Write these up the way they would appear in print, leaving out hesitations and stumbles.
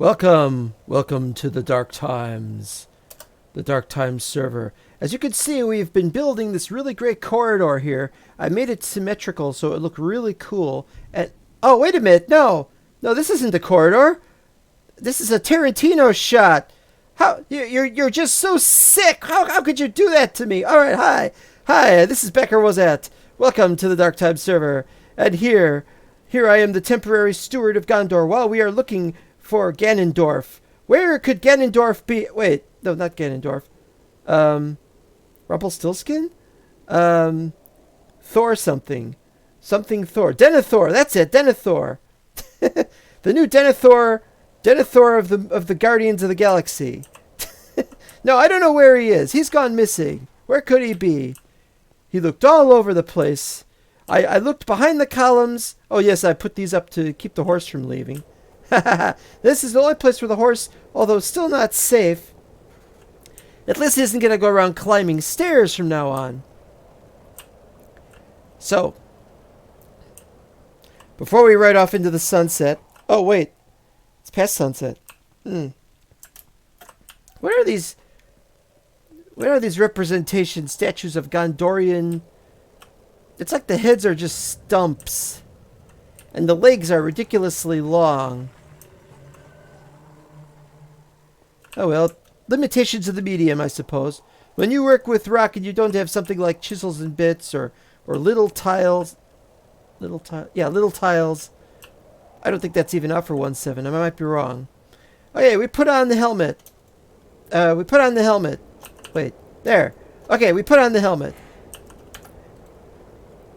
Welcome to the Dark Times, the Dark Times server. As you can see, we've been building this really great corridor here. I made it symmetrical so it looked really cool. And oh, wait a minute, no, this isn't the corridor. This is a Tarantino shot. How you're just so sick. How could you do that to me? All right, hi. This is Becker Wozat. Welcome to the Dark Times server. And here I am, the temporary steward of Gondor. While we are looking for Ganondorf. Where could Ganondorf be? Wait, no, not Ganondorf. Rumpelstiltskin? Thor something. Something Thor. Denethor, that's it, Denethor. The new Denethor of the Guardians of the Galaxy. No, I don't know where he is. He's gone missing. Where could he be? He looked all over the place. I looked behind the columns. Oh yes, I put these up to keep the horse from leaving. This is the only place for the horse, although still not safe. At least he isn't going to go around climbing stairs from now on. So, before we ride off into the sunset... Oh, wait. It's past sunset. What are these representation statues of Gondorian... It's like the heads are just stumps. And the legs are ridiculously long. Oh well, limitations of the medium, I suppose. When you work with rock and you don't have something like chisels and bits or little tiles. Little tiles. I don't think that's even up for 1.7. I might be wrong. Oh yeah, we put on the helmet. Wait, there. Okay, we put on the helmet.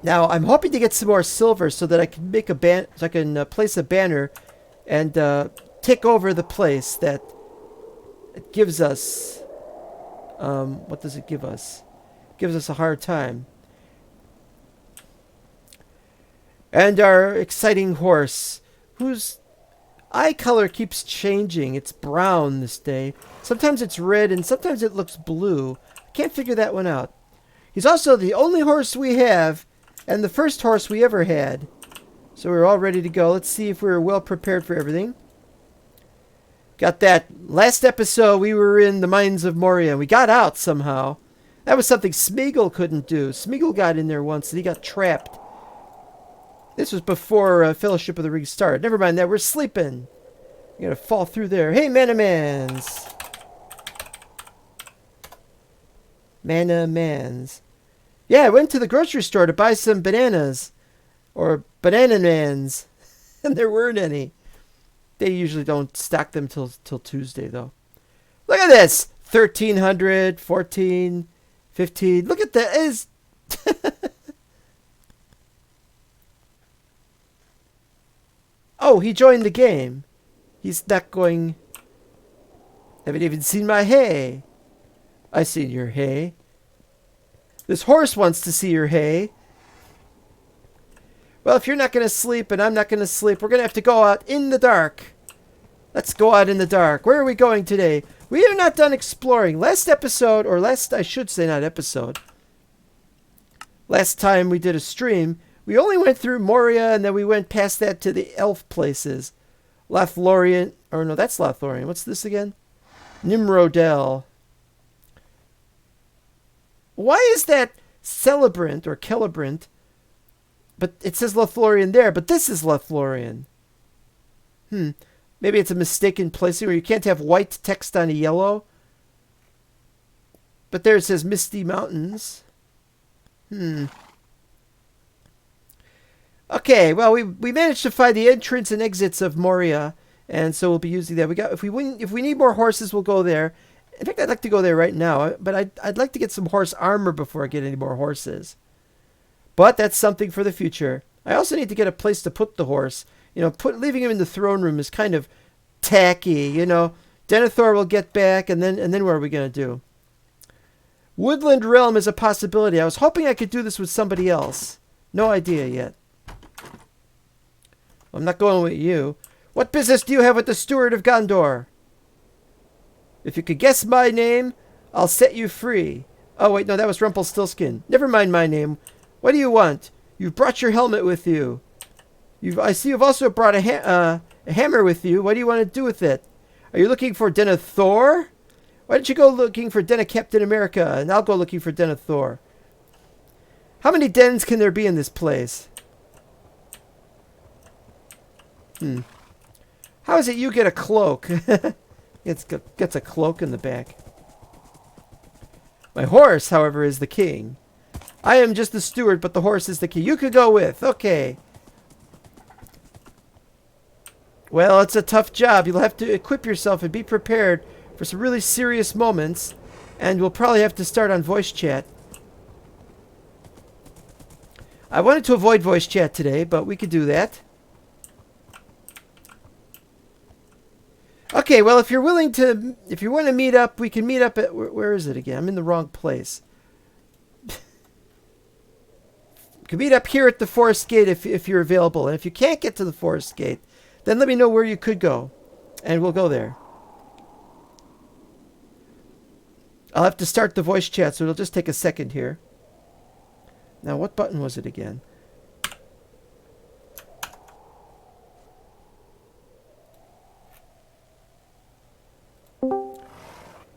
Now, I'm hoping to get some more silver so that I can make so I can place a banner and take over the place that it gives us. What does it give us? It gives us a hard time. And our exciting horse, whose eye color keeps changing. It's brown this day. Sometimes it's red and sometimes it looks blue. I can't figure that one out. He's also the only horse we have. And the first horse we ever had. So we're all ready to go. Let's see if we're well prepared for everything. Got that. Last episode we were in the Mines of Moria. We got out somehow. That was something Smeagol couldn't do. Smeagol got in there once and he got trapped. This was before Fellowship of the Ring started. Never mind that. We're sleeping. You're going to fall through there. Hey, Manamans. Manamans. Yeah, I went to the grocery store to buy some bananas. Or banana mans. And there weren't any. They usually don't stock them till Tuesday, though. Look at this. 1,300, 14, 15. Look at that. Oh, he joined the game. He's not going... Haven't even seen my hay. I seen your hay. This horse wants to see your hay. Well, if you're not going to sleep and I'm not going to sleep, we're going to have to go out in the dark. Let's go out in the dark. Where are we going today? We are not done exploring. I should say not episode. Last time we did a stream, we only went through Moria and then we went past that to the elf places. Lothlorien. Or no, that's Lothlorien. What's this again? Nimrodel. Why is that Celebrant or Celebrant? But it says Lothlorien there, but this is Lothlorien. Maybe it's a mistaken placing where you can't have white text on a yellow. But there it says Misty Mountains. Okay, well we managed to find the entrance and exits of Moria, and so we'll be using that. If we need more horses, we'll go there. In fact, I'd like to go there right now, but I'd like to get some horse armor before I get any more horses. But that's something for the future. I also need to get a place to put the horse. Leaving him in the throne room is kind of tacky, Denethor will get back, and then what are we going to do? Woodland Realm is a possibility. I was hoping I could do this with somebody else. No idea yet. I'm not going with you. What business do you have with the Steward of Gondor? If you could guess my name, I'll set you free. Oh, wait, no, that was Rumpelstiltskin. Never mind my name. What do you want? You've brought your helmet with you. I see you've also brought a hammer with you. What do you want to do with it? Are you looking for Den of Thor? Why don't you go looking for Den of Captain America, and I'll go looking for Den of Thor. How many dens can there be in this place? How is it you get a cloak? Gets a cloak in the back. My horse, however, is the king. I am just the steward, but the horse is the king. You could go with. Okay. Well, it's a tough job. You'll have to equip yourself and be prepared for some really serious moments. And we'll probably have to start on voice chat. I wanted to avoid voice chat today, but we could do that. Okay, well, if you want to meet up, we can meet up at, where is it again? I'm in the wrong place. We can meet up here at the Forest Gate if you're available. And if you can't get to the Forest Gate, then let me know where you could go, and we'll go there. I'll have to start the voice chat, so it'll just take a second here. Now, what button was it again?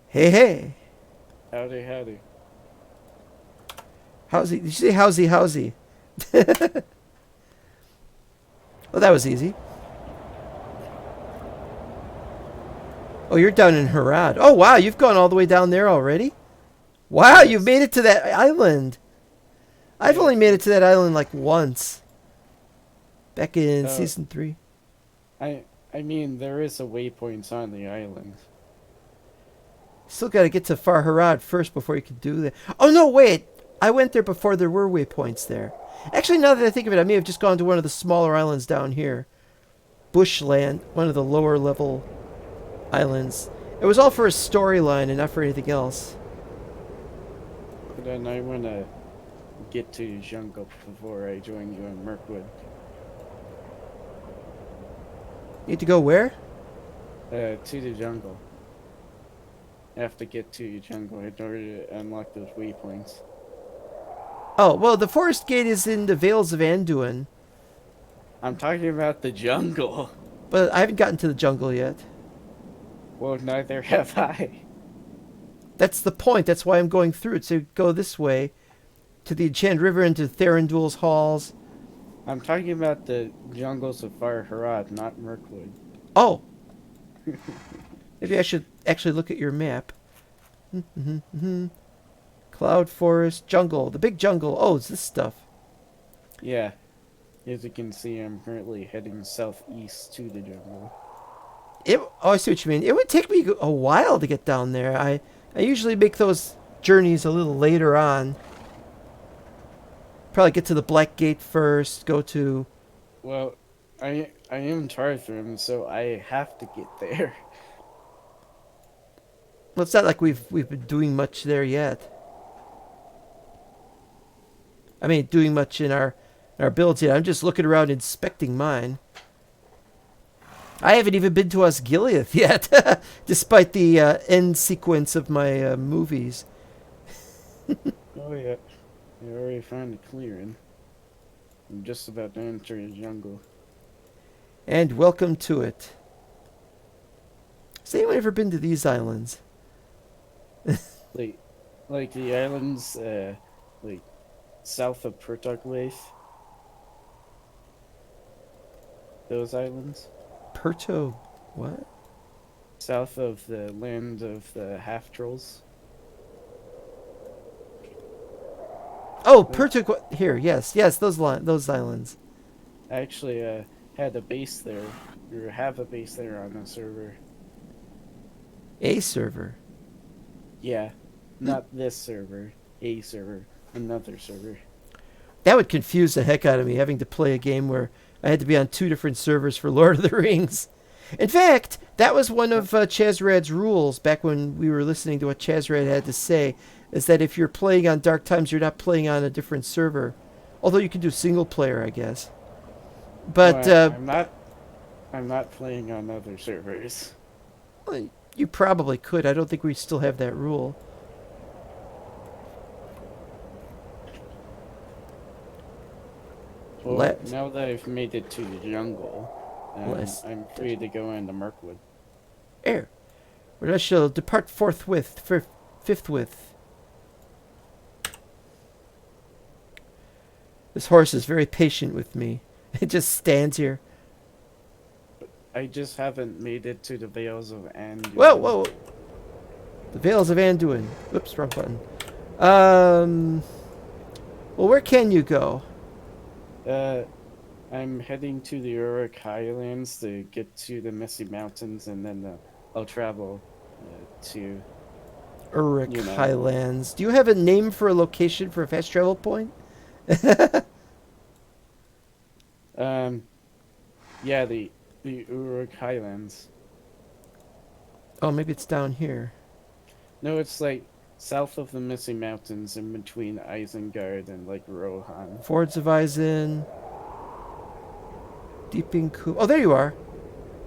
Hey, hey. Howdy, howdy. Howsy. Did you say howsy, howsy? Well, that was easy. Oh, you're down in Harad. Oh, wow, you've gone all the way down there already? Wow, you've made it to that island. I've only made it to that island like once. Back in season 3. I mean, there is a waypoint on the island. Still got to get to Far Harad first before you can do that. Oh, no, wait. I went there before there were waypoints there. Actually, now that I think of it, I may have just gone to one of the smaller islands down here. Bushland, one of the lower level islands. It was all for a storyline and not for anything else. But then I want to get to jungle before I join you in Mirkwood. You need to go where? To the jungle. I have to get to the jungle in order to unlock those waypoints. Oh, well, the Forest Gate is in the Vales of Anduin. I'm talking about the jungle. But I haven't gotten to the jungle yet. Well, neither have I. That's the point. That's why I'm going through it. So go this way to the Enchanted River and to Thranduil's halls. I'm talking about the jungles of Far Harad, not Mirkwood. Oh! Maybe I should actually look at your map. Cloud Forest, jungle. The big jungle. Oh, it's this stuff. Yeah. As you can see, I'm currently heading southeast to the jungle. Oh, I see what you mean. It would take me a while to get down there. I usually make those journeys a little later on. Probably get to the Black Gate first, go to... Well, I am Tarthrim, so I have to get there. Well, it's not like we've been doing much there yet. I mean, doing much in our builds yet. I'm just looking around inspecting mine. I haven't even been to Osgiliath yet, despite the end sequence of my movies. Oh yeah, I already found a clearing. I'm just about to enter the jungle. And welcome to it. Has anyone ever been to these islands? Like the islands, like south of Pertoglaith. Those islands. Perto, what? South of the land of the half trolls. Oh, Perto. Here, yes, those islands. I actually had a base there, or have a base there on the server. A server. Yeah, not this server, a server, another server. That would confuse the heck out of me, having to play a game where I had to be on 2 different servers for Lord of the Rings. In fact, that was one of Chazrad's rules back when we were listening to what Chazrad had to say, is that if you're playing on Dark Times, you're not playing on a different server. Although you can do single player, I guess. But no, I'm not playing on other servers. Well, you probably could. I don't think we still have that rule. Well, now that I've made it to the jungle, I'm free to go into Mirkwood. Ere, but I shall depart forthwith, fifthwith. This horse is very patient with me. It just stands here. I just haven't made it to the Vales of Anduin. Whoa, whoa! The Vales of Anduin. Whoops, wrong button. Well, where can you go? I'm heading to the Uruk Highlands to get to the Misty Mountains, and then I'll travel to. Uruk You know. Highlands. Do you have a name for a location for a fast travel point? Yeah, the Uruk Highlands. Oh, maybe it's down here. No, it's like south of the Misty Mountains, in between Isengard and like Rohan. Fords of Isen. Deeping Ku. Oh, there you are.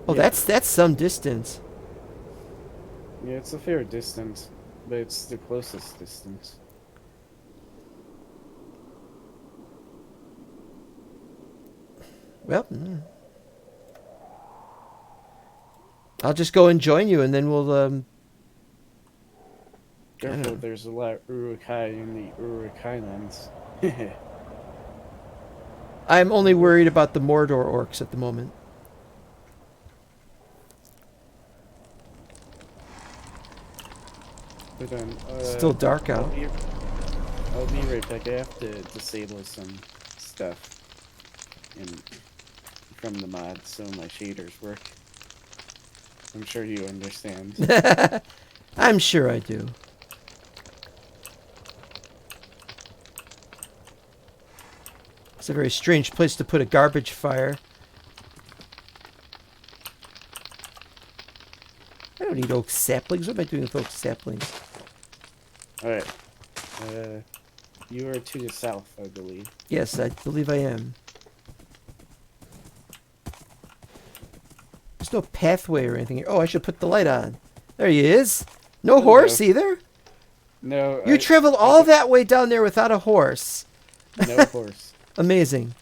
Oh, Yeah. that's some distance. Yeah, it's a fair distance, but it's the closest distance. Well, I'll just go and join you, and then we'll Careful, there's a lot of Uruk-hai in the Uruk Highlands. I'm only worried about the Mordor orcs at the moment. But Still dark out. I'll be right back. I have to disable some stuff from the mod so my shaders work. I'm sure you understand. I'm sure I do. It's a very strange place to put a garbage fire. I don't need oak saplings. What am I doing with oak saplings? Alright. You are to the south, I believe. Yes, I believe I am. There's no pathway or anything here. Oh, I should put the light on. There he is. No Hello. horse either? No, You traveled all that way down there without a horse. no horse. Amazing.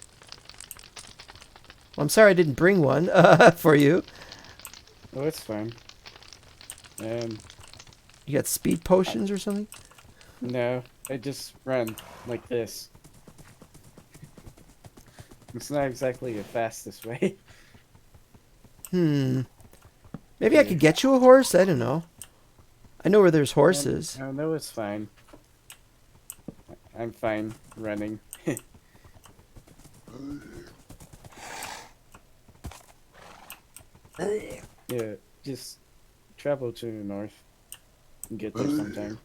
Well, I'm sorry I didn't bring one for you. Oh, it's fine. You got speed potions or something? No, I just run like this. It's not exactly the fastest way. Maybe I could get you a horse? I don't know. I know where there's horses. No, it's fine. I'm fine running. Yeah, just travel to the north and get there sometime.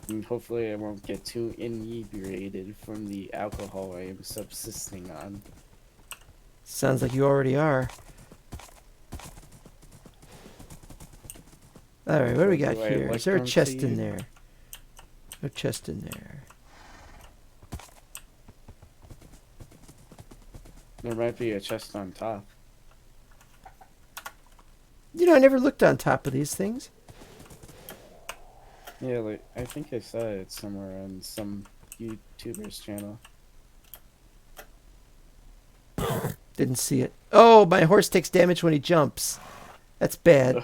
And hopefully I won't get too inebriated from the alcohol I am subsisting on. Sounds like you already are. Alright, what do we got Do I here? Is there a electron chest to in you? there? No chest in there. There might be a chest on top. You know, I never looked on top of these things. Yeah, like, I think I saw it somewhere on some YouTuber's channel. Didn't see it. Oh, my horse takes damage when he jumps. That's bad.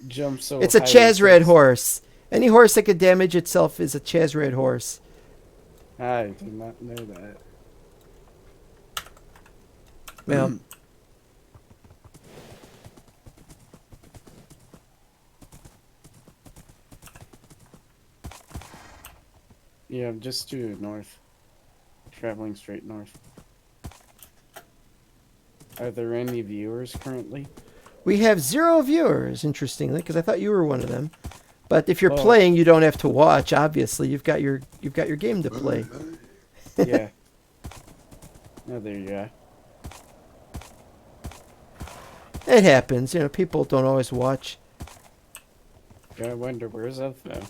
Jump so It's a high Chazred it's- horse. Any horse that can damage itself is a Chazred horse. I did not know that. Well, Yeah, I'm just due north. Traveling straight north. Are there any viewers currently? we have 0 viewers, interestingly, because I thought you were one of them. But if you're Oh. playing, you don't have to watch. Obviously, you've got your game to play. Yeah. Oh, there you are. It happens, you know. People don't always watch. I wonder where's Elf though.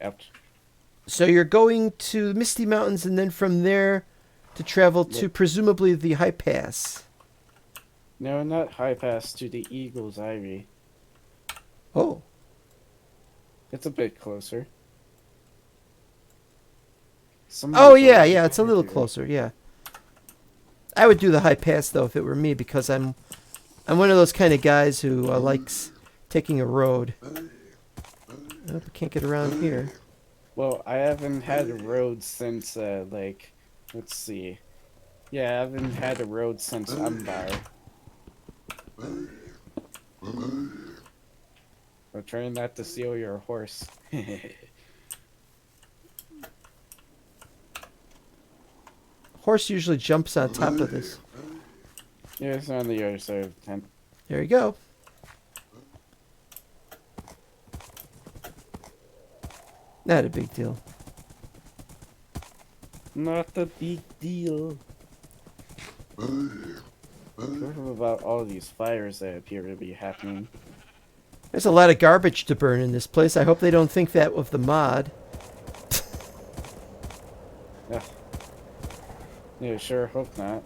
Ouch. So you're going to the Misty Mountains, and then from there to travel to Yep. presumably the High Pass. No, not high pass to the Eagle's Eyrie. Oh, It's a bit closer. Oh Someone's yeah, already yeah, it's a had little here. closer. Yeah, I would do the high pass though if it were me because I'm one of those kind of guys who likes taking a road. Oh, we can't get around here. Well, I haven't had a road since like, let's see. Yeah, I haven't had a road since Umbar. I'm trying not to steal your horse. Horse usually jumps on top of this. Yeah, it's on the other side of the tent. There you go. Not a big deal. Not a big deal. Careful about all these fires that appear to be happening. There's a lot of garbage to burn in this place. I hope they don't think that of the mod. Yeah, sure, hope not.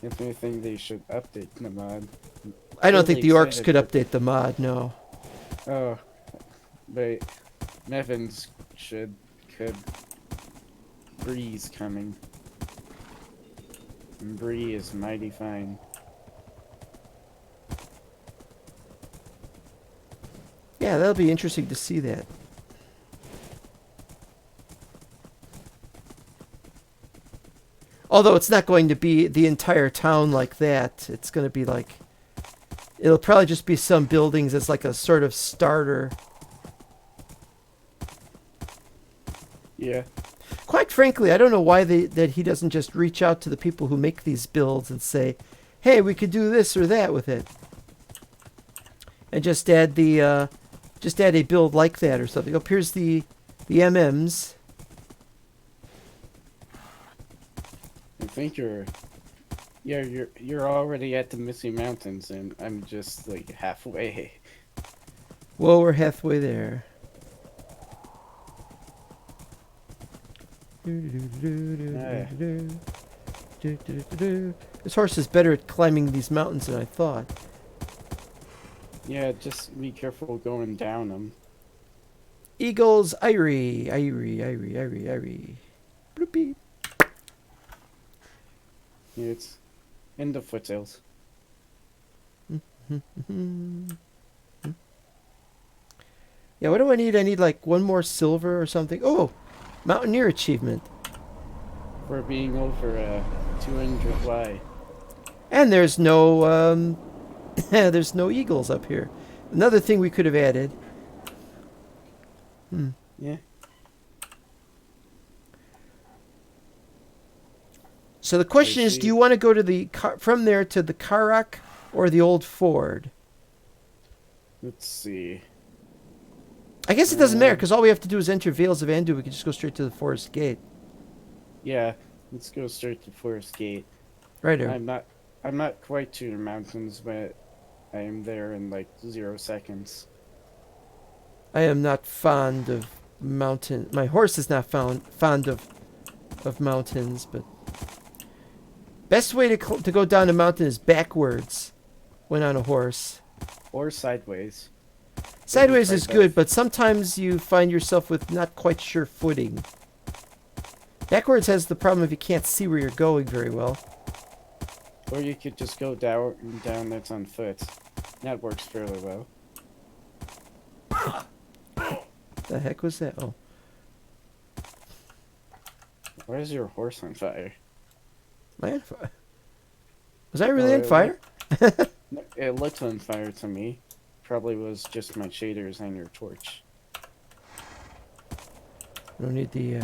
If anything, they should update the mod. I don't think the Really orcs could excited update the mod, no. Oh, but Nevins could. Bree's coming. And Bree is mighty fine. Yeah, that'll be interesting to see that. Although it's not going to be the entire town like that. It's going to be like... It'll probably just be some buildings as like a sort of starter. Yeah. Quite frankly, I don't know why that he doesn't just reach out to the people who make these builds and say, hey, we could do this or that with it. And just add the... just add a build like that or something. Oh, here's the MMs. I think you're already at the Missy Mountains, and I'm just like halfway. Well, we're halfway there. This horse is better at climbing these mountains than I thought. Yeah, just be careful going down them. Eagles, Irie, Irie, Irie, Irie, Irie. Bloopy. Yeah, it's in the foothills. Yeah, what do I need? I need like one more silver or something. Oh, Mountaineer achievement. For being over 200 Y. And there's no there's no eagles up here. Another thing we could have added. Yeah. So the question is, see. do you want to go to the from there to the Karak or the old Ford? Let's see. I guess it doesn't matter because all we have to do is enter Vales of Andu. We can just go straight to the Forest Gate. Yeah, let's go straight to Forest Gate. Right here. I'm not quite to the mountains, but I am there in like 0 seconds. I am not fond of mountain. My horse is not fond of mountains, but best way to go down a mountain is backwards when on a horse. Or sideways. Sideways try is both. good, but sometimes you find yourself with not quite sure footing. Backwards has the problem if you can't see where you're going very well. Or you could just go down that's on foot. That works fairly well. The heck was that? Oh. Why is your horse on fire? Am I on fire? Was I really Oh, on it fire? It looks on fire to me. Probably was just my shaders and your torch. I don't need the...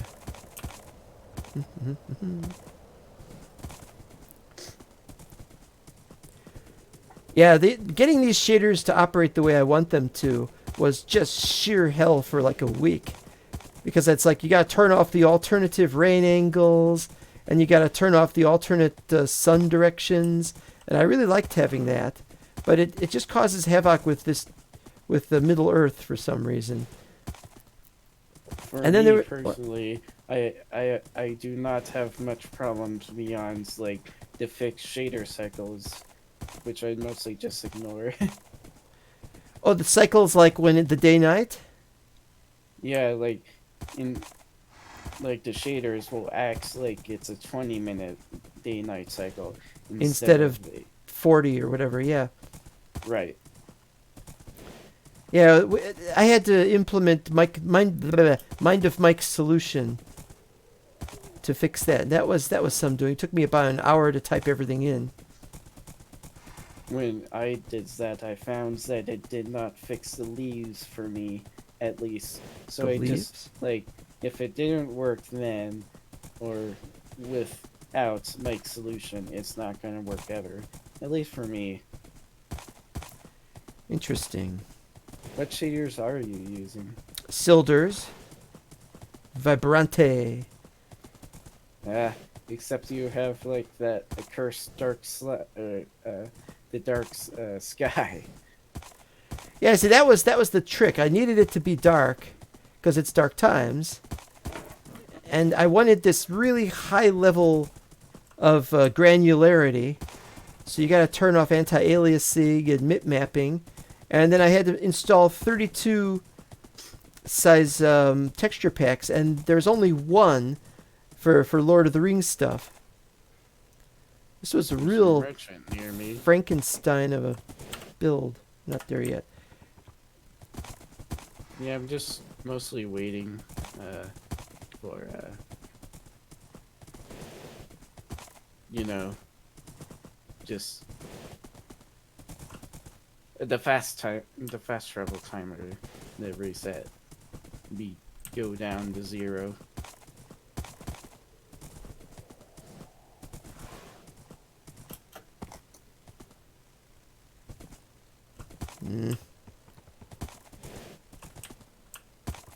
Yeah, getting these shaders to operate the way I want them to was just sheer hell for like a week. Because it's like you got to turn off the alternative rain angles, and you got to turn off the alternate sun directions, and I really liked having that. But it just causes havoc with the Middle Earth for some reason. For And then me there were- personally, I do not have much problems beyond like the fixed shader cycles, which I mostly just ignore. Oh, the cycle's like when the day night Yeah, like in like the shaders will act like it's a 20-minute day-night cycle instead of the 40 or whatever. Yeah. right. Yeah, I had to implement Mind of Mike's solution to fix that. That was some doing. It took me about an hour to type everything in. When I did that, I found that it did not fix the leaves for me, at least. So The I leaves? just, like, if it didn't work then, or without Mike's solution, it's not gonna work ever. At least for me. Interesting. What shaders are you using? Silders. Vibrante. Ah, except you have, like, that accursed the dark sky. Yeah, see that was the trick. I needed it to be dark because it's dark times. And I wanted this really high level of granularity. So you got to turn off anti-aliasing and mip mapping. And then I had to install 32 size texture packs, and there's only one for Lord of the Rings stuff. This was a There's real merchant near me. Frankenstein of a build. Not there yet. Yeah, I'm just mostly waiting for you know, just the fast travel timer, the reset, go down to 0. Mm.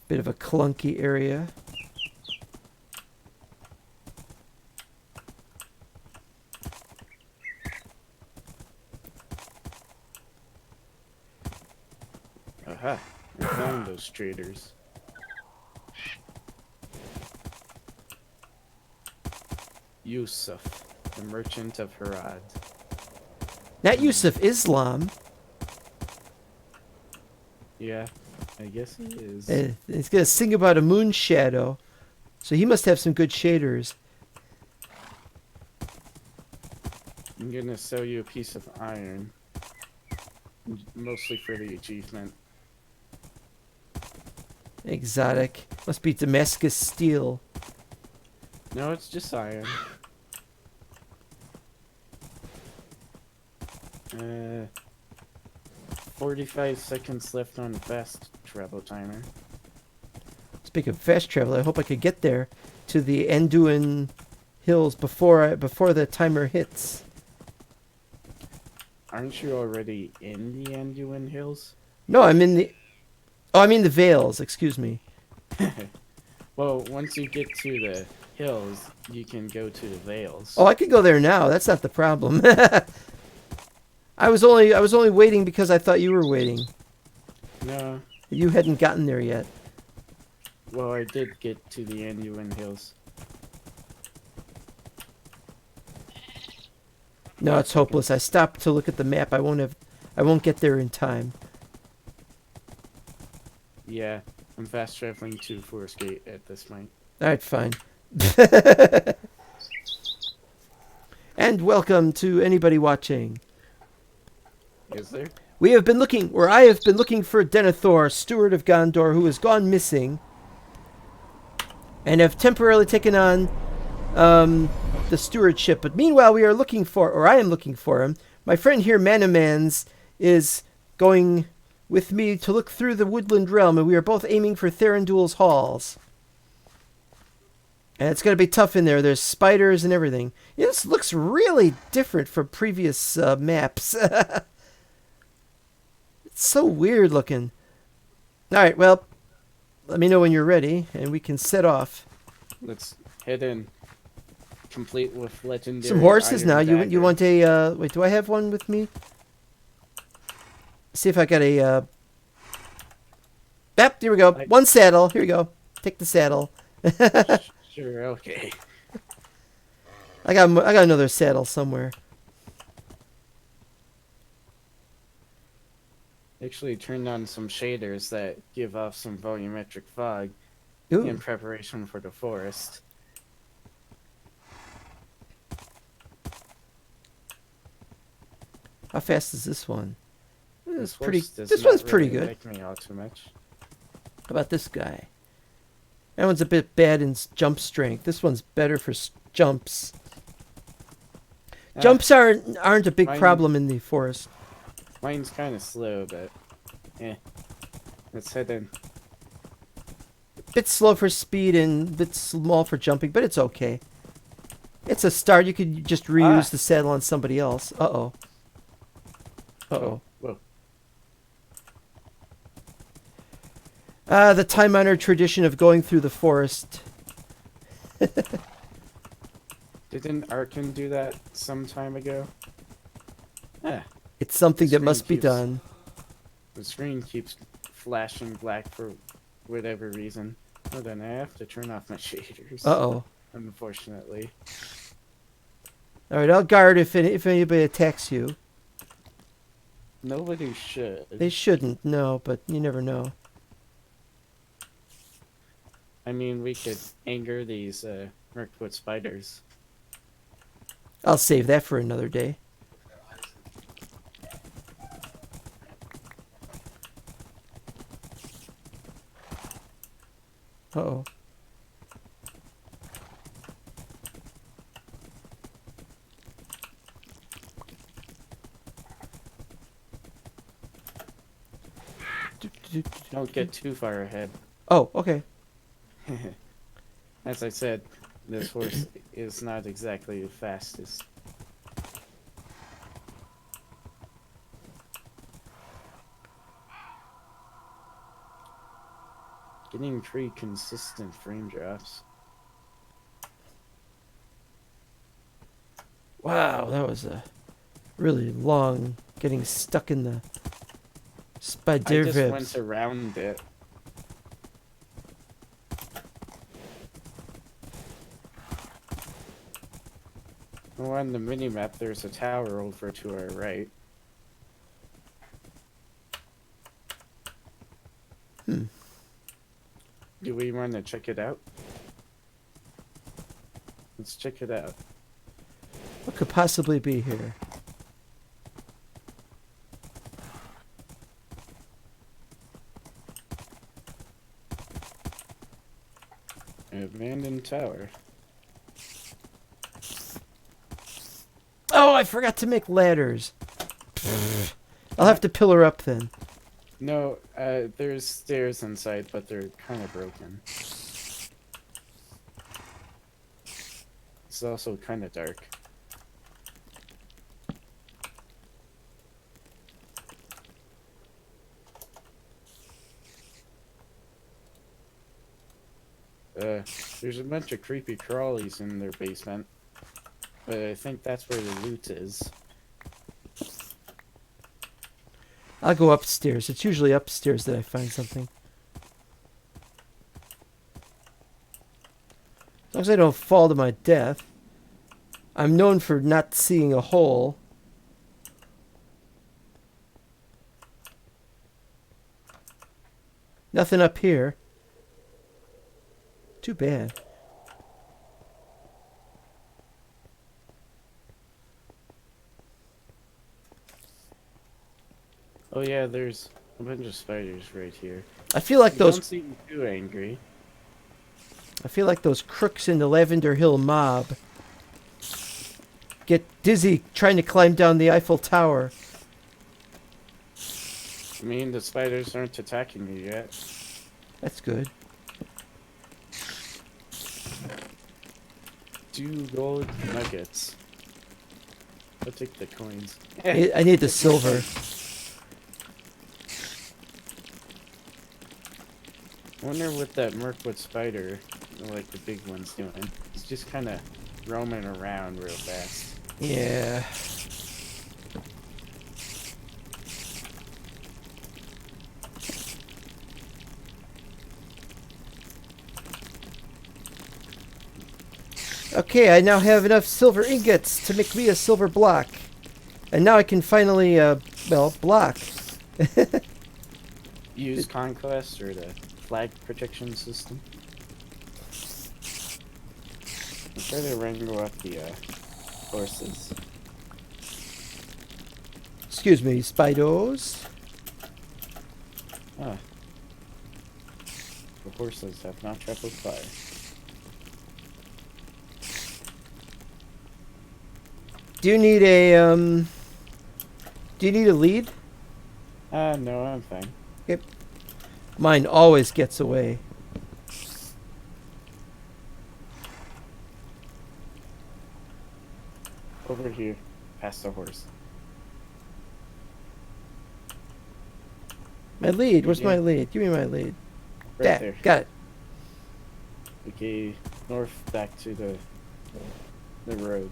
Bit of a clunky area. Aha! I found those traders. Yusuf, the merchant of Harad. Not Yusuf, Islam. Yeah, I guess he is. He's gonna sing about a moon shadow, so he must have some good shaders. I'm gonna sell you a piece of iron. Mostly for the achievement. Exotic. Must be Damascus steel. No, it's just iron. 45 seconds left on the fast travel timer. Speaking of fast travel, I hope I could get there to the Anduin Hills before the timer hits. Aren't you already in the Anduin Hills? No, I'm in the. Oh, I mean the Vales. Excuse me. Well, once you get to the hills, you can go to the Vales. Oh, I could go there now. That's not the problem. I was only waiting because I thought you were waiting. No, You hadn't gotten there yet. well, I did get to the Anduin Hills. No, it's hopeless. I stopped to look at the map. I won't get there in time. Yeah, I'm fast traveling to Forest Gate at this point. All right, fine. And welcome to anybody watching. Is there? I have been looking for Denethor, Steward of Gondor, who has gone missing, and have temporarily taken on the stewardship. But meanwhile, I am looking for him. My friend here, Manamans, is going with me to look through the woodland realm, and we are both aiming for Thranduil's halls. And it's going to be tough in there. There's spiders and everything. Yeah, this looks really different from previous maps. It's so weird looking. All right, well, let me know when you're ready, and we can set off. Let's head in. Complete with legendary. Some horses iron now. You dagger. want a wait? Do I have one with me? See if I got a. Yep, here we go. One saddle. Here we go. Take the saddle. Sure. Okay. I got another saddle somewhere. Actually turned on some shaders that give off some volumetric fog in Ooh, preparation for the forest. how fast is this one? It's This pretty. horse does This not one's pretty really good. like me all too much. How about this guy? That one's a bit bad in jump strength. This one's better for jumps. Ah, Jumps aren't a big mine- problem in the forest. Mine's kind of slow, but let's head in. Bit slow for speed and bit small for jumping, but it's okay. It's a start. You could just reuse the saddle on somebody else. Uh-oh. Uh-oh. Whoa. The time-honored tradition of going through the forest. Didn't Arkin do that some time ago? Ah, It's something that Screen must be keeps- done. the screen keeps flashing black for whatever reason. Well, then I have to turn off my shaders. Uh-oh. Unfortunately. All right, I'll guard if anybody attacks you. Nobody should. They shouldn't, no, but you never know. I mean, we could anger these Mirkwood spiders. I'll save that for another day. Uh-oh. Don't get too far ahead. Oh, okay. As I said, this horse is not exactly the fastest. Getting pretty consistent frame drops. Wow, that was a really long getting stuck in the spider I just went webs. around it. Oh, on the minimap, there's a tower over to our right. Hmm. Do we want to check it out? Let's check it out. What could possibly be here? Abandoned tower. Oh, I forgot to make ladders. I'll have to pillar up then. No, there's stairs inside, but they're kind of broken. It's also kind of dark. There's a bunch of creepy crawlies in their basement, but I think that's where the loot is. I'll go upstairs. It's usually upstairs that I find something. As long as I don't fall to my death. I'm known for not seeing a hole. Nothing up here. Too bad. Oh yeah, there's a bunch of spiders right here. I feel like They those don't seem too angry. crooks in the Lavender Hill mob get dizzy trying to climb down the Eiffel Tower. I mean, the spiders aren't attacking you yet. That's good. 2 gold nuggets. I'll take the coins. I need the silver. I wonder what that Mirkwood spider, like the big one's doing. It's just kind of roaming around real fast. Yeah. Okay, I now have enough silver ingots to make me a silver block. And now I can finally, block. Use Conquest or the flag protection system. I'm trying to wrangle up the horses. Excuse me, Spidos. Ah, the horses have not traveled far. Do you need a Do you need a lead? No, I'm fine. Yep. Mine always gets away. Over here, past the horse. My lead. Where's Yeah. my lead? Give me my lead. Right there. Got it. Okay, north back to the road.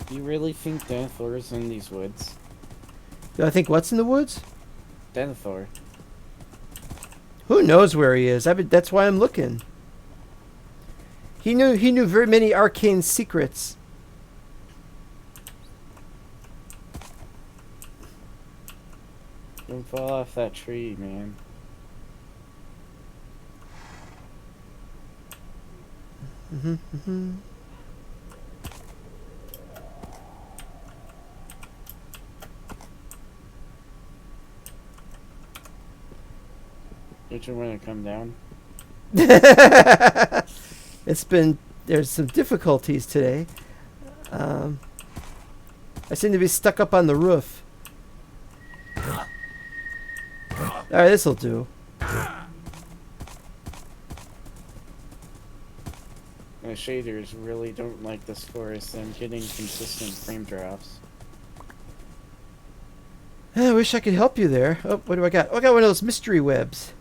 Do you really think Denethor is in these woods? Do I think what's in the woods? Denethor. Who knows where he is? That's why I'm looking. He knew very many arcane secrets. Don't fall off that tree, man. Mm-hmm. Don't you want to come down? There's some difficulties today. I seem to be stuck up on the roof. Alright, this'll do. The shaders really don't like this forest. I'm getting consistent frame drops. I wish I could help you there. Oh, what do I got? Oh, I got one of those mystery webs.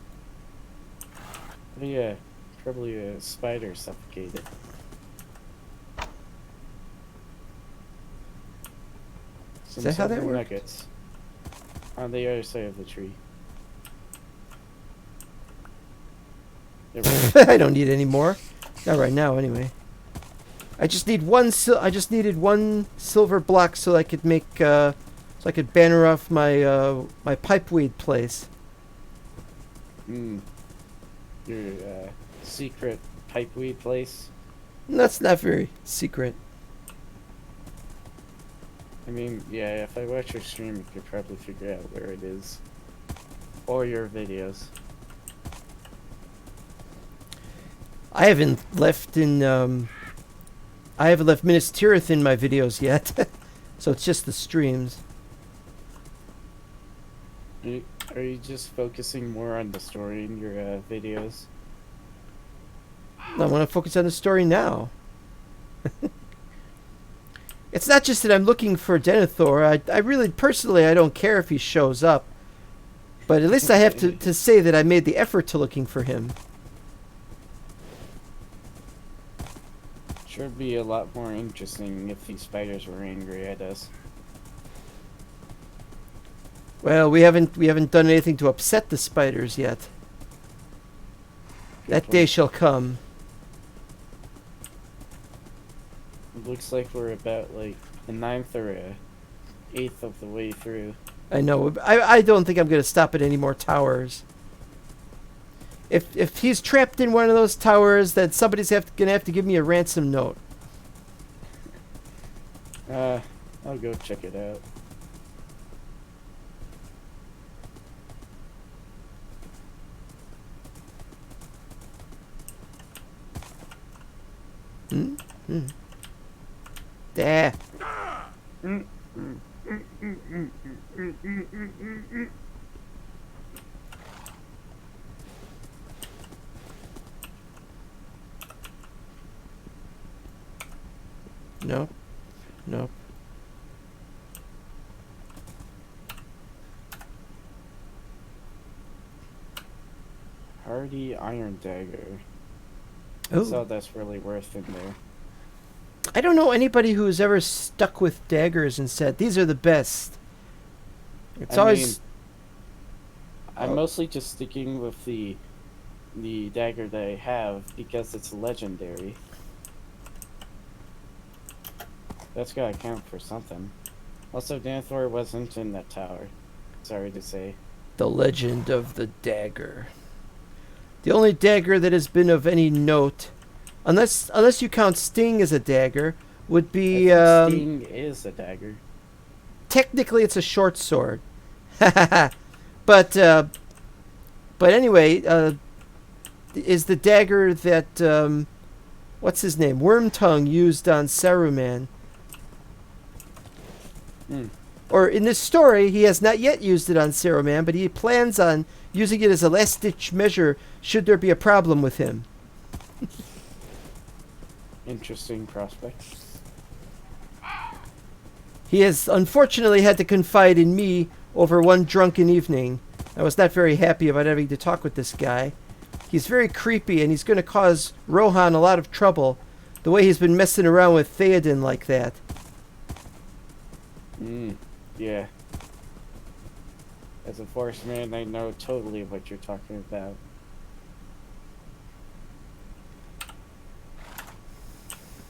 But yeah, probably a spider suffocated. Some that how that silver works? nuggets on the other side of the tree. There we go. I don't need any more. Not right now, anyway. I just need I just needed one silver block so I could make so I could banner off my my pipeweed place. Your secret pipeweed place. And that's not very secret. I mean, yeah, if I watch your stream, you could probably figure out where it is. Or your videos. I haven't left Minas Tirith in my videos yet, so it's just the streams. Are you just focusing more on the story in your videos? I want to focus on the story now. It's not just that I'm looking for Denethor. I really, personally, I don't care if he shows up. But at least I have to say that I made the effort to looking for him. Sure, be a lot more interesting if these spiders were angry at us. Well, we haven't done anything to upset the spiders yet. Good That point. day shall come. It looks like we're about like a 9th or a 8th of the way through. I know. I don't think I'm going to stop at any more towers. If he's trapped in one of those towers, then somebody's going to have to give me a ransom note. I'll go check it out. There. No. No. Hardy Iron Dagger. Oh. So that's really worth in there. I don't know anybody who's ever stuck with daggers and said these are the best. It's I always mean, I'm mostly just sticking with the dagger that I have because it's legendary. That's gotta count for something. Also, Denethor wasn't in that tower. Sorry to say. The legend of the dagger. The only dagger that has been of any note, unless you count Sting as a dagger, would I be think Sting is a dagger. technically it's a short sword. but anyway, is the dagger that what's his name? Wormtongue used on Saruman. Hmm. Or in this story, he has not yet used it on Saruman, but he plans on using it as a last-ditch measure should there be a problem with him. Interesting prospect. He has unfortunately had to confide in me over one drunken evening. I was not very happy about having to talk with this guy. He's very creepy, and he's going to cause Rohan a lot of trouble, the way he's been messing around with Theoden like that. Yeah. As a force man, I know totally what you're talking about.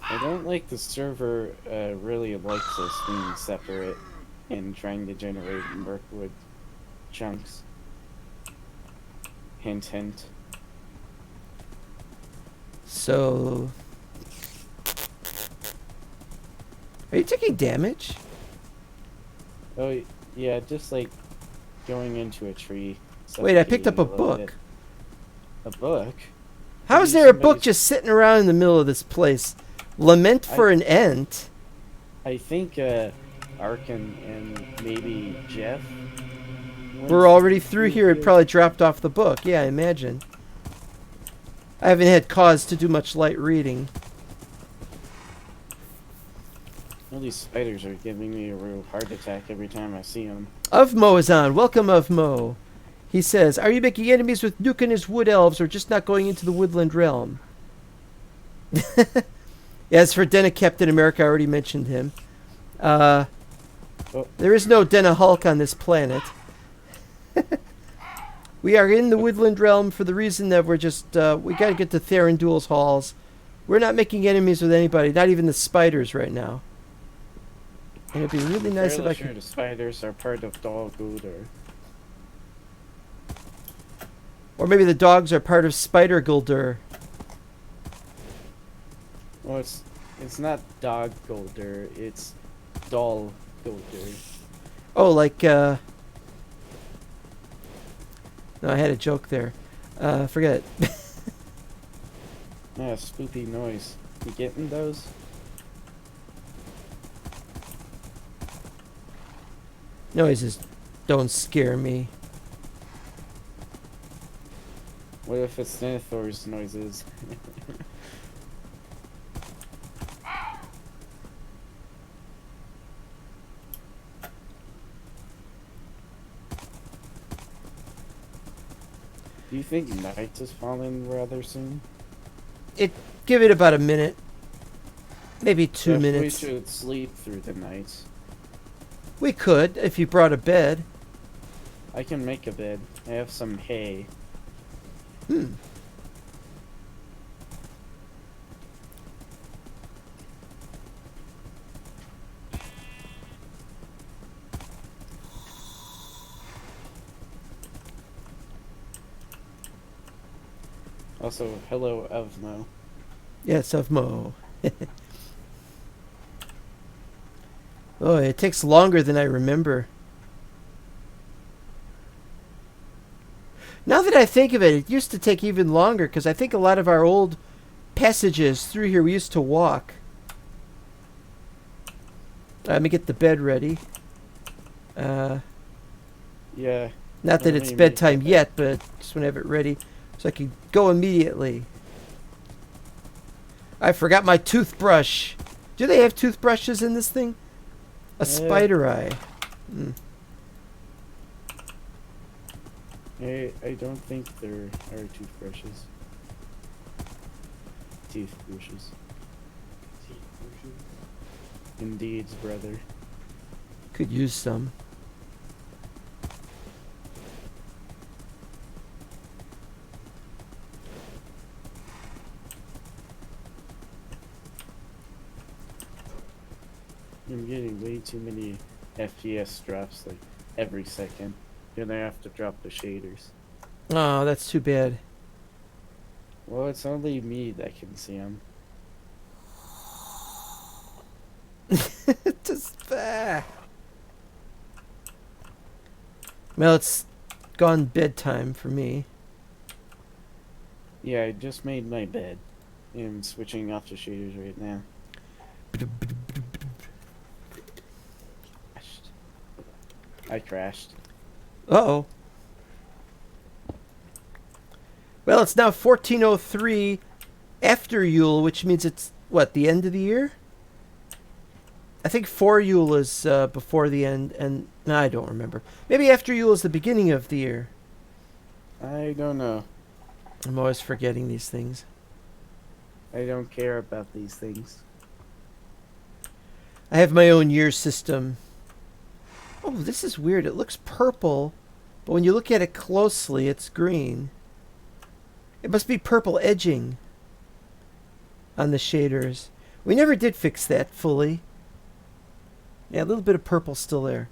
I don't like the server really likes us being separate and trying to generate Mirkwood chunks. Hint, hint. So... Are you taking damage? Oh, yeah, just like going into a tree. Wait, I picked up a suffocating little book. bit. A book? How is Maybe there a book somebody's- just sitting around in the middle of this place? Lament for an Ent? I think Ark and maybe Jeff. We're already through here. It probably dropped off the book. Yeah, I imagine. I haven't had cause to do much light reading. All these spiders are giving me a real heart attack every time I see them. Ovmo is on. Welcome, Ovmo. He says, are you making enemies with Nuke and his wood elves or just not going into the woodland realm? As for Denna Captain America, I already mentioned him. There is no Denna Hulk on this planet. We are in the woodland realm for the reason that we're just, we gotta get to Thranduil's halls. We're not making enemies with anybody, not even the spiders right now. And it'd be really nice if I sure could... the spiders are part of Dol Guldur. Or maybe the dogs are part of Spider Guldur. Well, it's not Dog Guldur, it's Dol Guldur. Oh, like, No, I had a joke there. Forget it. Yeah, spoopy noise. You getting those? Noises don't scare me. What if it's Denethor's noises? Do you think night is falling rather soon? Give it about a minute. Maybe 2 Jeff, minutes. We should sleep through the night. We could, if you brought a bed. I can make a bed. I have some hay. Hmm. Also, hello, Ovmo. Yes, of Mo. Oh, it takes longer than I remember. Now that I think of it, it used to take even longer because I think a lot of our old passages through here we used to walk. Let me get the bed ready. Yeah. Not that Let it's me make bedtime that yet, but just want to have it ready so I can go immediately. I forgot my toothbrush. Do they have toothbrushes in this thing? A spider eye. Mm. I don't think there are toothbrushes. Toothbrushes. Indeed, brother. Could use some. I'm getting way too many FPS drops like every second. Then I have to drop the shaders. Oh, that's too bad. Well, it's only me that can see them. Just Well, it's gone bedtime for me. Yeah, I just made my bed. I'm switching off the shaders right now. I crashed. Uh-oh. Well, it's now 14:03 after Yule, which means it's, what, the end of the year? I think 4 Yule is before the end, and no, I don't remember. Maybe after Yule is the beginning of the year. I don't know. I'm always forgetting these things. I don't care about these things. I have my own year system. Oh, this is weird. It looks purple, but when you look at it closely, it's green. It must be purple edging on the shaders. We never did fix that fully. Yeah, a little bit of purple still there.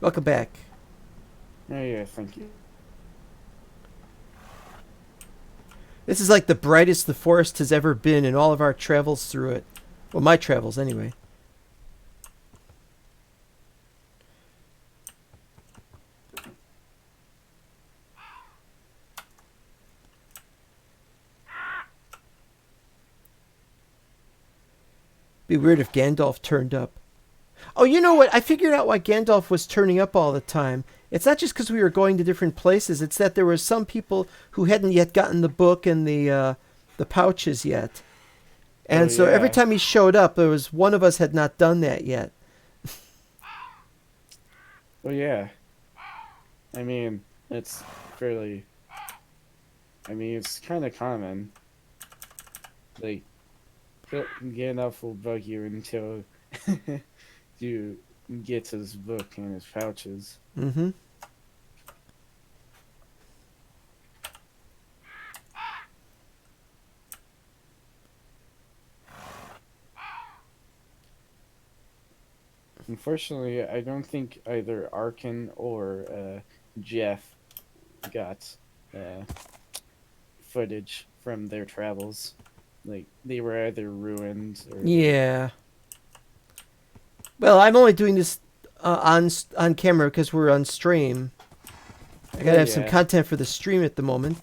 Welcome back. Oh yeah, thank you. This is like the brightest the forest has ever been in all of our travels through it. Well, my travels anyway. Be weird if Gandalf turned up. Oh, you know what? I figured out why Gandalf was turning up all the time. It's not just because we were going to different places. It's that there were some people who hadn't yet gotten the book and the pouches yet. And so every time he showed up, there was one of us had not done that yet. Well, yeah. I mean, it's fairly... I mean, it's kind of common. Like, Gandalf will bug you until you get his book and his pouches. Mm-hmm. Unfortunately, I don't think either Arkin or Jeff got footage from their travels. Like, they were either ruined or... Yeah. Well, I'm only doing this on camera because we're on stream. I gotta have some content for the stream at the moment.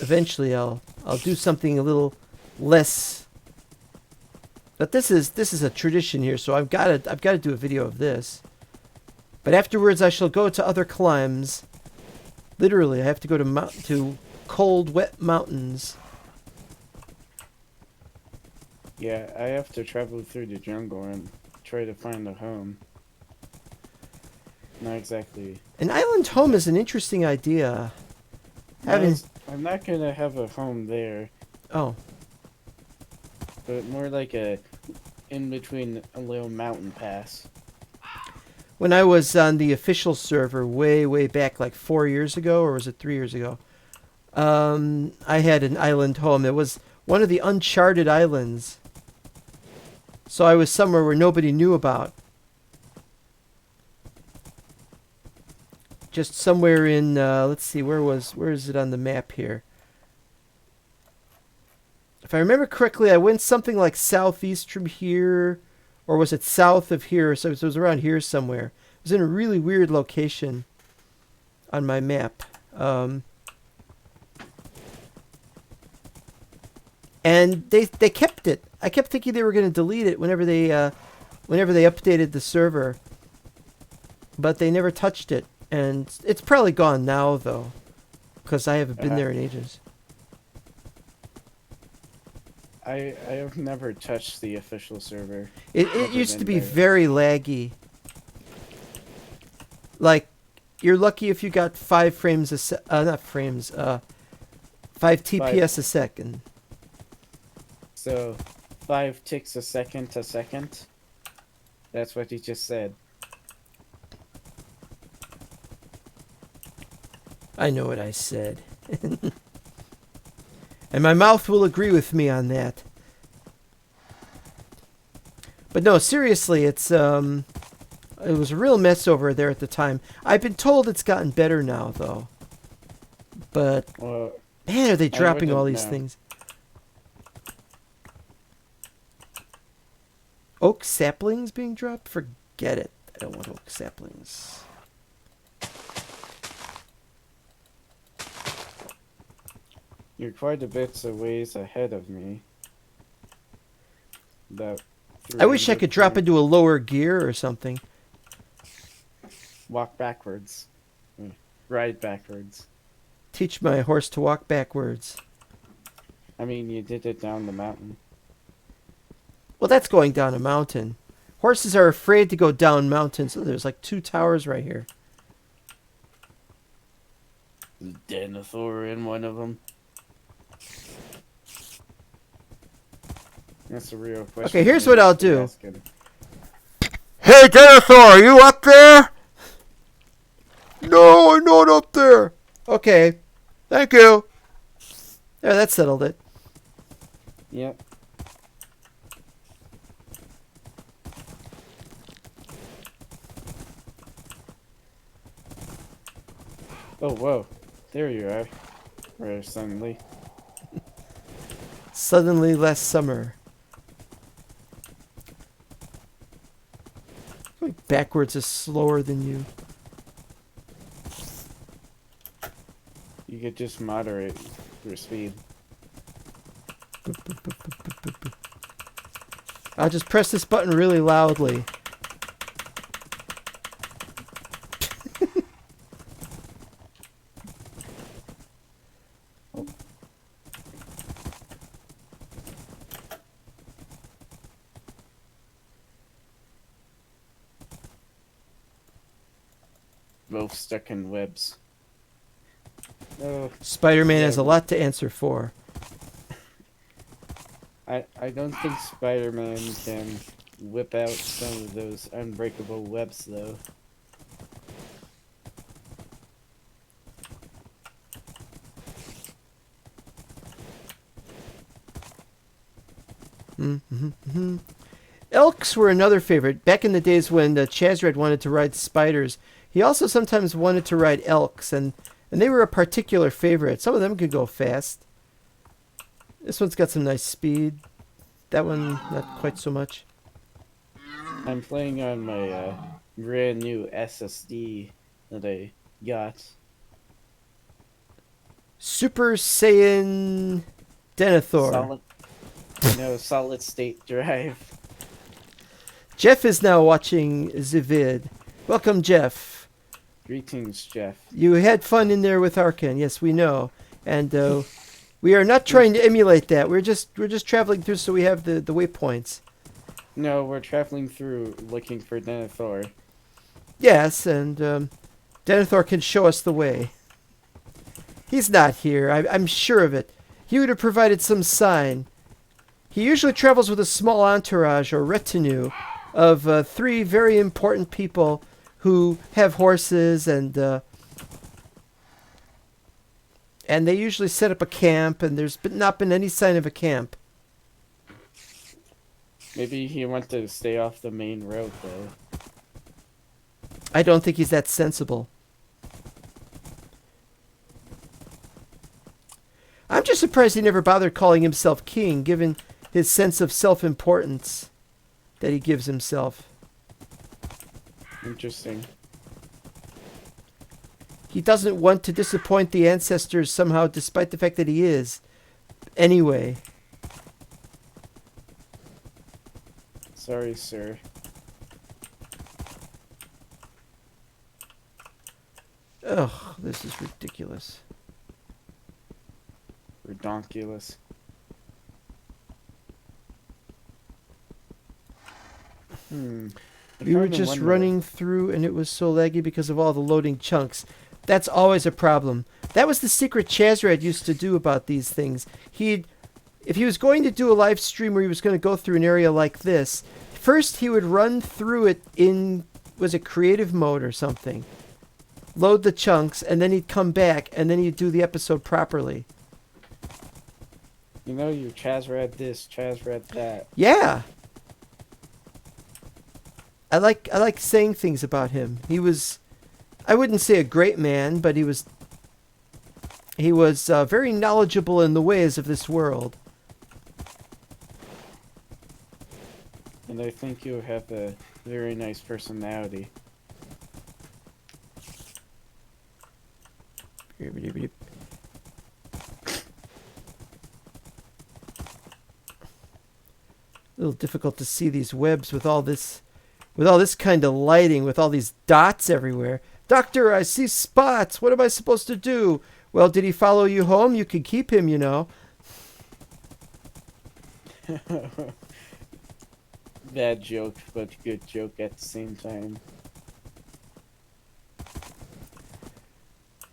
Eventually, I'll do something a little less. But this is a tradition here, so I've got to do a video of this. But afterwards, I shall go to other climes. Literally, I have to go to cold, wet mountains. Yeah, I have to travel through the jungle and try to find a home. Not exactly. An island home is an interesting idea. I'm not gonna have a home there. Oh. But more like a in between a little mountain pass. When I was on the official server way back, like 4 years ago, or was it 3 years ago? I had an island home. It was one of the uncharted islands. So I was somewhere where nobody knew about. Just somewhere in, let's see, where is it on the map here? If I remember correctly, I went something like southeast from here, or was it south of here? So it was around here somewhere. It was in a really weird location on my map. And they kept it. I kept thinking they were going to delete it whenever they updated the server, but they never touched it. And it's probably gone now though, because I haven't been there in ages. I have never touched the official server. It used to be very laggy. Like, you're lucky if you got 5 frames not frames, 5 TPS a second. So, 5 ticks a second to second? That's what you just said. I know what I said. And my mouth will agree with me on that. But no, seriously, it was a real mess over there at the time. I've been told it's gotten better now, though. But Well, man, are they I dropping all wouldn't these know. things? Oak saplings being dropped? Forget it. I don't want oak saplings. you're quite a bit of ways ahead of me. That I wish I could drop 300 into a lower gear or something. walk backwards. Ride backwards. Teach my horse to walk backwards. I mean, you did it down the mountain. Well, that's going down a mountain. Horses are afraid to go down mountains. Oh, there's like 2 towers right here. Is Denethor in one of them? That's a real question. Okay, here's you what I'll should do. ask him. Hey, Denethor, are you up there? No, I'm not up there. Okay, thank you. There, that settled it. Yep. Oh, whoa. There you are. Rather suddenly. Suddenly last summer. Going backwards is slower than you. You could just moderate your speed. I'll just press this button really loudly. Both stuck in webs. Oh, Spider-Man has a Yeah. lot to answer for. I don't think Spider-Man can whip out some of those unbreakable webs, though. Mm-hmm. Elks were another favorite. Back in the days when Chazred wanted to ride spiders, he also sometimes wanted to ride elks, and they were a particular favorite. Some of them could go fast. This one's got some nice speed. That one, not quite so much. I'm playing on my brand new SSD that I got. Super Saiyan Denethor. Solid state drive. Jeff is now watching the vid. Welcome, Jeff. Greetings, Jeff. You had fun in there with Arkan. Yes, we know. And we are not trying to emulate that. We're just traveling through so we have the waypoints. No, we're traveling through looking for Denethor. Yes, and Denethor can show us the way. He's not here. I'm sure of it. He would have provided some sign. He usually travels with a small entourage or retinue of 3 very important people who have horses, and they usually set up a camp, and there's not been any sign of a camp. Maybe he wanted to stay off the main road, though. I don't think he's that sensible. I'm just surprised he never bothered calling himself king, given his sense of self-importance that he gives himself. Interesting. He doesn't want to disappoint the ancestors somehow, despite the fact that he is. Anyway. Sorry, sir. Ugh, this is ridiculous. Redonkulous. I'm We were trying to just wonder- running through and it was so laggy because of all the loading chunks. That's always a problem. That was the secret Chazred used to do about these things. If he was going to do a live stream where he was going to go through an area like this, first he would run through it in, was it creative mode or something? Load the chunks, and then he'd come back, and then he'd do the episode properly. You know, you Chazred this, Chazred that. Yeah. I like saying things about him. He was, I wouldn't say a great man, but he was very knowledgeable in the ways of this world. And I think you have a very nice personality. A little difficult to see these webs with all this kind of lighting, with all these dots everywhere. Doctor, I see spots. What am I supposed to do? Well, did he follow you home? You could keep him, you know. Bad joke, but good joke at the same time.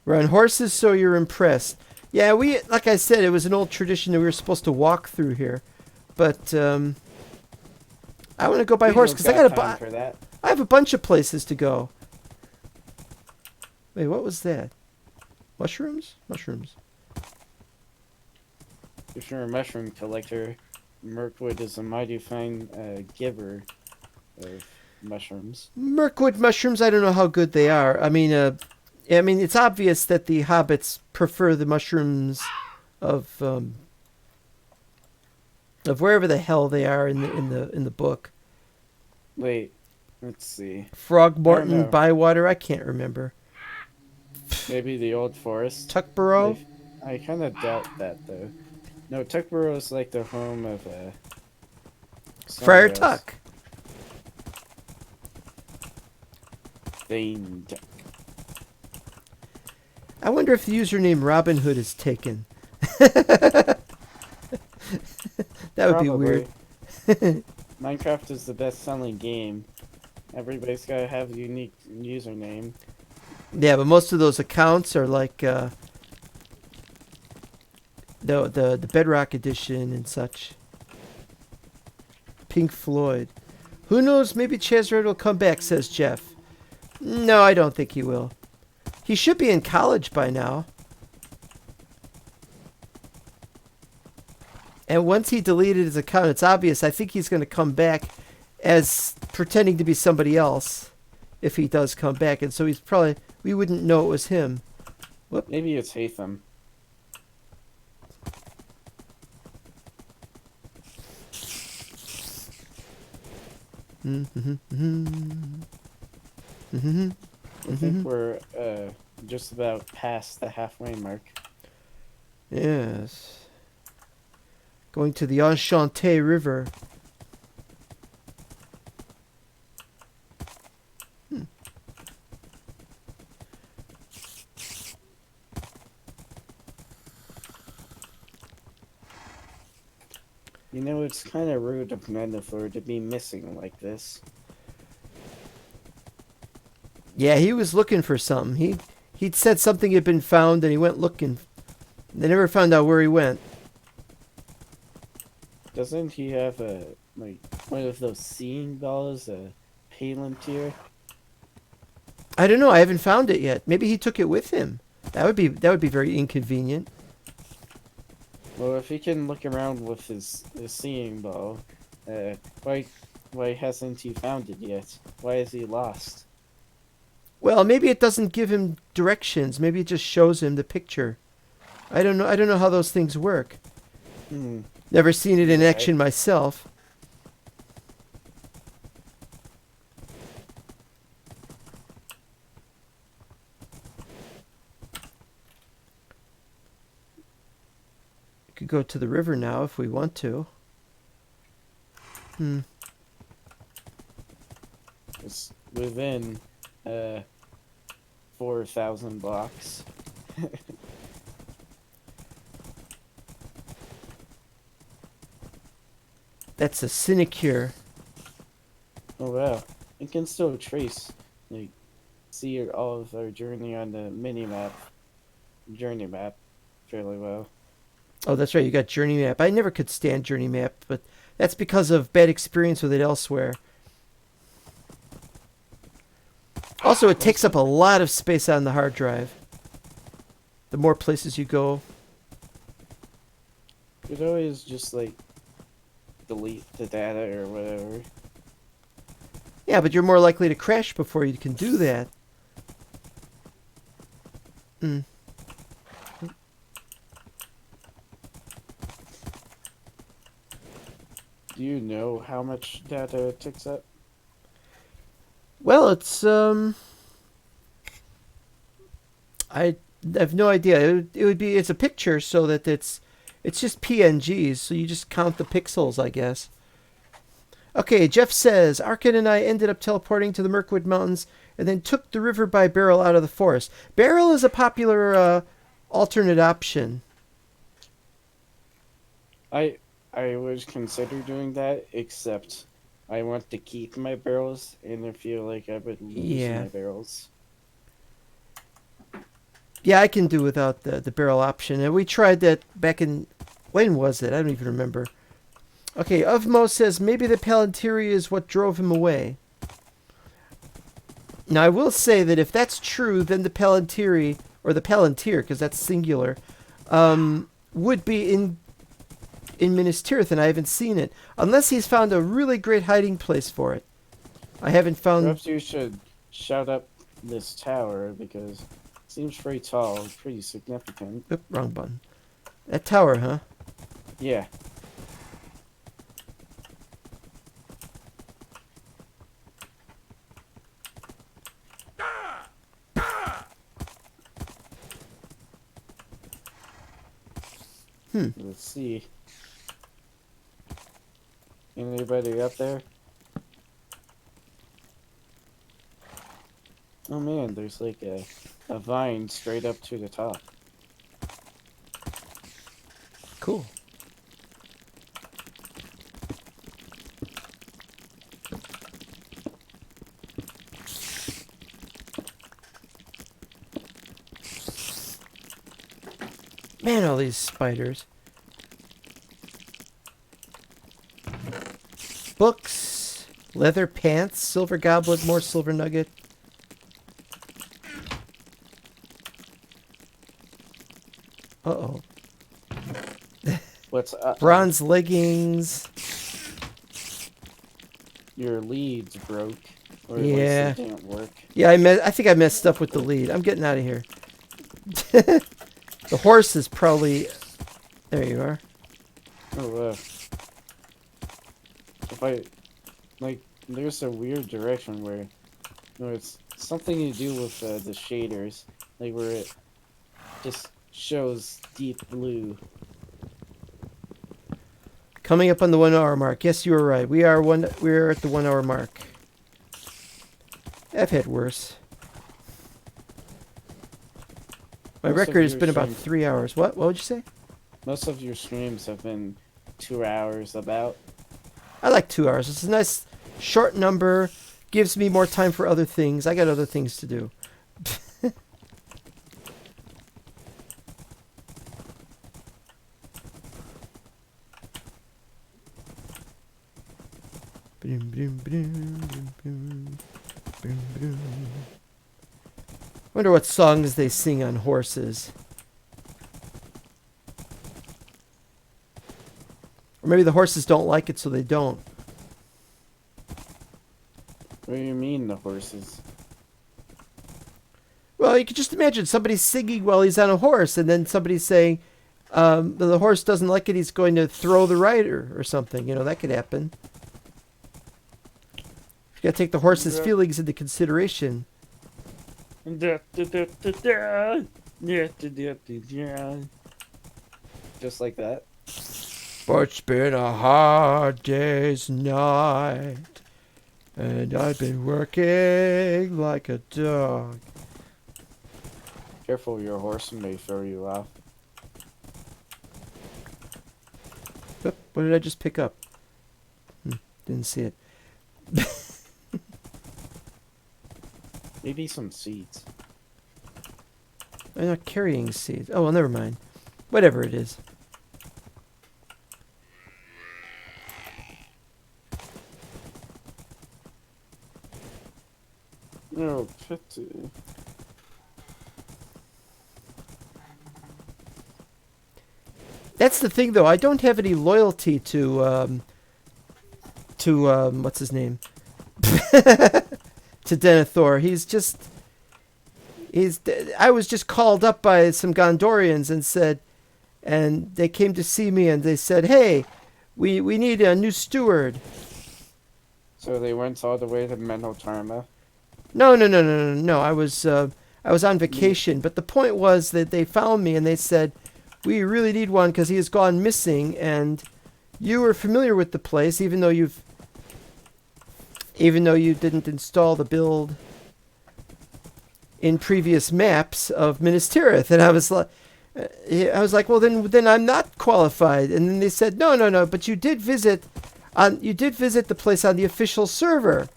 We're on horses, so you're impressed. Yeah, like I said, it was an old tradition that we were supposed to walk through here, but I want to go by We horse don't because I got time for that. I have a bunch of places to go. Wait, what was that? Mushrooms? Mushrooms. If you're a mushroom collector, Mirkwood is a mighty fine giver of mushrooms. Mirkwood mushrooms. I don't know how good they are. I mean, it's obvious that the hobbits prefer the mushrooms of wherever the hell they are in the book. Wait, let's see. Frogmorton, know. Bywater. I can't remember. Maybe the Old Forest? Tuckborough. I kind of doubt that, though. No, Tuckborough is like the home of Friar somewhere else. Tuck. Dane Duck. I wonder if the username Robin Hood is taken. That would be weird. Minecraft is the best-selling game. Everybody's gotta have a unique username. Yeah, but most of those accounts are like the Bedrock edition and such. Pink Floyd. Who knows? Maybe Chazred will come back, says Jeff. No, I don't think he will. He should be in college by now. And once he deleted his account, it's obvious. I think he's going to come back as pretending to be somebody else if he does come back. And so he's probably, we wouldn't know it was him. Whoop. Maybe it's Hatham. I think we're just about past the halfway mark. Yes. Going to the Enchanté River. You know, it's kind of rude of Mantifor to be missing like this. Yeah, he was looking for something. He'd said something had been found, and he went looking. They never found out where he went. Doesn't he have one of those seeing balls, a Palantir? I don't know. I haven't found it yet. Maybe he took it with him. That would be very inconvenient. Well, if he can look around with his seeing ball, why hasn't he found it yet? Why is he lost? Well, maybe it doesn't give him directions. Maybe it just shows him the picture. I don't know. I don't know how those things work. Never seen it in action myself. We could go to the river now if we want to. It's within 4,000 blocks. That's a sinecure. Oh wow! It can still trace, see all of our journey on the journey map, fairly well. Oh, that's right. You got Journey Map. I never could stand Journey Map, but that's because of bad experience with it elsewhere. Also, it takes up a lot of space on the hard drive. The more places you go. You could always just delete the data or whatever. Yeah, but you're more likely to crash before you can do that. Mm. Do you know how much data it takes up? Well, it's I have no idea. It would be it's a picture, so that it's just PNGs. So you just count the pixels, I guess. Okay, Jeff says Arkin and I ended up teleporting to the Mirkwood Mountains and then took the river by Barrel out of the forest. Barrel is a popular alternate option. I would consider doing that, except I want to keep my barrels, and I feel like I would lose Yeah. my barrels. Yeah, I can do without the barrel option. And we tried that back in... When was it? I don't even remember. Okay, Uvmo says maybe the Palantiri is what drove him away. Now, I will say that if that's true, then the Palantiri, or the Palantir, because that's singular, would be in Minas Tirith, and I haven't seen it. Unless he's found a really great hiding place for it. I haven't found... Perhaps you should shout up this tower, because it seems pretty tall, pretty significant. Oop, wrong button. That tower, huh? Yeah. Let's see. Anybody up there? Oh man, there's like a vine straight up to the top. Cool. Man, all these spiders. Books, leather pants, silver goblet, more silver nugget. Uh-oh. What's up? Bronze leggings. Your leads broke. Or Yeah. at least they didn't work. Yeah, I think I messed up with the lead. I'm getting out of here. The horse is probably... There you are. Oh, if I... Like, there's a weird direction where... No, it's something to do with the shaders. Like, where it just shows deep blue. Coming up on the 1 hour mark. Yes, you were right. We're at the 1 hour mark. I've had worse. My Most of record has your been about streams- 3 hours. What? What would you say? Most of your streams have been 2 hours about. I like 2 hours. It's a nice short number. Gives me more time for other things. I got other things to do. Wonder what songs they sing on horses. Or maybe the horses don't like it, so they don't. What do you mean, the horses? Well, you could just imagine somebody singing while he's on a horse, and then somebody saying, the horse doesn't like it, he's going to throw the rider or something. You know, that could happen. You gotta take the horse's Yeah. feelings into consideration. Just like that. But it's been a hard day's night, and I've been working like a dog. Careful, your horse may throw you off. Oop, what did I just pick up? Didn't see it. Maybe some seeds. I'm not carrying seeds. Oh, well, never mind. Whatever it is. No pity. That's the thing, though. I don't have any loyalty to what's his name? to Denethor. I was just called up by some Gondorians and they came to see me and they said, "Hey, we need a new steward." So they went all the way to Menotarma. No. I was on vacation, but the point was that they found me and they said, "We really need one because he has gone missing, and you were familiar with the place, even though you didn't install the build in previous maps of Minas Tirith." And I was like, "Well, then I'm not qualified." And then they said, "No, but you did visit the place on the official server."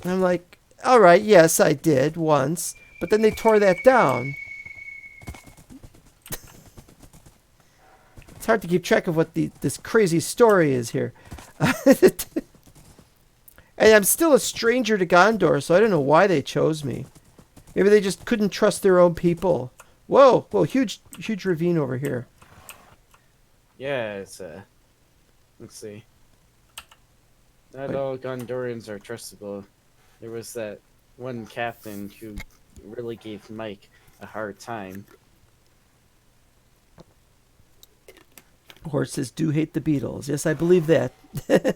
And I'm like, "All right, yes, I did once." But then they tore that down. It's hard to keep track of what this crazy story is here. And I'm still a stranger to Gondor, so I don't know why they chose me. Maybe they just couldn't trust their own people. Whoa, huge ravine over here. Yeah, it's let's see. Not all Gondorians are trustable. There was that one captain who really gave Mike a hard time. Horses do hate the Beatles. Yes, I believe that. I'm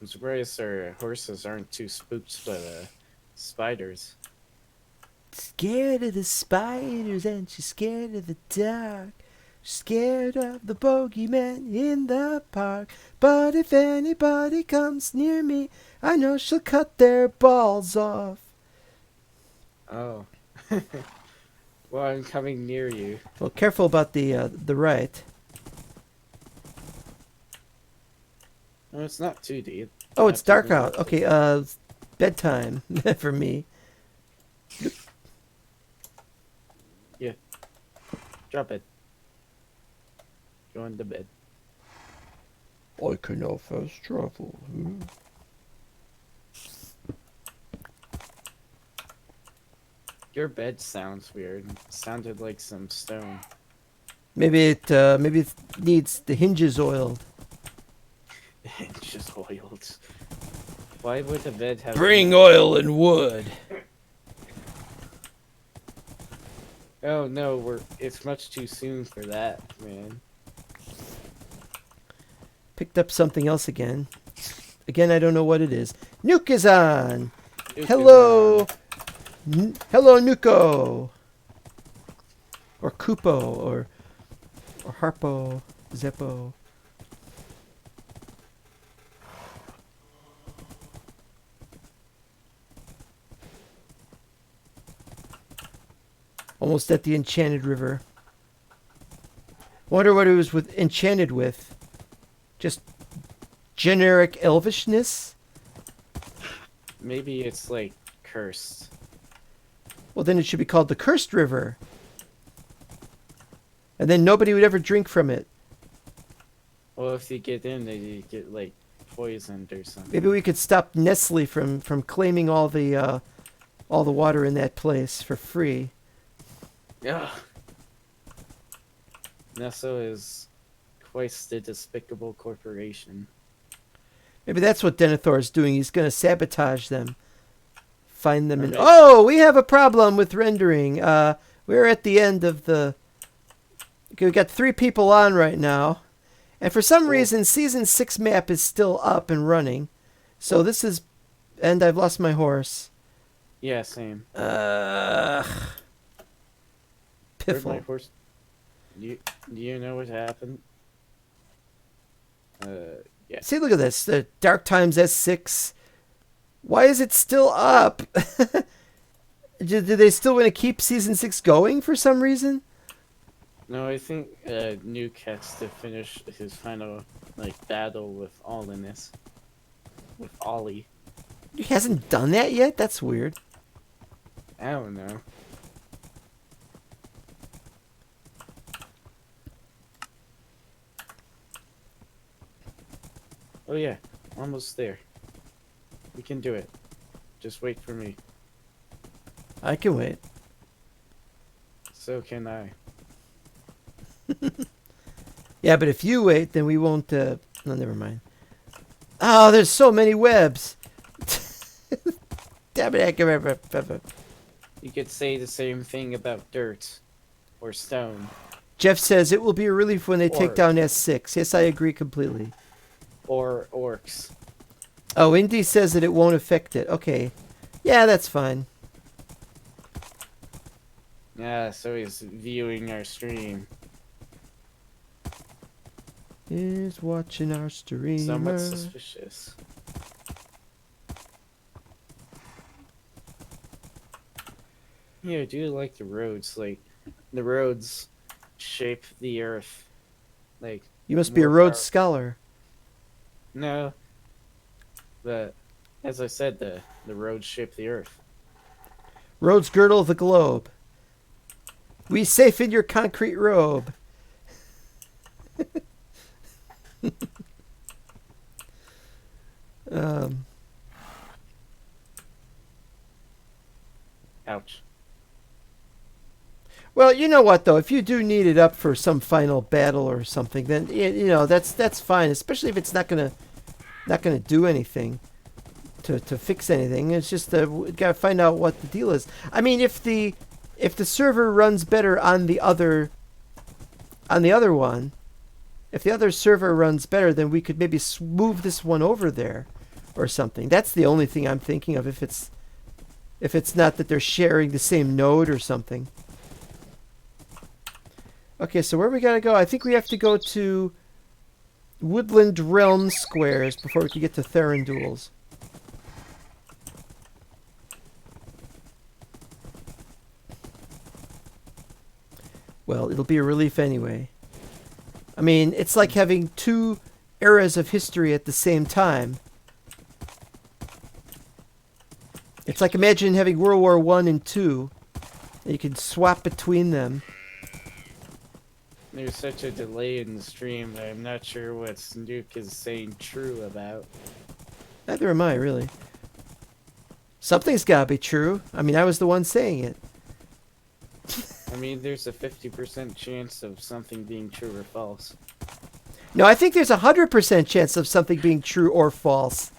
surprised our horses aren't too spooked by the spiders. Scared of the spiders and she's scared of the dark. Scared of the bogeyman in the park. But if anybody comes near me, I know she'll cut their balls off. Oh. Well, I'm coming near you. Well, careful about the right. No, it's not too deep. Oh, it's dark out. Okay, bedtime for me. Yeah. Drop it. Go into bed. I can now fast travel. Your bed sounds weird. It sounded like some stone. Maybe it needs the hinges oiled. It's just oiled. Why would the bed have... Bring oil and wood. Oh no, it's much too soon for that, man. Picked up something else again. Again, I don't know what it is. Nuke is on. Nuke Hello. is on. Hello, Nuko. Or Kupo, or Harpo, Zeppo. Almost at the Enchanted River. Wonder what it was enchanted with. Just generic elvishness? Maybe it's like cursed. Well, then it should be called the Cursed River. And then nobody would ever drink from it. Well, if you get in, then you get like poisoned or something. Maybe we could stop Nestle from claiming all the water in that place for free. Yeah. Nestle is quite the despicable corporation. Maybe that's what Denethor is doing. He's going to sabotage them. Find them in... Okay. Oh, we have a problem with rendering. We're at the end of the... Okay, we got 3 people on right now. And for some reason, Season 6 map is still up and running. So this is... And I've lost my horse. Yeah, same. Piffle. Where'd my horse... Do you know what happened? Yeah. See, look at this. The Dark Times S6. Why is it still up? Do they still want to keep Season 6 going for some reason? No, I think Nuke has to finish his final battle with Olinus. With Ollie. He hasn't done that yet? That's weird. I don't know. Oh yeah, almost there. We can do it. Just wait for me. I can wait. So can I. Yeah, but if you wait, then we won't No, never mind. Oh, there's so many webs. Damn it! You could say the same thing about dirt or stone Jeff says it will be a relief when they take Or- down S6. Yes, I agree completely. or orcs. Oh, Indy says that it won't affect it. Okay. Yeah, that's fine. Yeah, so he's viewing our stream. Is watching our streamer. Somewhat suspicious. Yeah, I do like the roads. Like, the roads shape the earth. Like, You must be a more Rhodes power- Scholar. No, but as I said, the roads shape the earth. Rhodes girdle the globe. We safe in your concrete robe. um, Ouch. well, you know what though? If you do need it up for some final battle or something, then you know that's fine. Especially if it's not gonna do anything to fix anything. It's just we gotta find out what the deal is. I mean, if the server runs better on the other one, if the other server runs better, then we could maybe move this one over there or something. That's the only thing I'm thinking of. If it's not that they're sharing the same node or something. Okay, so where we gotta go? I think we have to go to Woodland Realm Squares before we can get to Thranduil's. Well, it'll be a relief anyway. I mean, it's like having two eras of history at the same time. It's like imagine having World War I and II. You can swap between them. There's such a delay in the stream that I'm not sure what Snook is saying true about. Neither am I, really. Something's gotta be true. I mean, I was the one saying it. I mean, there's a 50% chance of something being true or false. No, I think there's a 100% chance of something being true or false.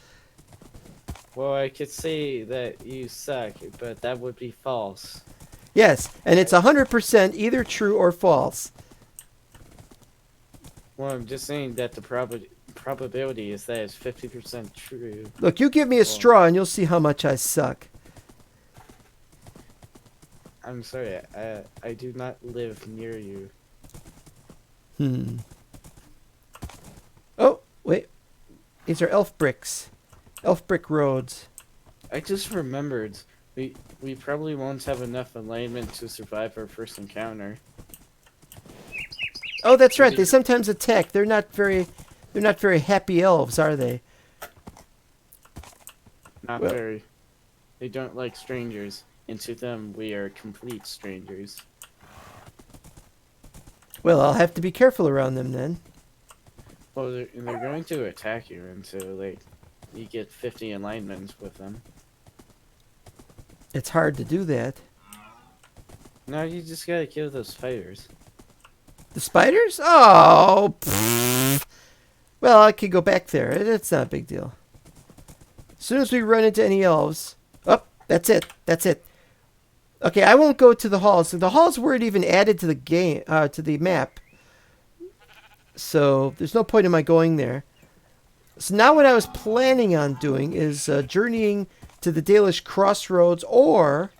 Well, I could say that you suck, but that would be false. Yes, and it's 100% either true or false. Well, I'm just saying that the probability is that it's 50% true. Look, you give me a straw and you'll see how much I suck. I'm sorry, I do not live near you. Oh, wait. These are elf bricks. Elf brick roads. I just remembered, we probably won't have enough alignment to survive our first encounter. Oh, that's right. They sometimes attack. They're not very happy elves, are they? Not Well- very. They don't like strangers, and to them we are complete strangers. Well, I'll have to be careful around them then. Well, they're going to attack you until you get 50 alignments with them. It's hard to do that. No, you just gotta kill those spiders. The spiders? Oh, pfft. Well, I could go back there. It's not a big deal. As soon as we run into any elves... Oh, that's it. That's it. Okay, I won't go to the halls. The halls weren't even added to the game, to the map. So, there's no point in my going there. So now what I was planning on doing is journeying to the Dalish Crossroads, or...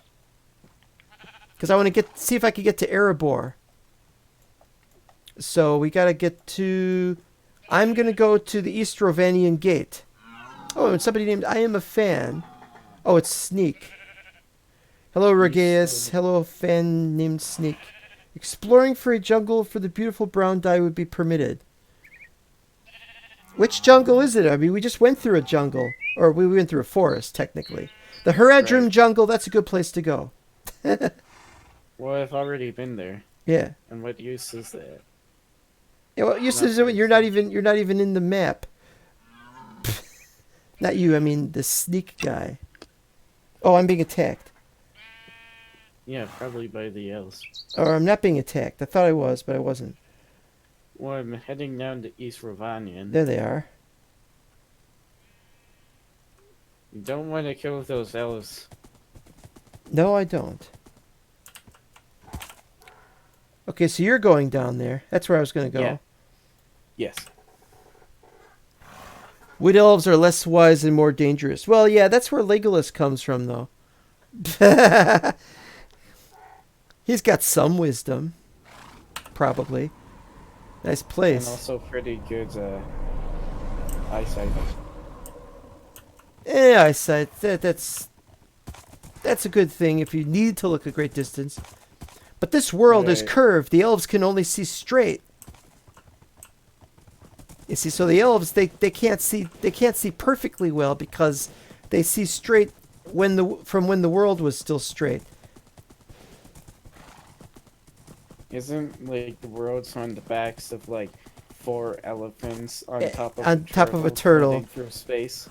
because I want to see if I can get to Erebor. So we gotta get to... I'm gonna go to the East Rovanian Gate. Oh, and somebody named I Am a Fan. Oh, it's Sneak. Hello, Regeus. Hello, a fan named Sneak. Exploring for a jungle for the beautiful brown dye would be permitted. Which jungle is it? I mean, we just went through a jungle. Or we went through a forest, technically. The Haradrim Right. jungle, that's a good place to go. Well, I've already been there. Yeah. And what use is that? Yeah, well, you're not even in the map. Not you, I mean the Sneak guy. Oh, I'm being attacked. Yeah, probably by the elves. Or I'm not being attacked. I thought I was, but I wasn't. Well, I'm heading down to East Ravanian. There they are. You don't want to kill those elves. No, I don't. Okay, so you're going down there. That's where I was going to go. Yeah. Yes. Wood elves are less wise and more dangerous. Well, yeah, that's where Legolas comes from, though. He's got some wisdom. Probably. Nice place. And also pretty good eyesight. Yeah, eyesight. That's a good thing if you need to look a great distance. But this world is Right. curved. The elves can only see straight. You see, so the elves they can't see perfectly well because they see straight from when the world was still straight. Isn't like the world's on the backs of like 4 elephants on top of a turtle. floating through space?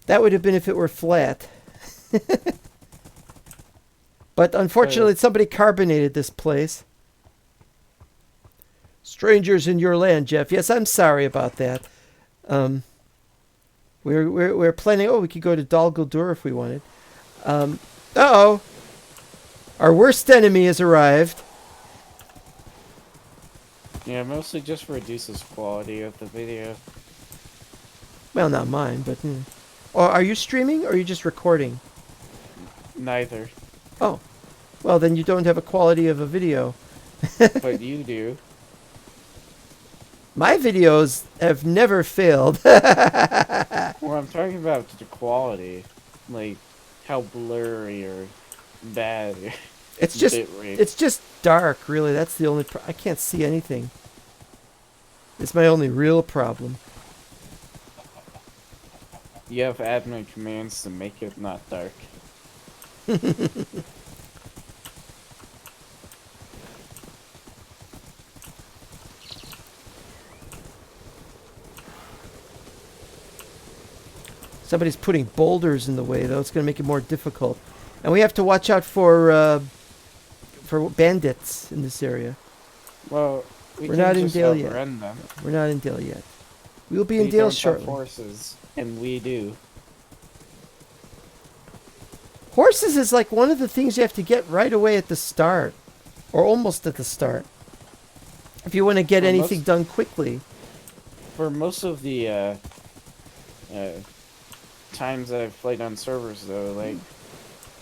That would have been if it were flat. But unfortunately, somebody carbonated this place. Strangers in your land, Jeff. Yes, I'm sorry about that. We're planning. Oh, we could go to Dol Guldur if we wanted. Uh-oh. Our worst enemy has arrived. Yeah, mostly just reduces quality of the video. Well, not mine, but... Or are you streaming or are you just recording? Neither, Oh. Well, then you don't have a quality of a video. but you do. My videos have never failed. Well, I'm talking about the quality, like how blurry or bad. It's just bitrate. it's just dark, really. That's the only I can't see anything. It's my only real problem. You have admin commands to make it not dark. Somebody's putting boulders in the way, though. It's going to make it more difficult. And we have to watch out for bandits in this area. Well, We're not in just Dale yet. outrun them. We're not in Dale yet. We'll be in They Dale don't have shortly. horses, and we do. Horses is like one of the things you have to get right away at the start. Or almost at the start. If you want to get Well, anything done quickly. For most of the times I've played on servers, though, like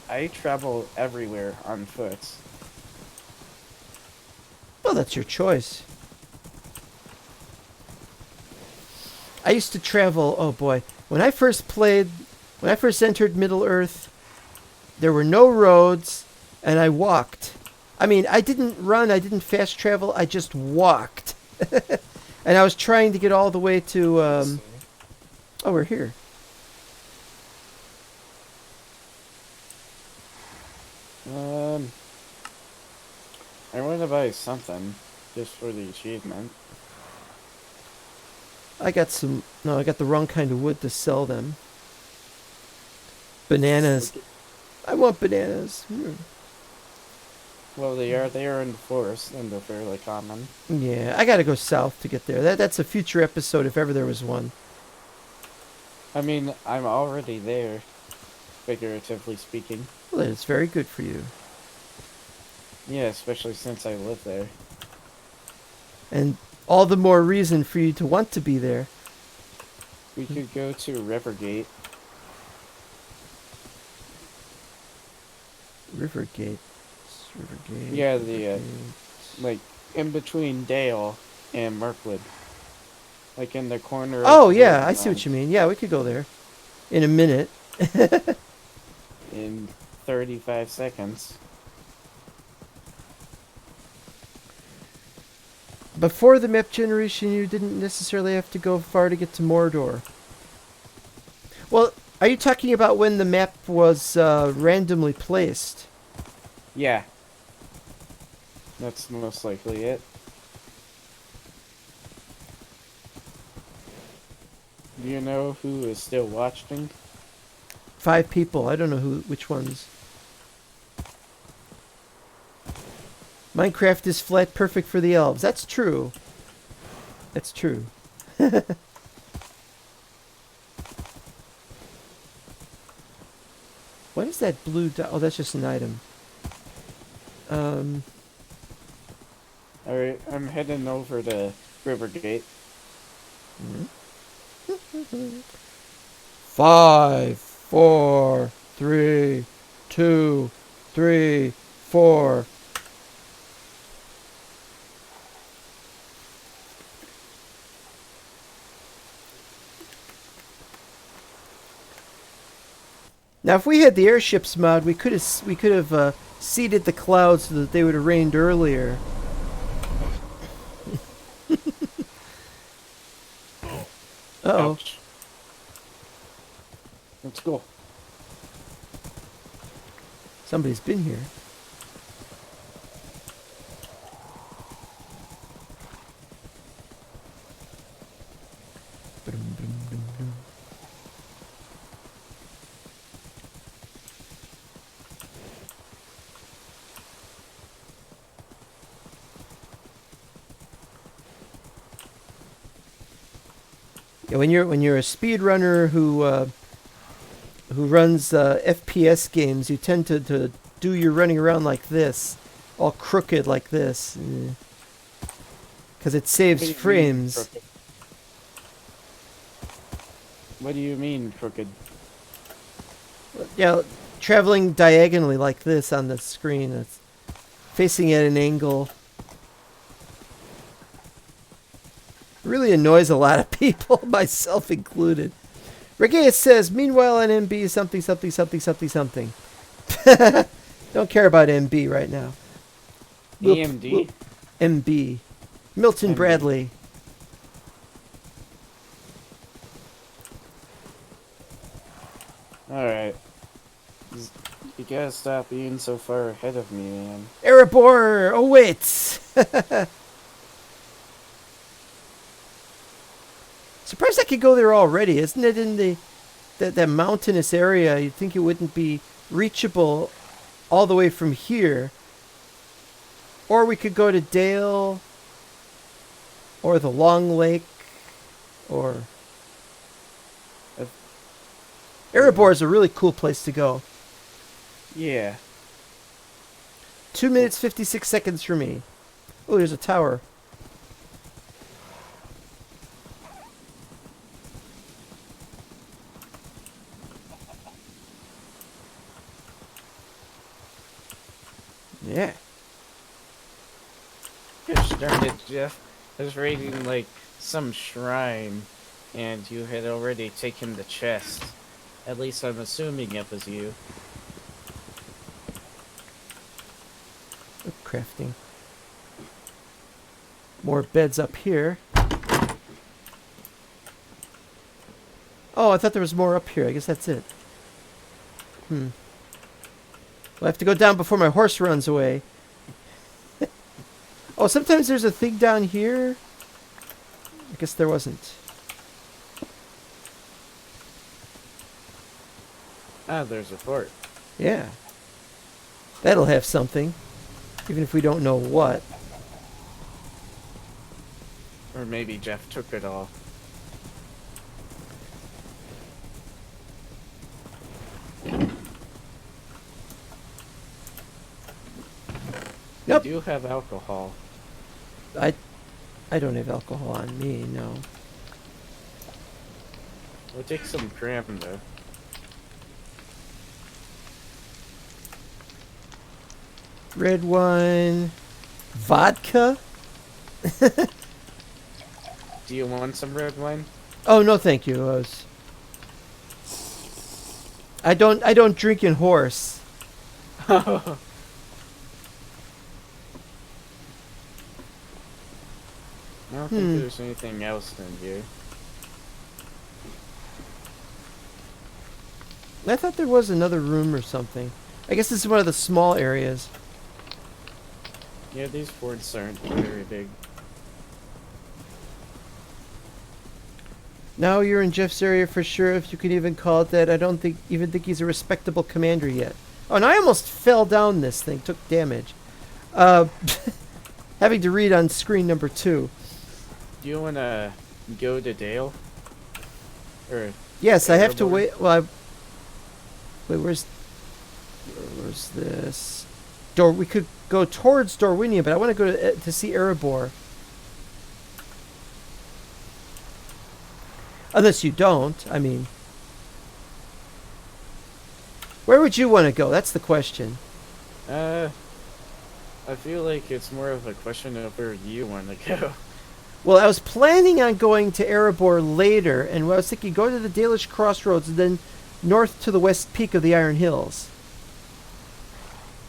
I travel everywhere on foot. Well, that's your choice. I used to travel, oh boy. When I first entered Middle-earth, there were no roads, and I walked. I mean, I didn't run, I didn't fast travel, I just walked. And I was trying to get all the way to, oh, we're here. I want to buy something just for the achievement. I got the wrong kind of wood to sell them. Bananas. I want bananas. Well, they are there in the forest, and they're fairly common. Yeah, I gotta go south to get there. That's a future episode if ever there was one. I mean, I'm already there, figuratively speaking. Well, it's very good for you. Yeah, especially since I live there. And all the more reason for you to want to be there. We could go to Rivergate. Rivergate. Yeah, the like in between Dale and Mirkwood, like in the corner. Oh yeah, I see what you mean. Yeah, we could go there in a minute. In 35 seconds. Before the map generation, you didn't necessarily have to go far to get to Mordor. Well, are you talking about when the map was randomly placed? Yeah. That's most likely it. Do you know who is still watching? 5 people. I don't know which ones. Minecraft is flat, perfect for the elves. That's true. That's true. What is that blue dot? Oh, that's just an item. Alright, I'm heading over to Rivergate. 5, 4, 3, 2, 3, 4. Now, if we had the airships mod, we could have seeded the clouds so that they would have rained earlier. Uh-oh. Ouch. Let's go. Somebody's been here. Yeah, when you're a speedrunner who runs FPS games, you tend to do your running around like this, all crooked like this, because it saves frames. What do you mean, crooked? Yeah, traveling diagonally like this on the screen, it's facing at an angle. Really annoys a lot of people, myself included. Regaeus says, meanwhile on MB something, something, something, something, something. Don't care about MB right now. EMD? MB. Milton MB. Bradley. Alright. You gotta stop being so far ahead of me, man. Erebor! Oh, wait! Surprised I could go there already. Isn't it in that mountainous area? You'd think it wouldn't be reachable all the way from here. Or we could go to Dale, or the Long Lake, or... Erebor is a really cool place to go. Yeah. 2 minutes, 56 seconds for me. Oh, there's a tower. Yeah. Gosh darn it, Jeff. I was raiding, like, some shrine, and you had already taken the chest. At least I'm assuming it was you. Oh, crafting. More beds up here. Oh, I thought there was more up here. I guess that's it. Well, I have to go down before my horse runs away. Oh, sometimes there's a thing down here. I guess there wasn't. Ah, there's a fort. Yeah. That'll have something. Even if we don't know what. Or maybe Jeff took it all. Nope. You do have alcohol. I don't have alcohol on me, no. We'll take some cram, though. Red wine. Vodka? Do you want some red wine? Oh, no, thank you. I don't drink in horse. I don't think there's anything else in here. I thought there was another room or something. I guess this is one of the small areas. Yeah, these forts aren't very big. Now you're in Jeff's area for sure, if you can even call it that. I don't even think he's a respectable commander yet. Oh, and I almost fell down this thing, took damage. Uh, having to read on screen number 2. Do you wanna go to Dale? Or Yes, I have to Erebor? wait. Well, wait, where's this? We could go towards Dorwinion, but I want to go to see Erebor. Unless you don't, I mean. Where would you want to go? That's the question. I feel like it's more of a question of where you want to go. Well, I was planning on going to Erebor later, and I was thinking go to the Dalish Crossroads and then north to the west peak of the Iron Hills.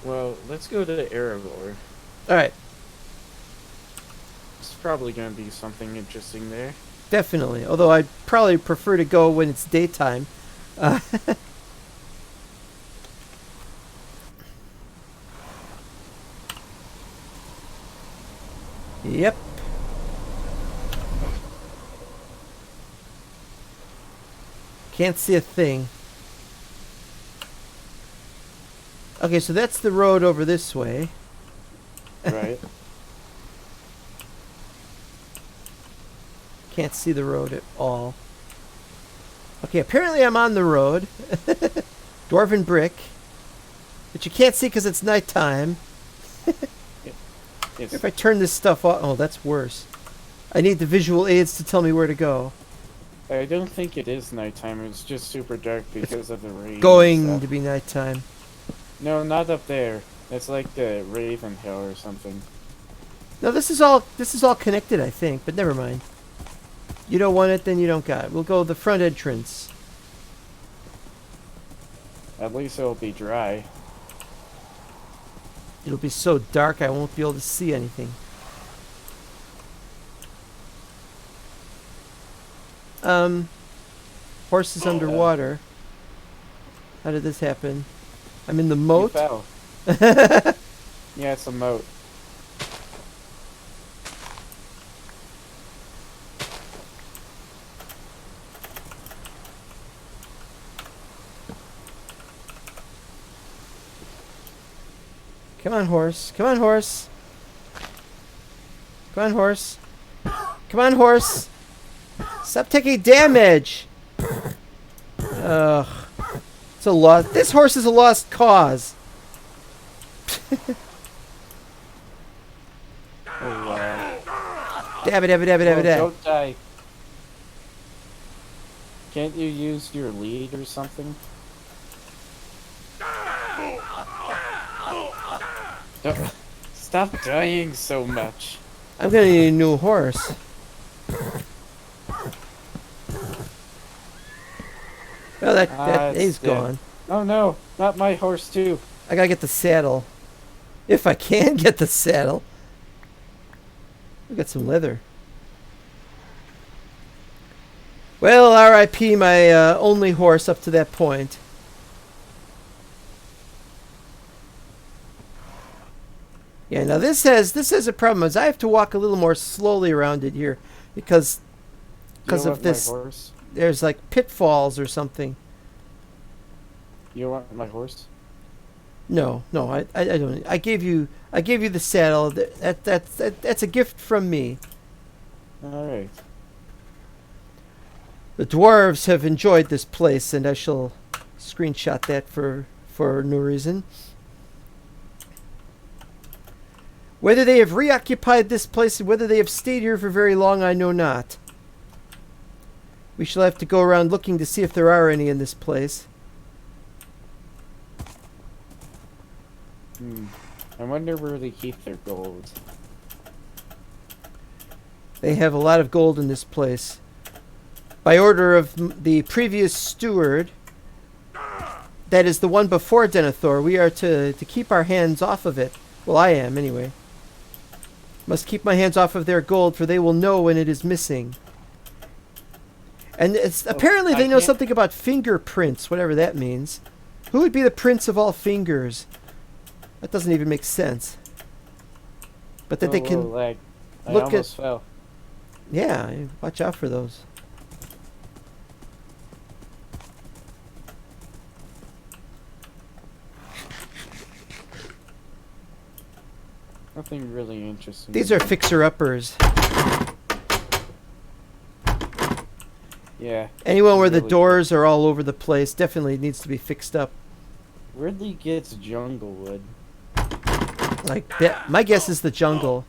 Well, let's go to Erebor. Alright, It's probably gonna be something interesting there. definitely. Although I'd probably prefer to go when it's daytime. Uh, yep. Can't see a thing. Okay, so that's the road over this way. Right? Can't see the road at all. Okay, apparently I'm on the road. Dwarven brick. But you can't see because it's nighttime. It's, If I turn this stuff off... Oh, that's worse. I need the visual aids to tell me where to go. I don't think it is nighttime. It's just super dark because of the rain. and Going stuff. to be nighttime. No, not up there. It's like the Raven Hill or something. No, this is all connected, I think, but never mind. You don't want it, then you don't got it. We'll go the front entrance. At least it'll be dry. It'll be so dark I won't be able to see anything. Horse is underwater. How did this happen? I'm in the You moat. fell. Yeah, it's a moat. Come on, horse. Come on, horse. Come on, horse. Come on, horse. Stop taking damage. Ugh. It's a lost. This horse is a lost cause. Oh wow. Dab it, dab it, dab it, dab it, Oh, dab. don't die. Can't you use your lead or something? Don't- Stop dying so much. I'm gonna need a new horse. Well, that it's he's dead. gone. Oh no, not my horse too. I gotta get the saddle. If I can get the saddle. We got some leather. Well, R.I.P. my only horse up to that point. Yeah, now this has a problem. Is I have to walk a little more slowly around it here because Do you of want this. my horse? There's like pitfalls or something. You want my horse? No, I don't. I gave you the saddle. That's a gift from me. All right. The dwarves have enjoyed this place, and I shall screenshot that for no reason. Whether they have reoccupied this place and whether they have stayed here for very long, I know not. We shall have to go around looking to see if there are any in this place. I wonder where they keep their gold. They have a lot of gold in this place. By order of the previous steward, that is the one before Denethor, we are to keep our hands off of it. Well, I am, anyway. Must keep my hands off of their gold, for they will know when it is missing. And it's apparently they know something about fingerprints, whatever that means. Who would be the prince of all fingers? That doesn't even make sense. But that they can Lag. I look almost fell. Yeah, watch out for those. Nothing really interesting. These are fixer-uppers. Yeah. Anyone where the really doors are all over the place definitely needs to be fixed up. Ridley gets jungle wood. Like that. My guess is the jungle.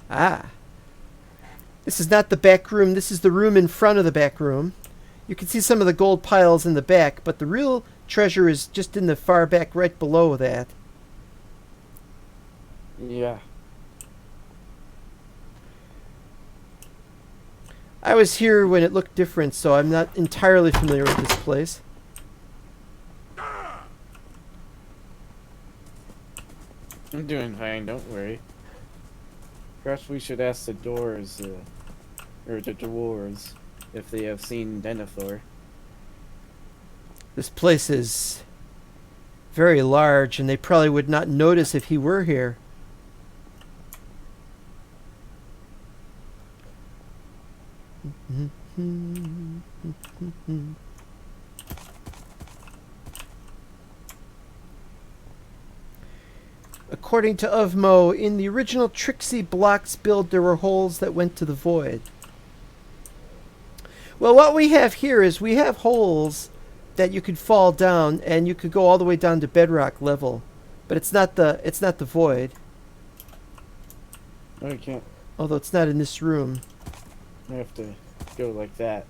Ah. This is not the back room. This is the room in front of the back room. You can see some of the gold piles in the back, but the real treasure is just in the far back right below that. Yeah. I was here when it looked different, so I'm not entirely familiar with this place. I'm doing fine, don't worry. Perhaps we should ask the doors, or the dwarves, if they have seen Denethor. This place is very large, and they probably would not notice if he were here. According to Uvmo, in the original Trixie Blocks build, there were holes that went to the void. Well, what we have here is we have holes that you could fall down, and you could go all the way down to bedrock level, but it's not the void. No, I can't. Although it's not in this room. I have to go like that.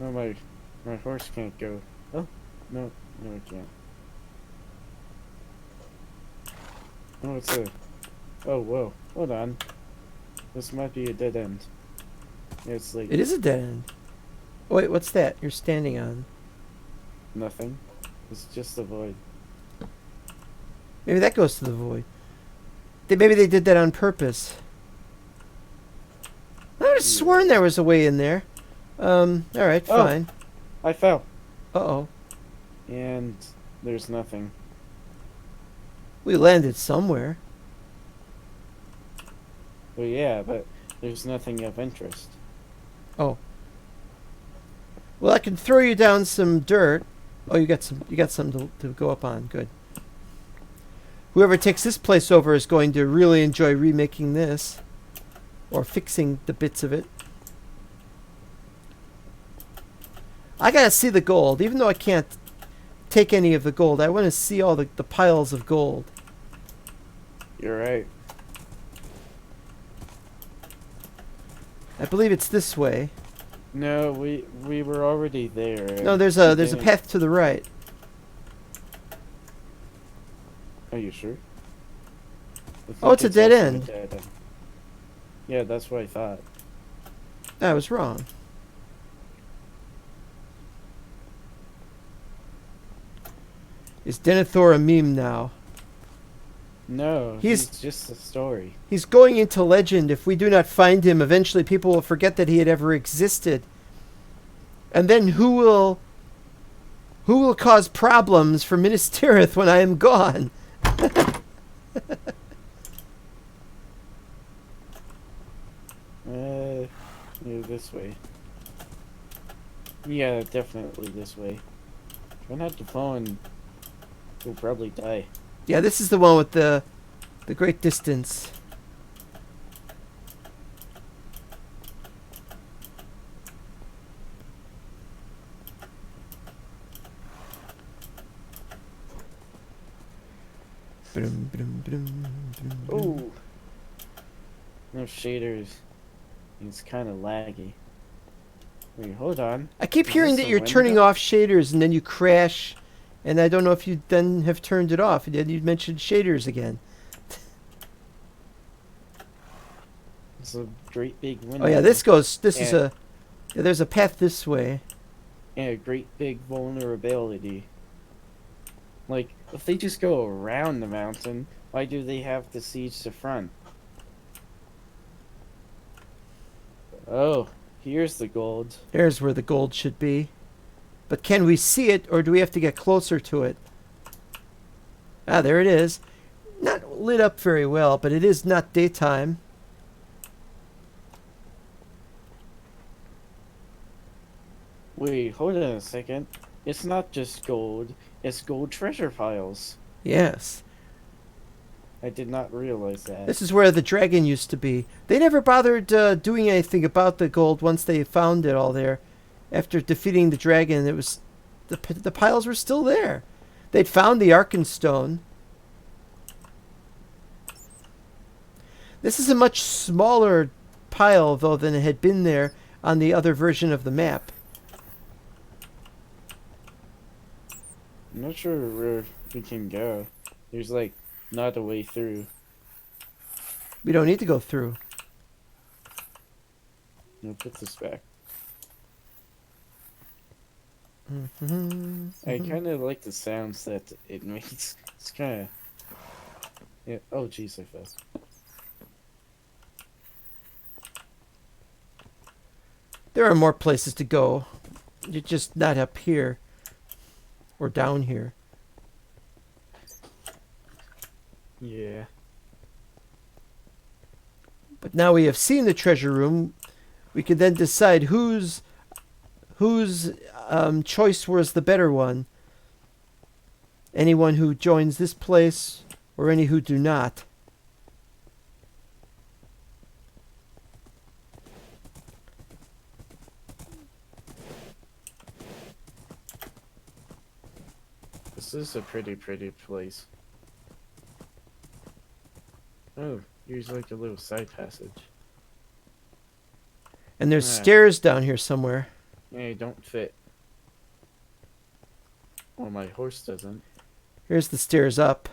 Oh, my horse can't go. Oh, no, it can't. Oh, it's a... Oh, whoa. Hold on. This might be a dead end. It's like... It is a dead end. Oh, wait, what's that you're standing on? Nothing. It's just a void. Maybe that goes to the void. Maybe they did that on purpose. I would have sworn there was a way in there. Alright, Oh. fine. I fell. Uh-oh. And there's nothing. We landed somewhere. Well, yeah, but there's nothing of interest. Oh. Well, I can throw you down some dirt. Oh, you got some to go up on. Good. Whoever takes this place over is going to really enjoy remaking this. Or fixing the bits of it. I gotta see the gold. Even though I can't take any of the gold, I want to see all the piles of gold. You're right. I believe it's this way. No, we were already there. No, there's a path to the right. Are you sure? Oh, it's a dead also end. dead end. Yeah, that's what I thought. I was wrong. Is Denethor a meme now? No, He's- he's just a story. He's going into legend. If we do not find him, eventually people will forget that he had ever existed. And then who will cause problems for Minas Tirith when I am gone? Yeah, this way. Yeah, definitely this way. Try not to fall and we'll probably die. Yeah, this is the one with the great distance. Brum, brum, brum, brum, brum. Oh! No shaders. It's kind of laggy. Wait, hold on. I keep Is hearing this that a you're turning window? off shaders and then you crash, and I don't know if you then have turned it off. And then you mentioned shaders again. It's a great big window. Oh yeah, this is And- a... Yeah, there's a path this way. And a great big vulnerability. Like, if they just go around the mountain, why do they have to siege the front? Oh, here's the gold. There's where the gold should be. But can we see it, or do we have to get closer to it? Ah, there it is. Not lit up very well, but it is not daytime. Wait, hold on a second. It's not just gold. It's gold treasure piles. Yes. I did not realize that. This is where the dragon used to be. They never bothered doing anything about the gold once they found it all there. After defeating the dragon, it was the piles were still there. They'd found the Arkenstone. This is a much smaller pile, though, than it had been there on the other version of the map. I'm not sure where we can go. There's like not a way through. We don't need to go through. I'll put this back. Mm-hmm. I kind of like the sounds that it makes. It's kind of. Yeah. Oh, jeez, I fell. There are more places to go. You're just not up here. Or down here. Yeah. But now we have seen the treasure room. We can then decide whose choice was the better one. Anyone who joins this place or any who do not. This is a pretty place. Oh, here's like a little side passage. And there's Ah. stairs down here somewhere. Hey, don't fit. Well, my horse doesn't. Here's the stairs up.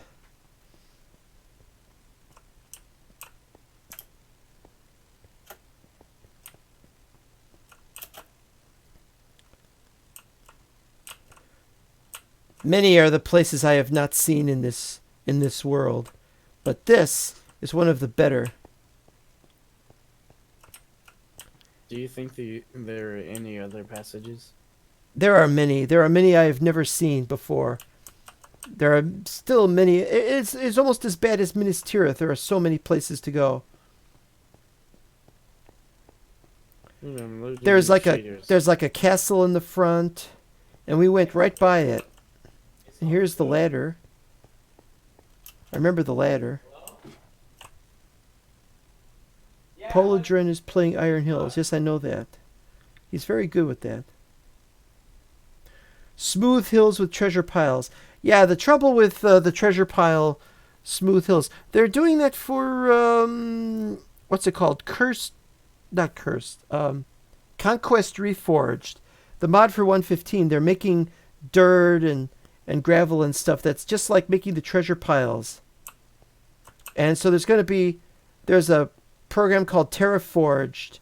Many are the places I have not seen in this world, but this is one of the better. Do you think there are any other passages? There are many. There are many I have never seen before. There are still many. It's almost as bad as Minas Tirith. There are so many places to go. There's like a castle in the front, and we went right by it. And here's the ladder. I remember the ladder. Polydren is playing Iron Hills. Yes, I know that. He's very good with that. Smooth hills with treasure piles. Yeah, the trouble with the treasure pile, smooth hills. They're doing that for what's it called? Not cursed. Conquest Reforged. The mod for 115. They're making dirt and gravel and stuff that's just like making the treasure piles. And so there's a program called Terraforged.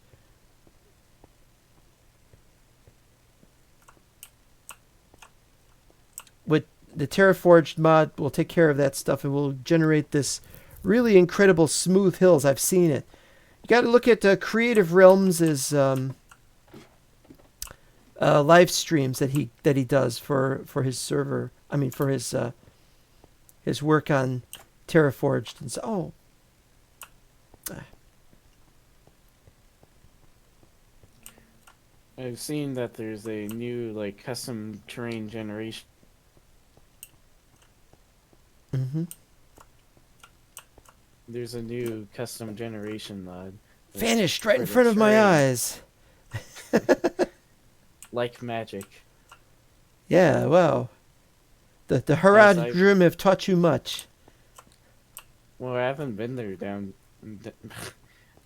With the Terraforged mod will take care of that stuff and will generate this really incredible smooth hills. I've seen it. You got to look at Creative Realms' live streams that he does for his server. I mean for his work on Terraforged and so. I've seen that there's a new like custom terrain generation. Mm-hmm. There's a new custom generation mod. Vanished right in for front the of my terrain. eyes. Like magic. Yeah, wow. The Yes, Haradrim have taught you much. Well, I haven't been there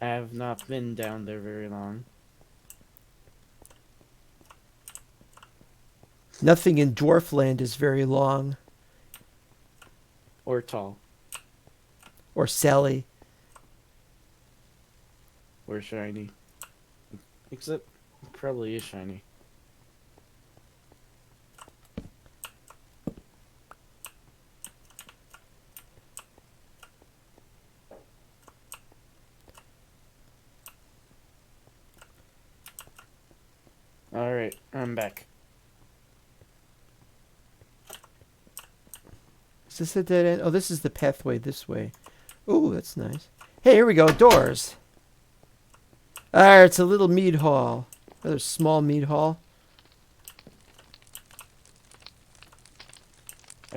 I have not been down there very long. Nothing in Dwarfland is very long. Or tall. Or Sally. Or shiny. Except, it probably is shiny. Alright, I'm back. Is this a dead end? Oh, this is the pathway this way. Ooh, that's nice. Hey, here we go. Doors. It's a little mead hall. Another small mead hall.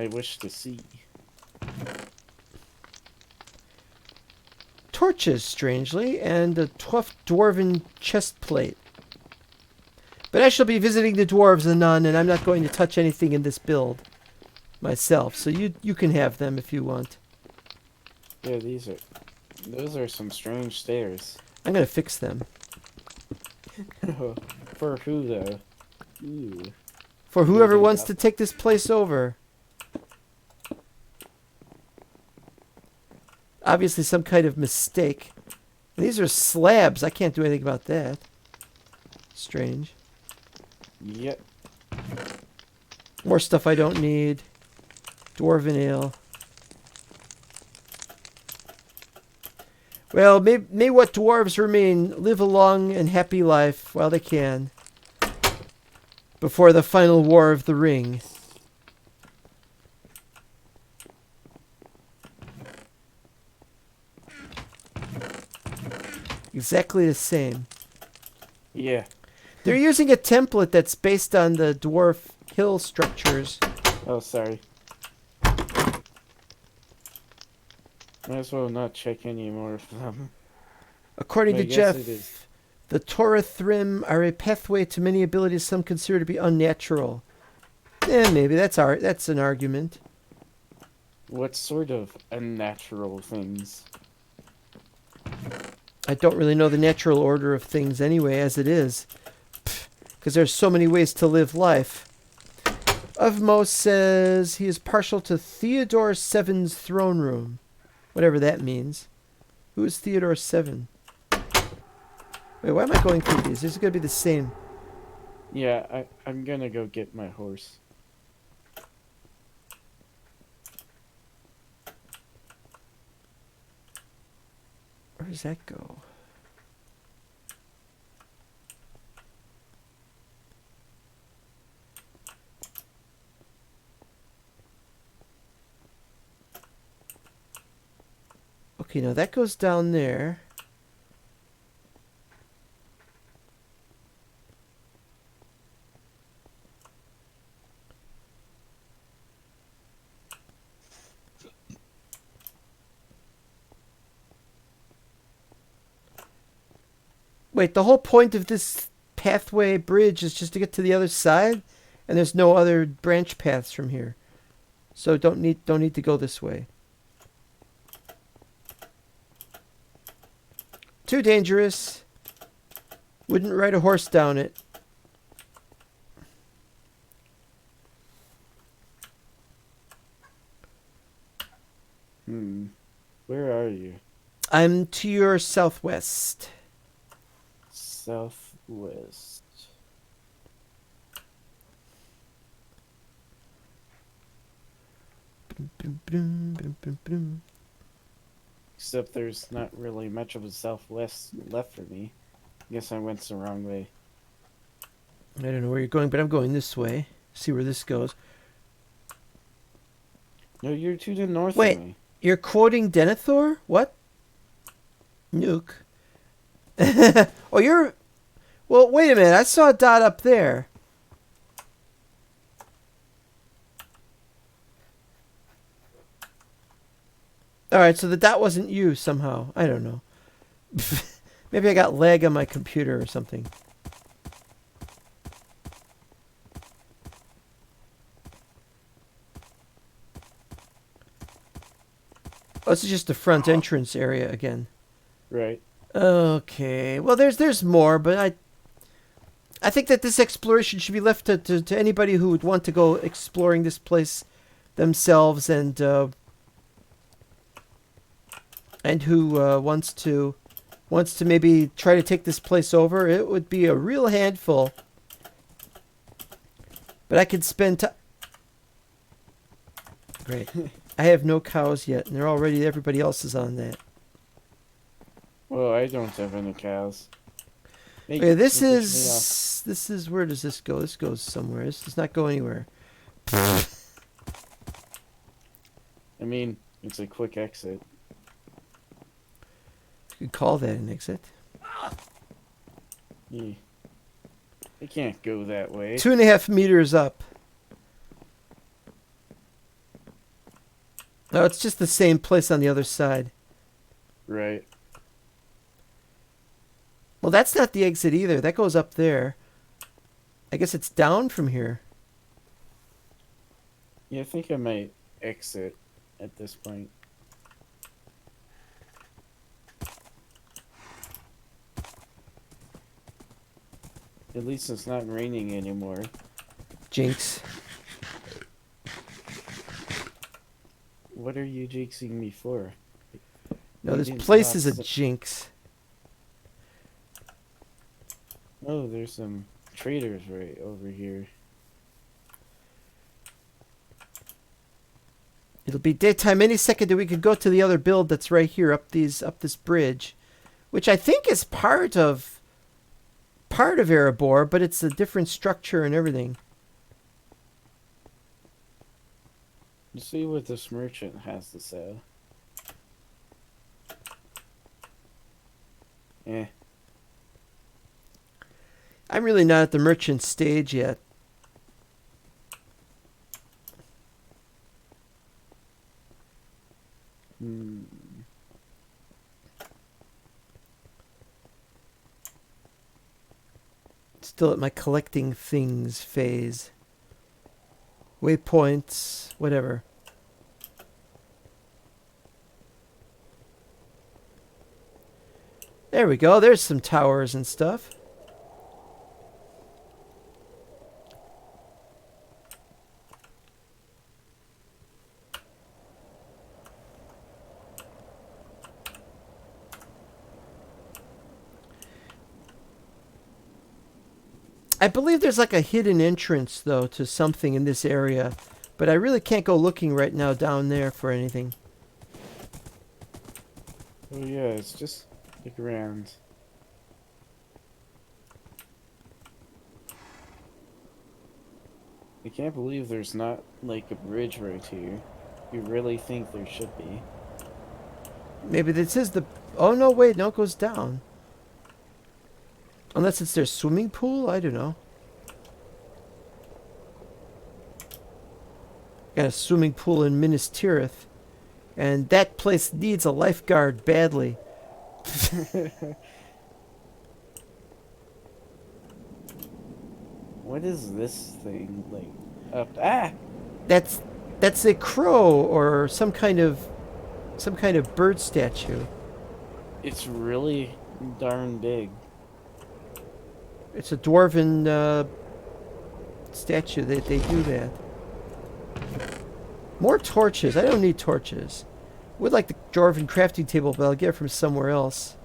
I wish to see. Torches, strangely, and a dwarven chest plate. But I shall be visiting the dwarves anon, and I'm not going to touch anything in this build myself. So you can have them if you want. Yeah, those are some strange stairs. I'm gonna fix them. For who though? Ooh. For whoever Building wants up. to take this place over. Obviously some kind of mistake. These are slabs. I can't do anything about that. Strange. Yep. More stuff I don't need. Dwarven ale. Well, may what dwarves remain live a long and happy life while they can. Before the final war of the ring. Exactly the same. Yeah. They're using a template that's based on the dwarf hill structures. Oh, sorry. Might as well not check any more of them. According I to guess it is. Jeff, the Torah Thrim are a pathway to many abilities some consider to be unnatural. Maybe that's an argument. What sort of unnatural things? I don't really know the natural order of things anyway, as it is. Because there's so many ways to live life. Ofmo says he is partial to Theodore Seven's throne room. Whatever that means. Who is Theodore Seven? Wait, why am I going through these? This is going to be the same. Yeah, I'm gonna go get my horse. Where does that go? Okay, now that goes down there. Wait, the whole point of this pathway bridge is just to get to the other side, and there's no other branch paths from here. So don't need to go this way. Too dangerous. Wouldn't ride a horse down it. Where are you? I'm to your southwest. Southwest. Except there's not really much of a southwest left for me. Guess I went the wrong way. I don't know where you're going, but I'm going this way. See where this goes. No, you're to the north Wait. of me. You're quoting Denethor? What? Nuke. Oh, you're... Well, wait a minute. I saw a dot up there. Alright, so the dot wasn't you somehow. I don't know. Maybe I got lag on my computer or something. Oh, this is just the front entrance area again. Right. Okay. Well, there's more, but I think that this exploration should be left to anybody who would want to go exploring this place themselves and who wants to maybe try to take this place over. It would be a real handful. But I could spend time. Great. I have no cows yet, and everybody else is on that. Well, I don't have any cows. Okay, this is where does this go? This goes somewhere. This does not go anywhere. I mean, it's a quick exit. You could call that an exit. Yeah. I can't go that way. 2.5 meters up. No, it's just the same place on the other side. Right. Well, that's not the exit either. That goes up there. I guess it's down from here. Yeah, I think I might exit at this point. At least it's not raining anymore. Jinx. What are you jinxing me for? No, You this didn't place not is a s- jinx. Oh, there's some traders right over here. It'll be daytime any second that we could go to the other build that's right here up this bridge, which I think is part of Erebor, but it's a different structure and everything. Let's see what this merchant has to sell. Eh. I'm really not at the merchant stage yet. Hmm. Still at my collecting things phase. Waypoints, whatever. There we go. There's some towers and stuff. I believe there's like a hidden entrance, though, to something in this area. But I really can't go looking right now down there for anything. Oh yeah, it's just look around. I can't believe there's not like a bridge right here. You really think there should be? Maybe this is the... Oh, no, wait. No, it goes down. Unless it's their swimming pool? I don't know. Got a swimming pool in Minas Tirith. And that place needs a lifeguard badly. What is this thing like? Up ah! That's a crow or some kind of bird statue. It's really darn big. It's a dwarven statue. They do that. More torches. I don't need torches. Would like the dwarven crafting table, but I'll get it from somewhere else.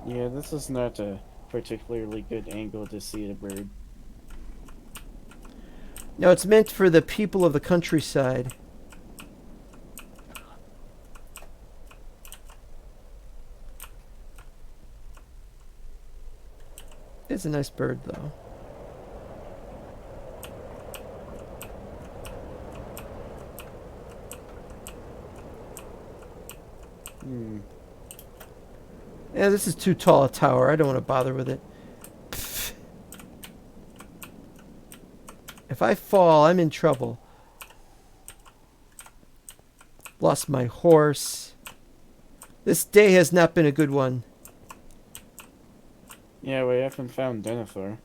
Yeah, this is not a particularly good angle to see the bird. No, it's meant for the people of the countryside. It's a nice bird, though. Hmm. Yeah, this is too tall a tower. I don't want to bother with it. Pfft. If I fall, I'm in trouble. Lost my horse. This day has not been a good one. Yeah, we haven't found Denethor.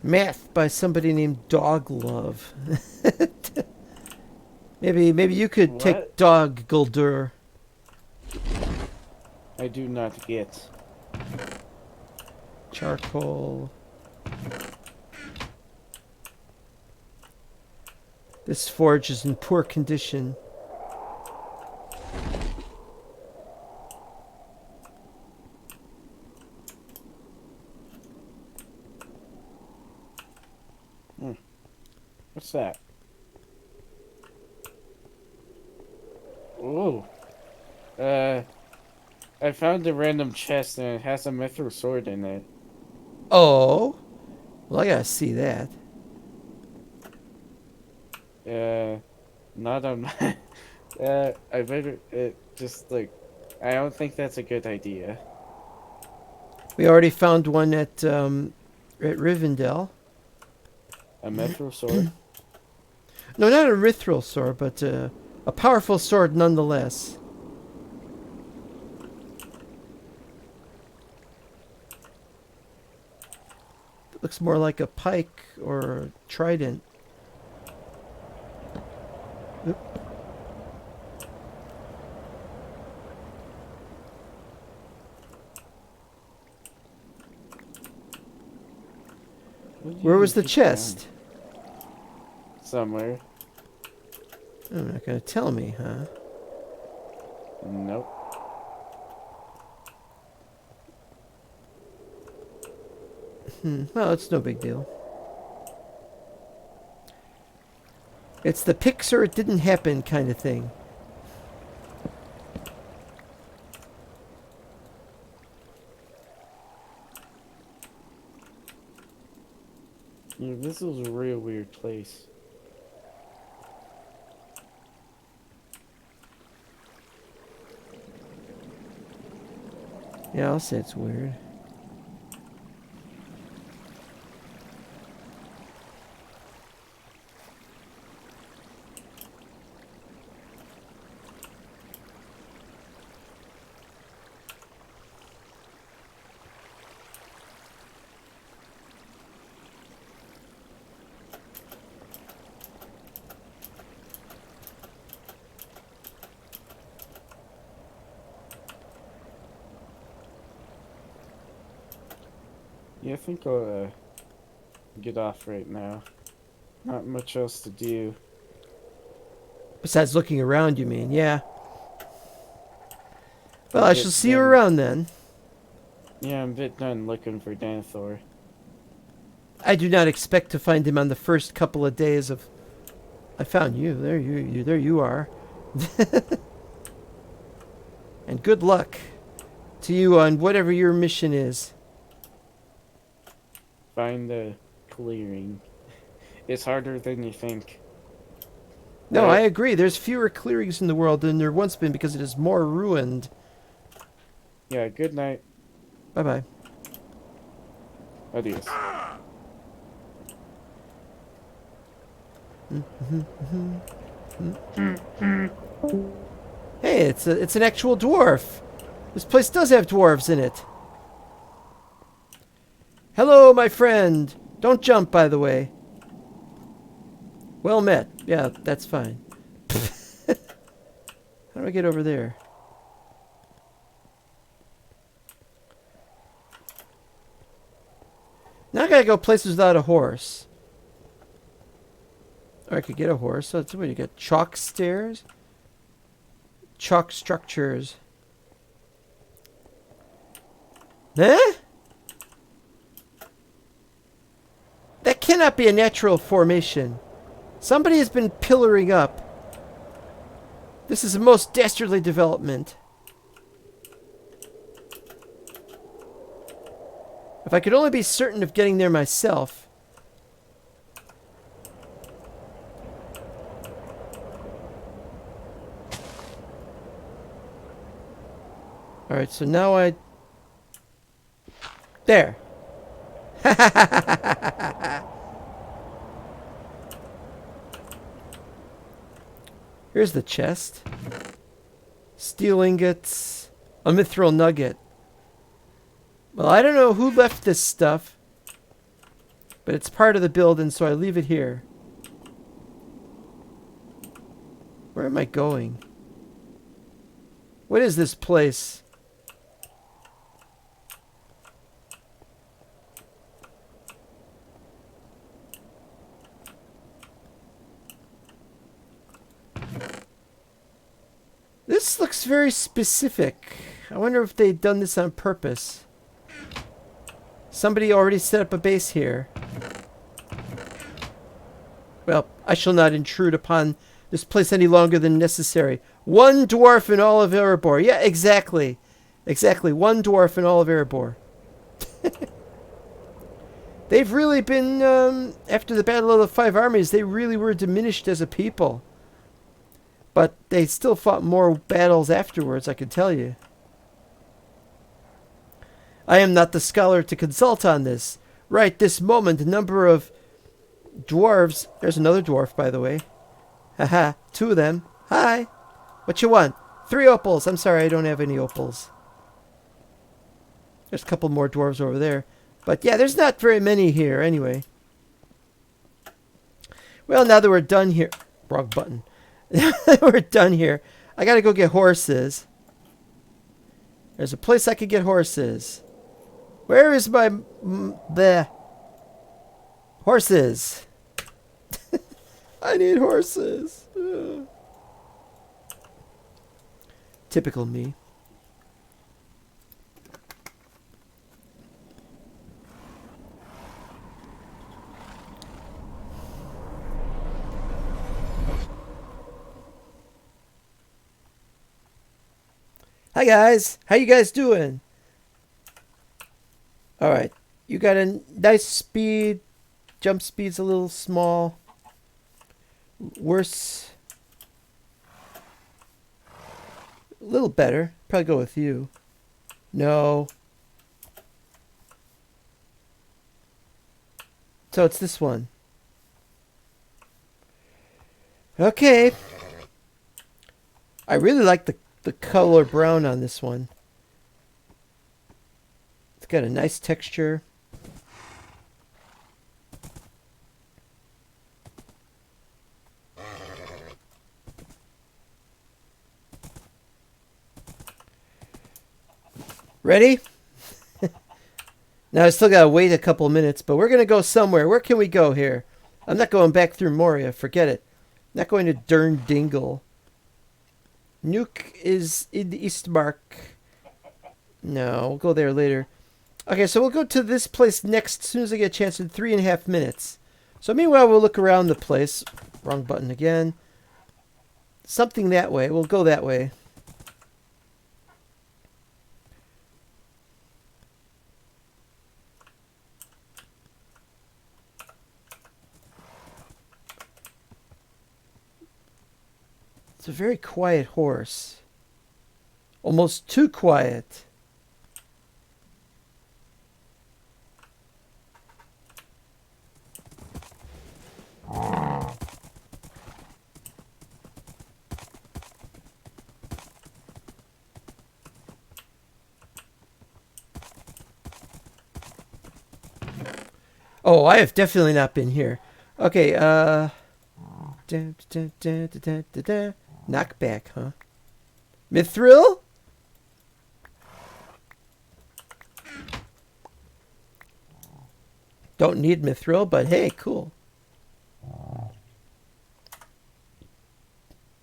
Math by somebody named Dog Love. maybe you could take What? Dog Guldur. I do not get. Charcoal. This forge is in poor condition. What's that? Oh, I found a random chest and it has a mithril sword in it. Oh, well, I gotta see that. Not on my. I better. Just like. I don't think that's a good idea. We already found one at Rivendell. A mithril sword? No, not a mithril sword, but a powerful sword nonetheless. It looks more like a pike or a trident. Oop. Where was the chest? Somewhere. Oh, you're not gonna tell me, huh? Nope. Well, it's no big deal. It's the Pixar it didn't happen kind of thing. Yeah, this is a real weird place. Yeah, I'll say it's weird. Yeah, I think I'll get off right now. Not much else to do. Besides looking around, you mean? Yeah. Well, I'm I a bit shall see you done- around then. Yeah, I'm a bit done looking for Denethor. I do not expect to find him on the first couple of days of... I found you. There there you are. And good luck to you on whatever your mission is. Find the clearing. It's harder than you think. No, I agree. There's fewer clearings in the world than there once been because it is more ruined. Yeah, good night. Bye-bye. Adios. Hey, it's an actual dwarf. This place does have dwarves in it. Hello, my friend. Don't jump, by the way. Well met. Yeah, that's fine. How do I get over there? Now I gotta go places without a horse. Or I could get a horse. So it's what you get? Chalk stairs? Chalk structures. Huh? That cannot be a natural formation. Somebody has been pillaring up. This is a most dastardly development. If I could only be certain of getting there myself. Alright, so now I... There. Here's the chest. Steel ingots. A mithril nugget. Well, I don't know who left this stuff. But it's part of the build, and so I leave it here. Where am I going? What is this place? This looks very specific. I wonder if they'd done this on purpose. Somebody already set up a base here. Well, I shall not intrude upon this place any longer than necessary. One dwarf in all of Erebor. Yeah, exactly. Exactly. One dwarf in all of Erebor. They've really been, after the Battle of the Five Armies, they really were diminished as a people. But they still fought more battles afterwards, I can tell you. I am not the scholar to consult on this. Right this moment, the number of dwarves... There's another dwarf, by the way. Haha, 2 of them. Hi. What you want? 3 opals. I'm sorry, I don't have any opals. There's a couple more dwarves over there. But yeah, there's not very many here anyway. Well, now that we're done here... Wrong button. We're done here. I gotta go get horses. There's a place I could get horses. Where is my... the... horses? I need horses. Ugh. Typical me. Hi guys, how you guys doing? Alright, you got a nice speed. Jump speed's a little small. Worse. A little better. Probably go with you. No. So it's this one. Okay. I really like the color brown on this one. It's got a nice texture. Ready? Now I still gotta wait a couple minutes, but we're gonna go somewhere. Where can we go here? I'm not going back through Moria. Forget it. Not going to Dern Dingle. Nuke is in the Eastmark. No, we'll go there later. Okay, so we'll go to this place next as soon as I get a chance in 3.5 minutes. So meanwhile, we'll look around the place. Wrong button again. Something that way. We'll go that way. It's a very quiet horse. Almost too quiet. Oh, I have definitely not been here. Okay, knockback, huh? Mithril? Don't need mithril, but hey, cool.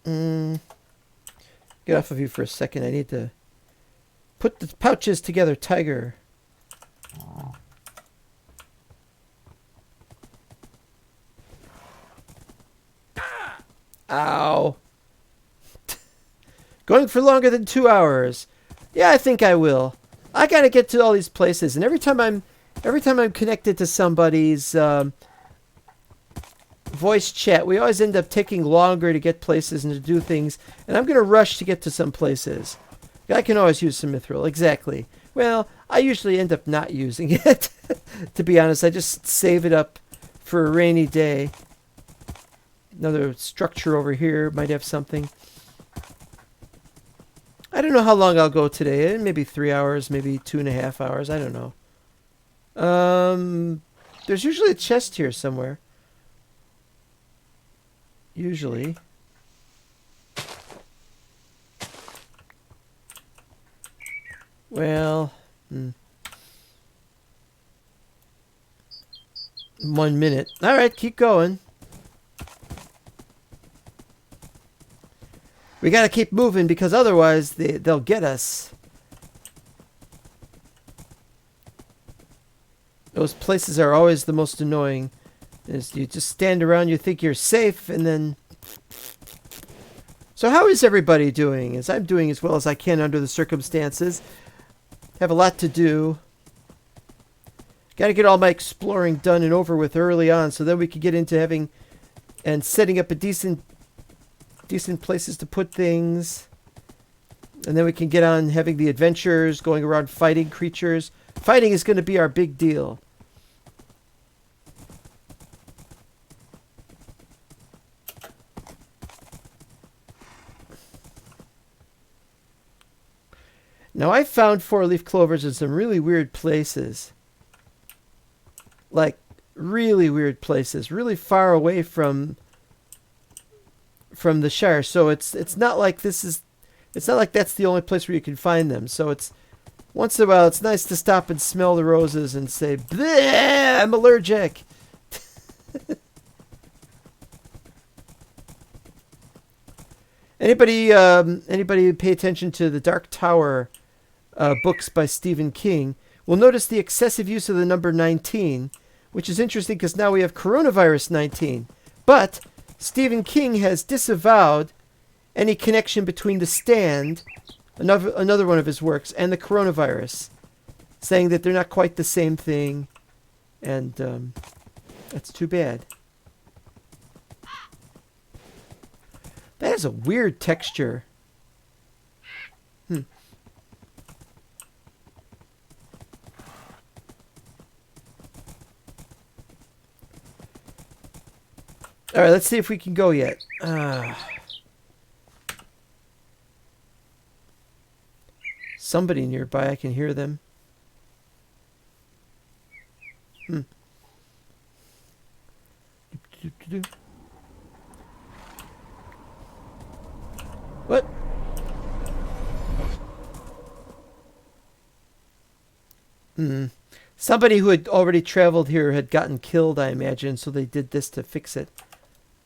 Get off of you for a second. I need to put the pouches together, Tiger. Ow. Going for longer than 2 hours. Yeah, I think I will. I gotta get to all these places, and every time I'm connected to somebody's voice chat, we always end up taking longer to get places and to do things, and I'm gonna rush to get to some places. I can always use some mithril, exactly. Well, I usually end up not using it. To be honest, I just save it up for a rainy day. Another structure over here might have something. I don't know how long I'll go today. Maybe 3 hours, maybe 2.5 hours. I don't know. There's usually a chest here somewhere. Usually. Well, 1 minute. All right, keep going. We gotta keep moving because otherwise they'll get us. Those places are always the most annoying. Is you just stand around, you think you're safe, and then So how is everybody doing? As I'm doing as well as I can under the circumstances. Have a lot to do. Got to get all my exploring done and over with early on, so then we can get into having and setting up a decent places to put things. And then we can get on having the adventures, going around fighting creatures. Fighting is going to be our big deal. Now, I found four-leaf clovers in some really weird places. Like, really weird places. Really far away from the Shire. So it's not like this is... It's not like that's the only place where you can find them. So it's... Once in a while, it's nice to stop and smell the roses and say, bleh, I'm allergic. Anybody pay attention to the Dark Tower books by Stephen King will notice the excessive use of the number 19, which is interesting because now we have coronavirus 19. But Stephen King has disavowed any connection between The Stand, another one of his works, and the coronavirus, saying that they're not quite the same thing, and that's too bad. That is a weird texture. All right, let's see if we can go yet. Somebody nearby, I can hear them. What? Somebody who had already traveled here had gotten killed, I imagine, so they did this to fix it.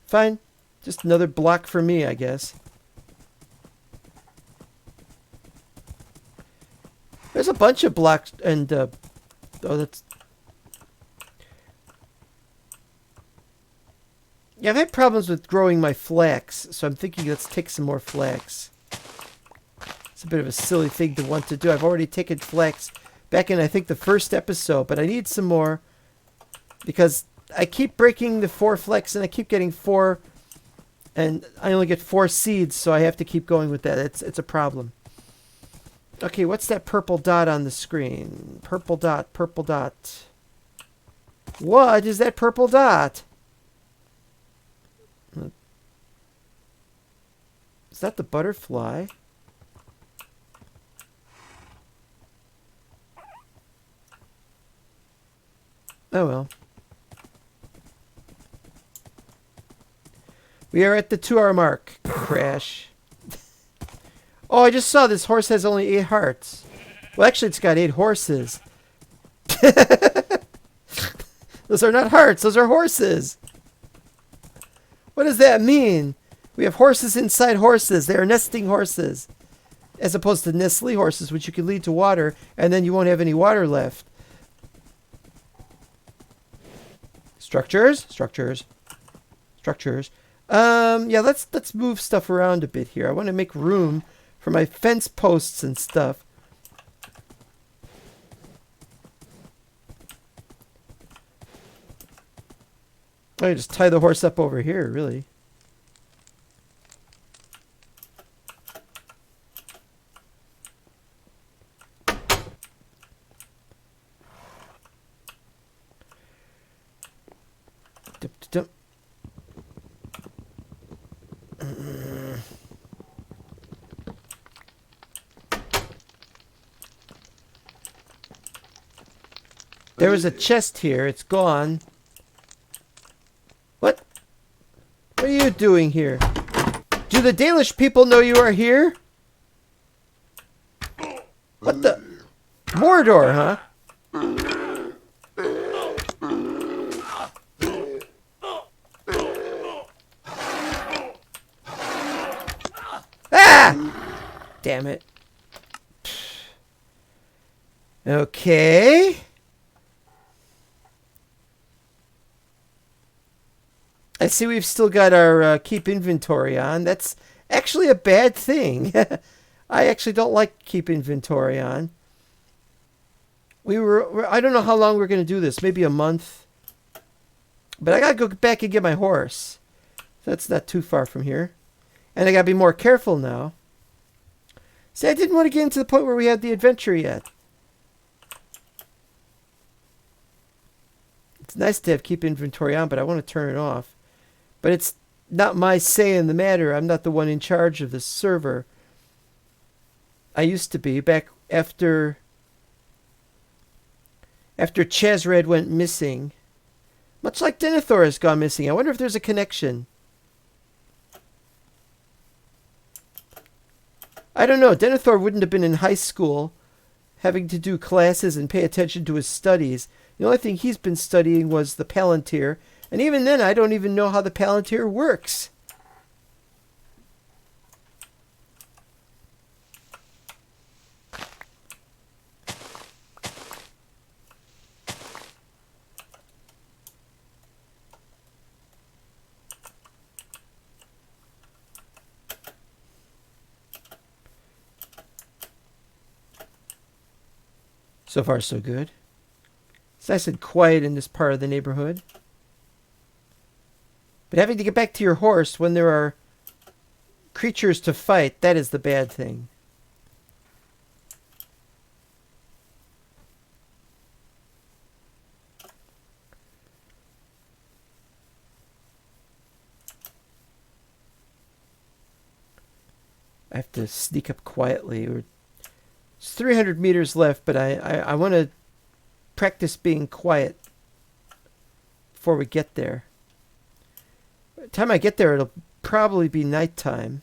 Fine. Just another block for me, I guess. There's a bunch of blocks and, oh, that's... Yeah, I've had problems with growing my flax, so I'm thinking let's take some more flax. It's a bit of a silly thing to want to do. I've already taken flax back in, I think, the first episode, but I need some more because I keep breaking the 4 flax and I keep getting 4, and I only get 4 seeds, so I have to keep going with that. It's a problem. Okay, what's that purple dot on the screen? Purple dot, purple dot. What is that purple dot? Is that the butterfly? Oh well. We are at the 2-hour mark. Crash. Oh, I just saw this horse has only 8 hearts. Well, actually, it's got 8 horses. Those are not hearts. Those are horses. What does that mean? We have horses inside horses. They are nesting horses. As opposed to Nestle horses, which you can lead to water, and then you won't have any water left. Structures. Structures. Structures. Yeah, let's move stuff around a bit here. I want to make room for my fence posts and stuff. I just tie the horse up over here, really. Dip. There was a chest here. It's gone. What? What are you doing here? Do the Dalish people know you are here? What the? Mordor, huh? Ah! Damn it. Okay. I see we've still got our keep inventory on. That's actually a bad thing. I actually don't like keeping inventory on. I don't know how long we're going to do this. Maybe a month. But I got to go back and get my horse. That's not too far from here. And I got to be more careful now. See, I didn't want to get into the point where we had the adventure yet. It's nice to have keep inventory on, but I want to turn it off. But it's not my say in the matter. I'm not the one in charge of the server. I used to be back after Chazred went missing. Much like Denethor has gone missing. I wonder if there's a connection. I don't know. Denethor wouldn't have been in high school having to do classes and pay attention to his studies. The only thing he's been studying was the Palantir. And even then, I don't even know how the Palantir works. So far, so good. It's nice and quiet in this part of the neighborhood. But having to get back to your horse when there are creatures to fight, that is the bad thing. I have to sneak up quietly. It's 300 meters left, but I want to practice being quiet before we get there. By the time I get there, it'll probably be nighttime.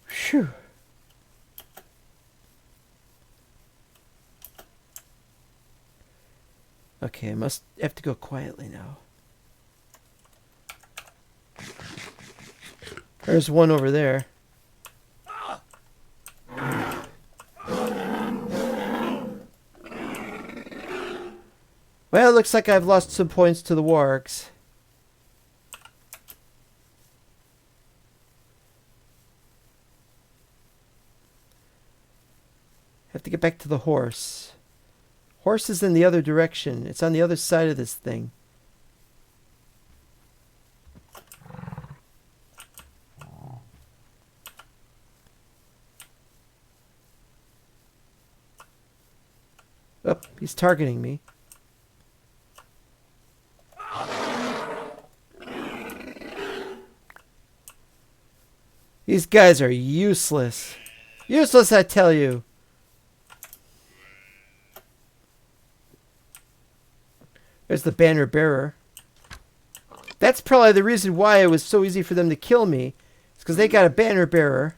Phew. Okay, I must have to go quietly now. There's one over there. Well, it looks like I've lost some points to the wargs. Have to get back to the horse. Horse is in the other direction. It's on the other side of this thing. Oh, he's targeting me. These guys are useless. Useless, I tell you. There's the banner bearer. That's probably the reason why it was so easy for them to kill me. It's because they got a banner bearer.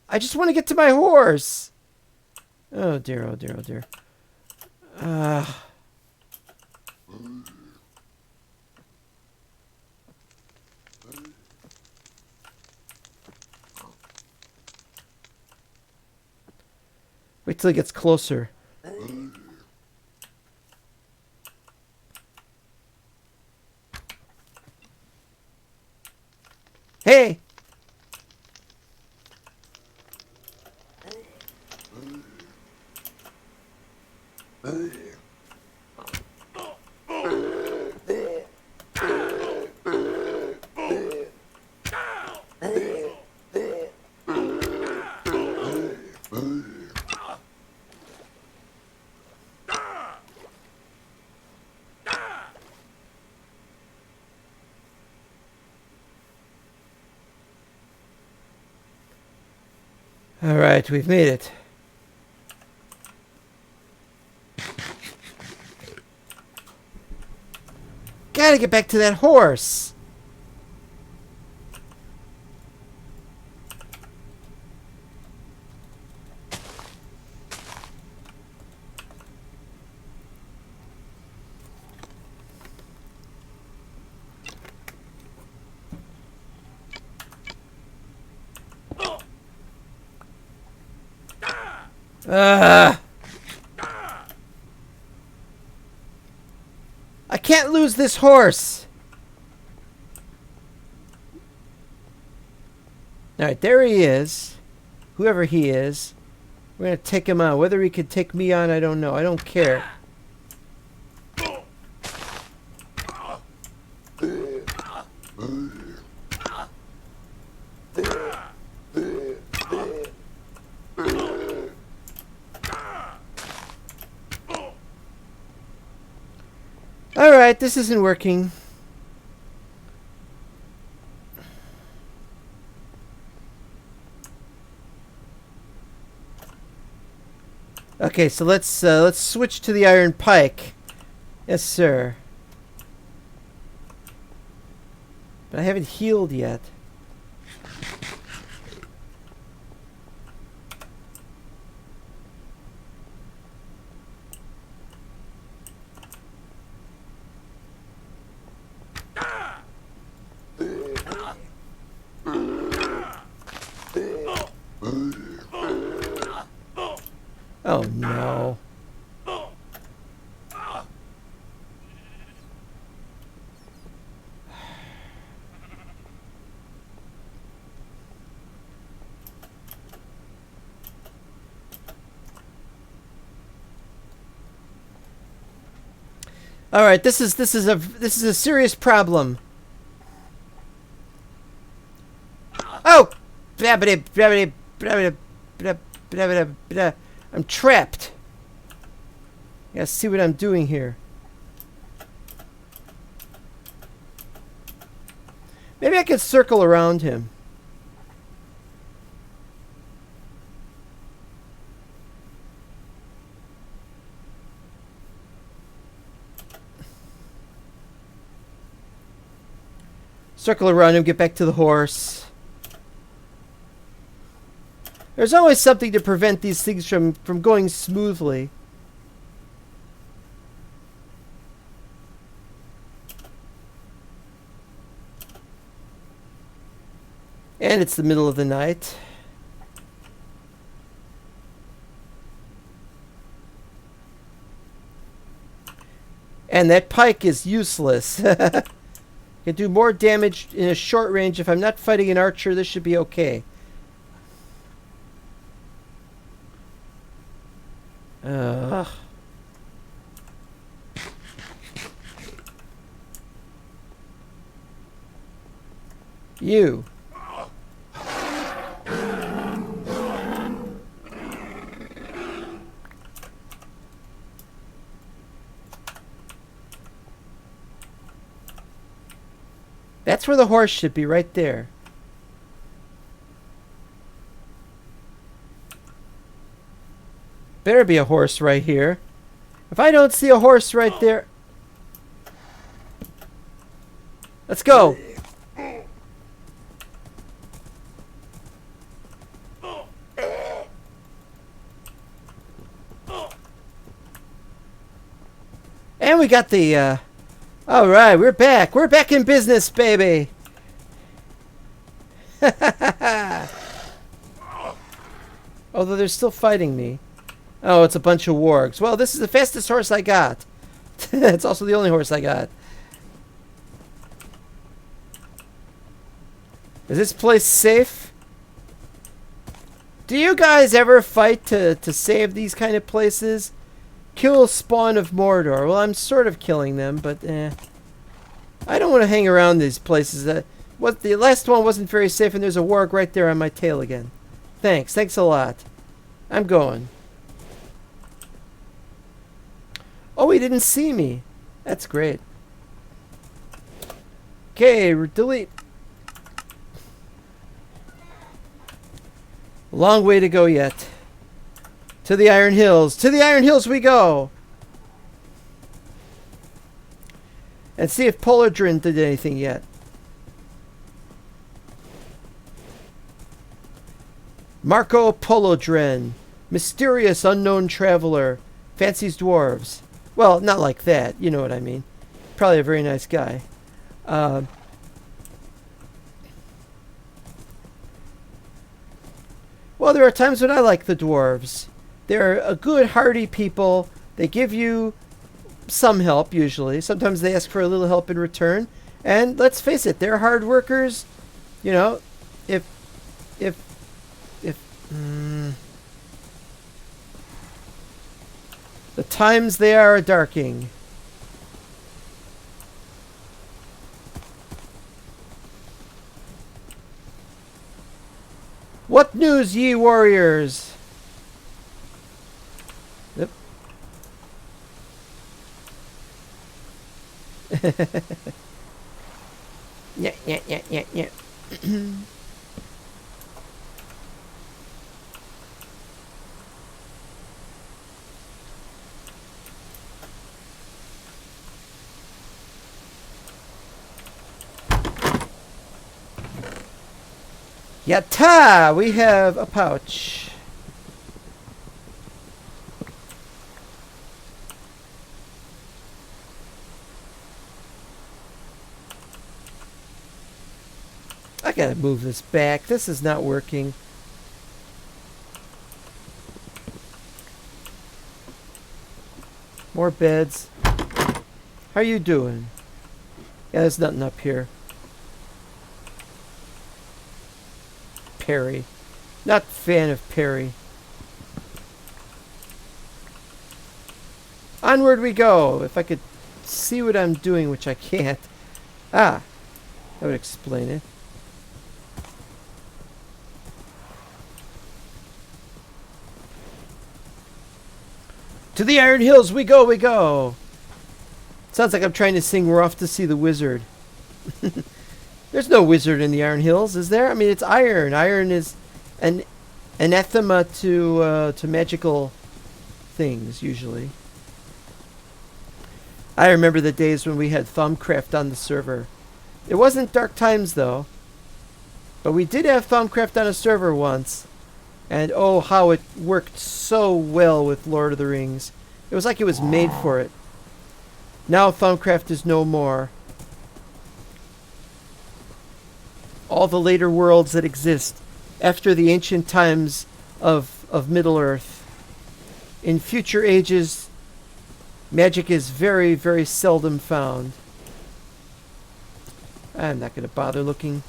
I just want to get to my horse. Oh dear, oh dear, oh dear. Wait till he gets closer. Hey! All right, we've made it. Gotta get back to that horse. Ugh. I can't lose this horse. Alright, there he is. Whoever he is. We're going to take him on. Whether he could take me on, I don't know. I don't care. Alright, this isn't working. Okay, so let's switch to the iron pike. Yes, sir. But I haven't healed yet. Oh no. All right, this is a serious problem. Oh, I'm trapped. You gotta see what I'm doing here. Maybe I could circle around him. Circle around him, get back to the horse. There's always something to prevent these things from going smoothly. And it's the middle of the night. And that pike is useless. Can do more damage in a short range. If I'm not fighting an archer, this should be okay. You. That's where the horse should be, right there. Better be a horse right here. If I don't see a horse right there... Let's go! And we got the, Alright, we're back. We're back in business, baby! Although they're still fighting me. Oh, it's a bunch of wargs. Well, this is the fastest horse I got. It's also the only horse I got. Is this place safe? Do you guys ever fight to save these kind of places? Kill spawn of Mordor. Well, I'm sort of killing them, but I don't want to hang around these places. What the last one wasn't very safe, and there's a warg right there on my tail again. Thanks a lot. I'm going. Oh, he didn't see me. That's great. Okay, delete. Long way to go yet. To the Iron Hills. To the Iron Hills we go! And see if Polodrin did anything yet. Marco Polodrin. Mysterious unknown traveler. Fancies dwarves. Well, not like that. You know what I mean. Probably a very nice guy. Well, there are times when I like the dwarves. They're a good, hearty people. They give you some help, usually. Sometimes they ask for a little help in return. And let's face it, they're hard workers. You know, if the times they are a-darking. What news, ye warriors? Yep. Yeah. Yatta! We have a pouch. I gotta move this back. This is not working. More beds. How you doing? Yeah, there's nothing up here. Perry. Not fan of Perry. Onward we go. If I could see what I'm doing, which I can't. Ah, that would explain it. To the Iron Hills we go, we go. Sounds like I'm trying to sing We're Off to See the Wizard. There's no wizard in the Iron Hills, is there? I mean, it's iron. Iron is an anathema to magical things, usually. I remember the days when we had Thumbcraft on the server. It wasn't Dark Times, though. But we did have Thumbcraft on a server once. And oh, how it worked so well with Lord of the Rings. It was like it was made for it. Now Thumbcraft is no more. All the later worlds that exist after the ancient times of Middle-earth. In future ages, magic is very, very seldom found. I'm not going to bother looking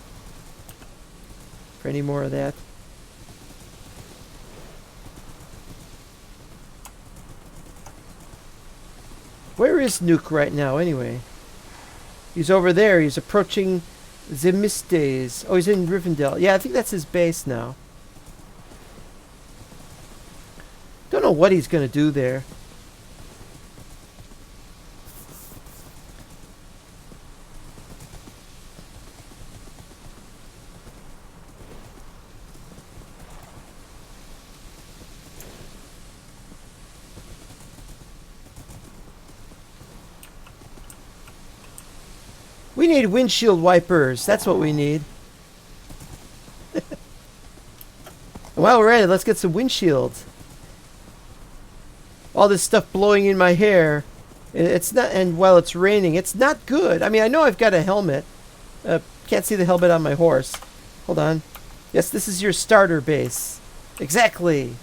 for any more of that. Where is Nuke right now, anyway? He's over there. He's approaching Zemistes. Oh, he's in Rivendell. Yeah, I think that's his base now. Don't know what he's going to do there. We need windshield wipers. That's what we need. While we're at it, let's get some windshields. All this stuff blowing in my hair. It's not, and while it's raining, it's not good. I mean, I know I've got a helmet. Can't see the helmet on my horse. Hold on. Yes, this is your starter base. Exactly.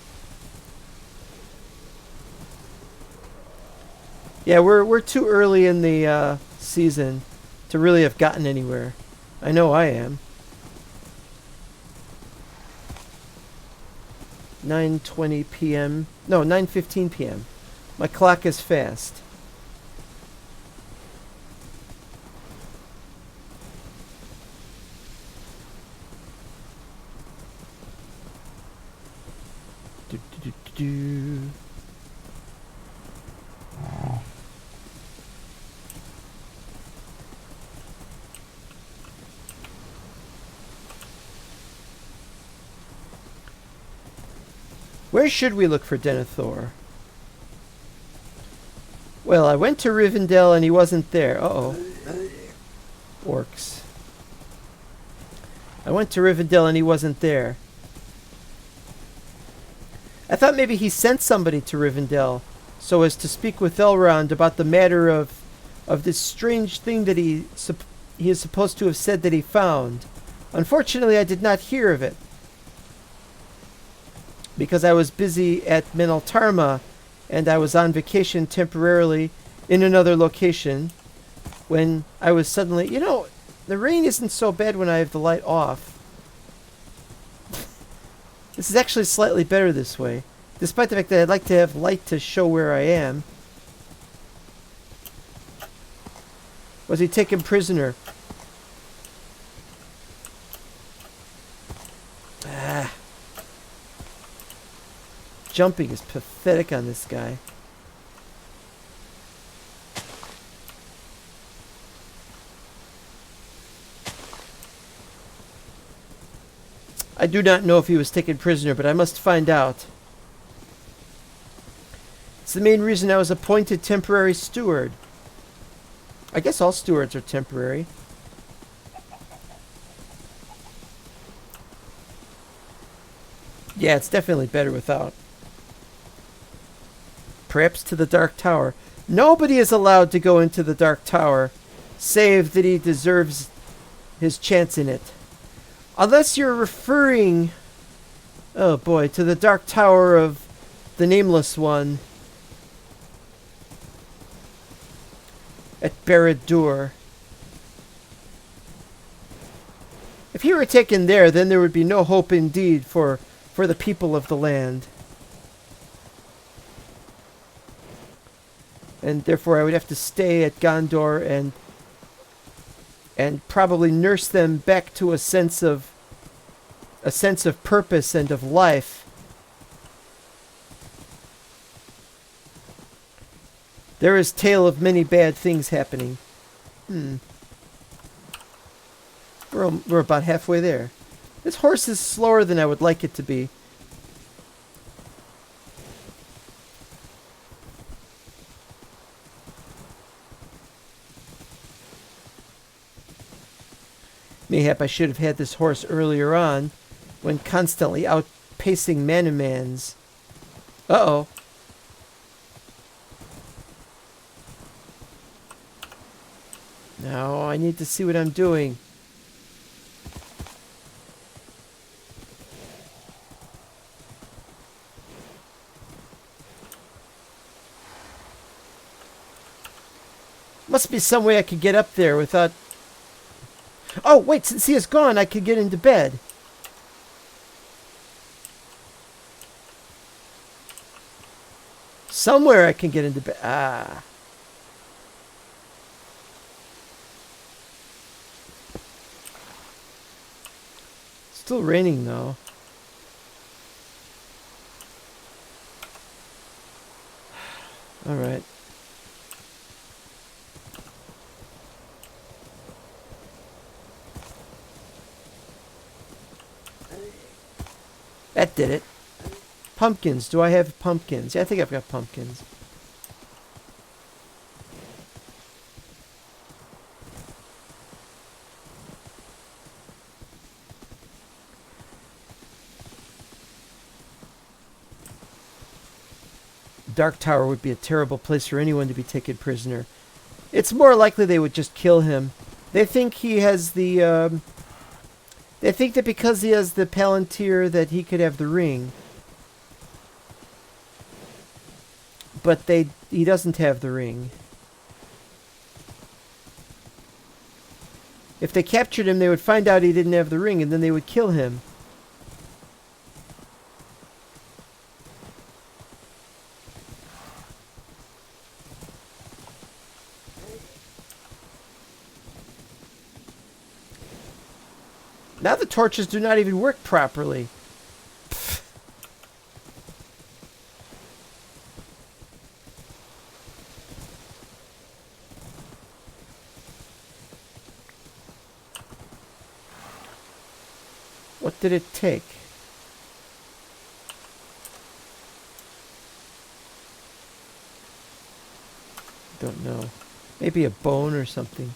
Yeah, we're too early in the season to really have gotten anywhere. I know I am. 9:20 p.m. No, 9:15 p.m. My clock is fast. Do, do, do, do, do. Where should we look for Denethor? Well, I went to Rivendell and he wasn't there. Uh-oh. Orcs. I went to Rivendell and he wasn't there. I thought maybe he sent somebody to Rivendell so as to speak with Elrond about the matter of this strange thing that he is supposed to have said that he found. Unfortunately, I did not hear of it. because I was busy at Menaltarma and I was on vacation temporarily in another location when I was suddenly, the rain isn't so bad when I have the light off. This is actually slightly better this way, despite the fact that I'd like to have light to show where I am. Was he taken prisoner? Ah. Jumping is pathetic on this guy. I do not know if he was taken prisoner, but I must find out. It's the main reason I was appointed temporary steward. I guess all stewards are temporary. Yeah, it's definitely better without. Perhaps to the Dark Tower. Nobody is allowed to go into the Dark Tower, save that he deserves his chance in it. Unless you're referring, oh boy, to the Dark Tower of the Nameless One at Barad-dûr. If he were taken there, then there would be no hope indeed for the people of the land. And therefore I would have to stay at Gondor and probably nurse them back to a sense of purpose and of life. There is tale of many bad things happening. We're about halfway there. This horse is slower than I would like it to be. Mayhap I should have had this horse earlier on, when constantly outpacing Manumans. Uh-oh. Now I need to see what I'm doing. Must be some way I could get up there without... Oh, wait, since he is gone, I could get into bed. Somewhere I can get into bed. Ah. Still raining, though. All right. That did it. Pumpkins. Do I have pumpkins? Yeah, I think I've got pumpkins. Dark Tower would be a terrible place for anyone to be taken prisoner. It's more likely they would just kill him. They think he has the, they think that because he has the Palantir that he could have the ring. But he doesn't have the ring. If they captured him, they would find out he didn't have the ring, and then they would kill him. Now the torches do not even work properly. Pfft. What did it take? Don't know. Maybe a bone or something.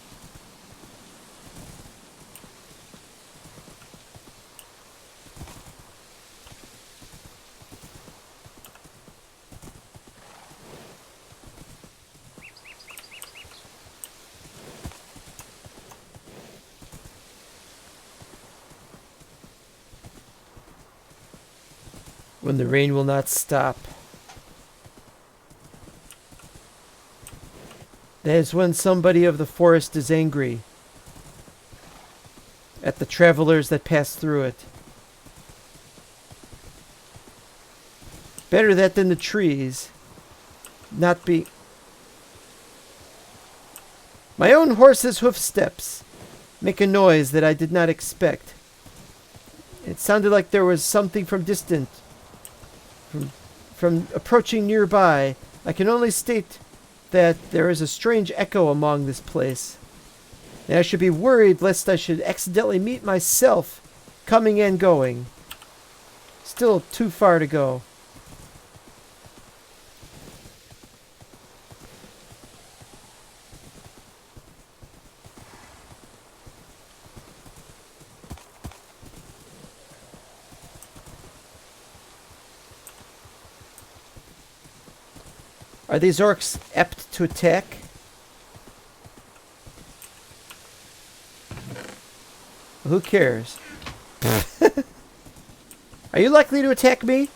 when the rain will not stop. That is when somebody of the forest is angry at the travelers that pass through it. Better that than the trees not be... My own horse's hoof steps make a noise that I did not expect. It sounded like there was something from distant, from approaching nearby. I can only state that there is a strange echo among this place. And I should be worried lest I should accidentally meet myself coming and going. Still too far to go. Are these orcs apt to attack? Who cares? Are you likely to attack me?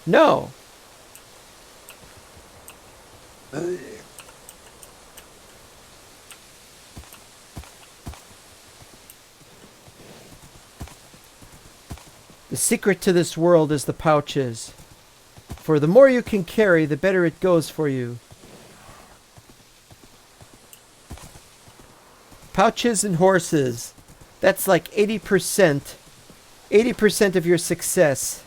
No. The secret to this world is the pouches. For the more you can carry, the better it goes for you. Pouches and horses. That's like 80%. 80% of your success.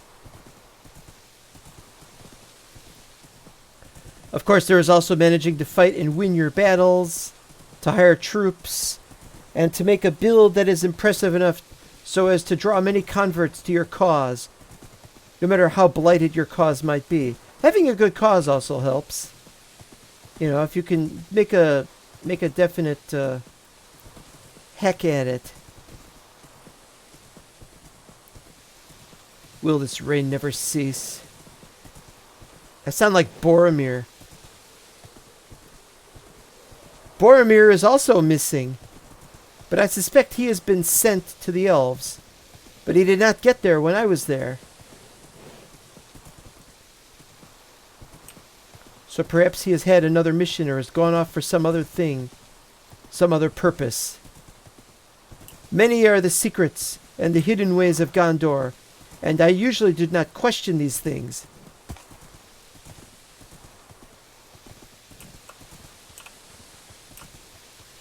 Of course, there is also managing to fight and win your battles, to hire troops, and to make a build that is impressive enough so as to draw many converts to your cause. No matter how blighted your cause might be. Having a good cause also helps. You know, if you can make a definite heck at it. Will this rain never cease? I sound like Boromir. Boromir is also missing. But I suspect he has been sent to the elves. But he did not get there when I was there. So perhaps he has had another mission or has gone off for some other thing, some other purpose. Many are the secrets and the hidden ways of Gondor, and I usually do not question these things.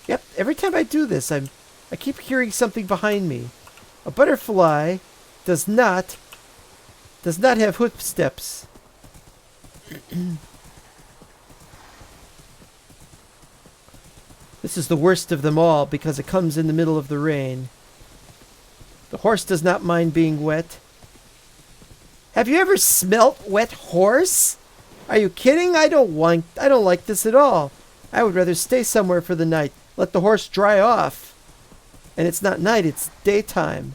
Yep, every time I do this, I keep hearing something behind me. A butterfly does not have footsteps. This is the worst of them all because it comes in the middle of the rain. The horse does not mind being wet. Have you ever smelt wet horse? Are you kidding? I don't like this at all. I would rather stay somewhere for the night. Let the horse dry off. And it's not night, it's daytime.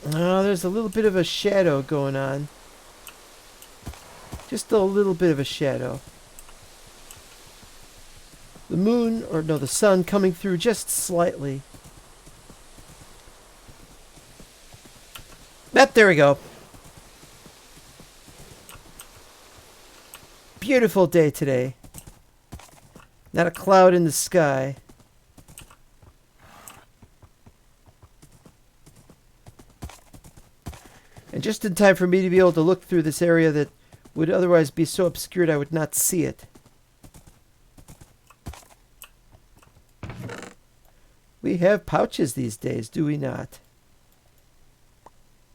Oh, there's a little bit of a shadow going on. Just a little bit of a shadow. The moon, or no, the sun coming through just slightly. Yep, there we go. Beautiful day today. Not a cloud in the sky. And just in time for me to be able to look through this area that would otherwise be so obscured I would not see it. We have pouches these days, do we not?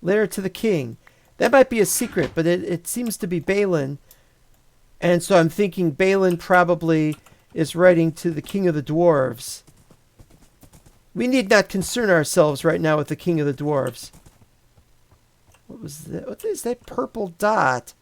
Letter to the king. That might be a secret, but it seems to be Balin. And so I'm thinking Balin probably is writing to the king of the dwarves. We need not concern ourselves right now with the king of the dwarves. What was that? What is that purple dot?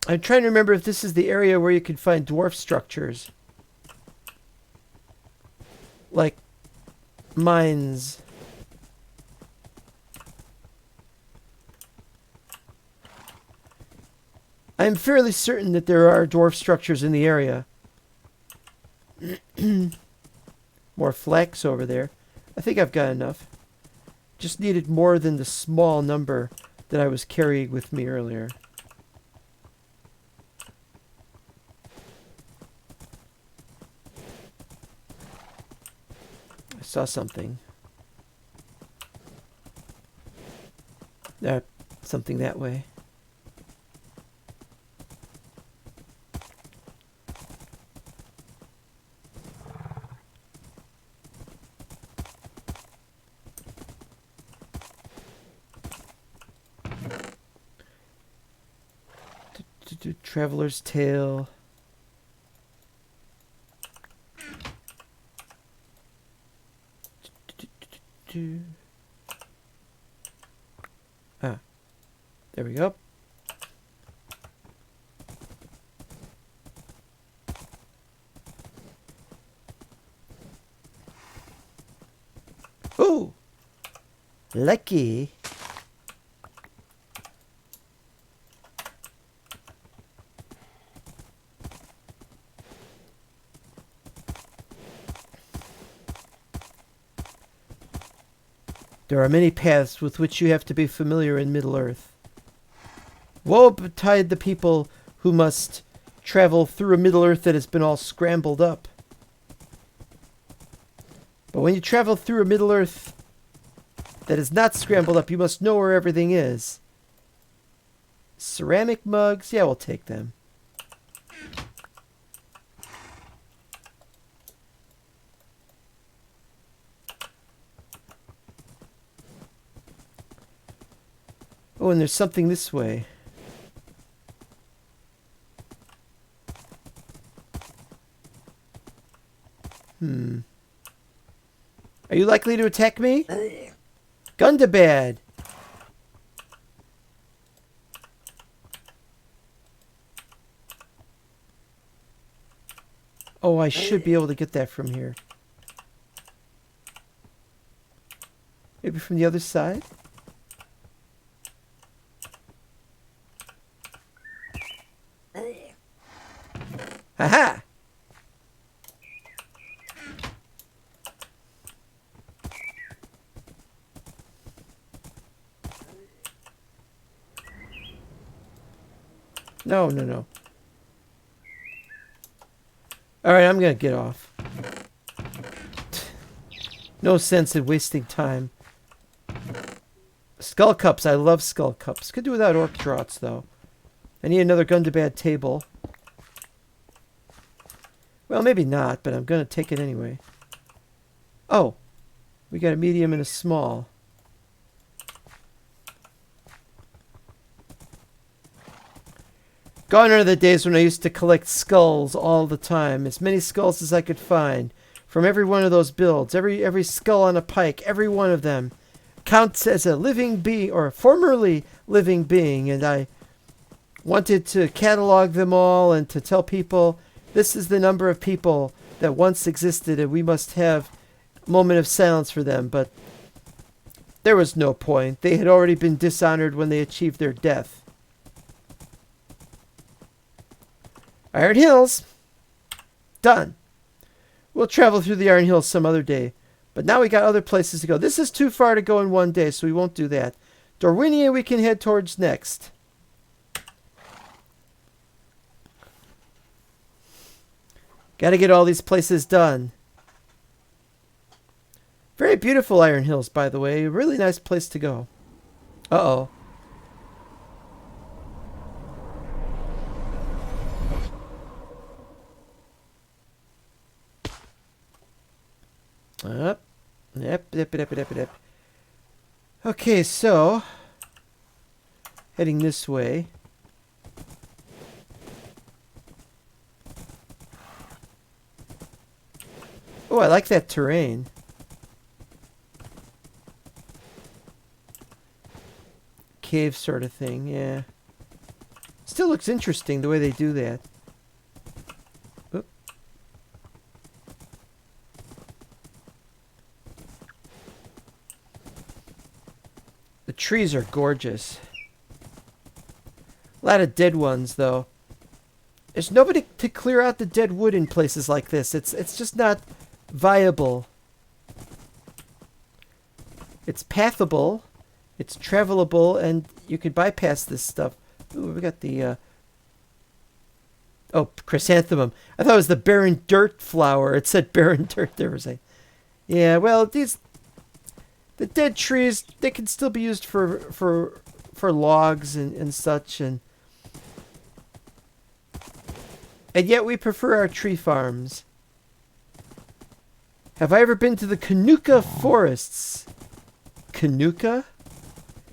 I'm trying to remember if this is the area where you can find dwarf structures. Like mines. I'm fairly certain that there are dwarf structures in the area. More flax over there. I think I've got enough. Just needed more than the small number that I was carrying with me earlier. I saw something. Something that way. Traveler's Tale. Ah, there we go. Ooh, lucky. There are many paths with which you have to be familiar in Middle-earth. Woe betide the people who must travel through a Middle-earth that has been all scrambled up. But when you travel through a Middle-earth that is not scrambled up, you must know where everything is. Ceramic mugs? Yeah, we'll take them. Oh, and there's something this way. Are you likely to attack me? Gundabad! Oh, I should be able to get that from here. Maybe from the other side? Aha! No, no, no. Alright, I'm gonna get off. No sense in wasting time. Skull cups. I love skull cups. Could do without orc draughts, though. I need another Gundabad table. Well, maybe not, but I'm gonna take it anyway. Oh. We got a medium and a small. Gone are the days when I used to collect skulls all the time. As many skulls as I could find. From every one of those builds. Every skull on a pike. Every one of them counts as a living being, or a formerly living being. And I wanted to catalog them all and to tell people, this is the number of people that once existed and we must have a moment of silence for them. But there was no point. They had already been dishonored when they achieved their death. Iron Hills. Done. We'll travel through the Iron Hills some other day. But now we got other places to go. This is too far to go in one day, so we won't do that. Dorwinia we can head towards next. Gotta get all these places done. Very beautiful Iron Hills, by the way. A really nice place to go. Uh-oh. Yep. Okay, so heading this way. Oh, I like that terrain. Cave sort of thing, yeah. Still looks interesting the way they do that. Oop. The trees are gorgeous. A lot of dead ones, though. There's nobody to clear out the dead wood in places like this. It's just not viable. It's pathable, it's travelable, and you can bypass this stuff. Ooh, we got the oh, chrysanthemum. I thought it was the barren dirt flower. It said barren dirt there. Was a yeah. Well, the dead trees, they can still be used for logs and such, and yet we prefer our tree farms. Have I ever been to the Kanuka forests? Kanuka?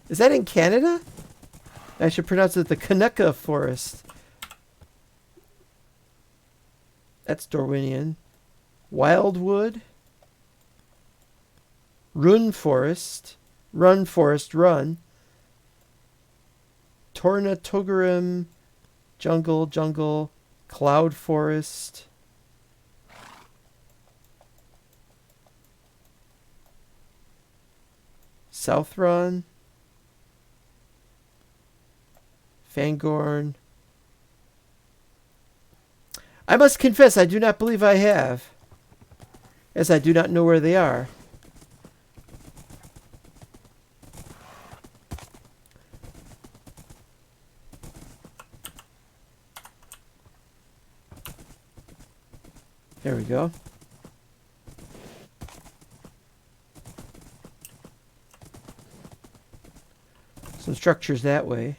Is that in Canada? I should pronounce it the Kanuka forest. That's Darwinian. Wildwood. Run forest. Run forest, run. Tornatogarum. Jungle. Cloud forest. Southron. Fangorn. I must confess, I do not believe I have, as I do not know where they are. There we go. Some structures that way.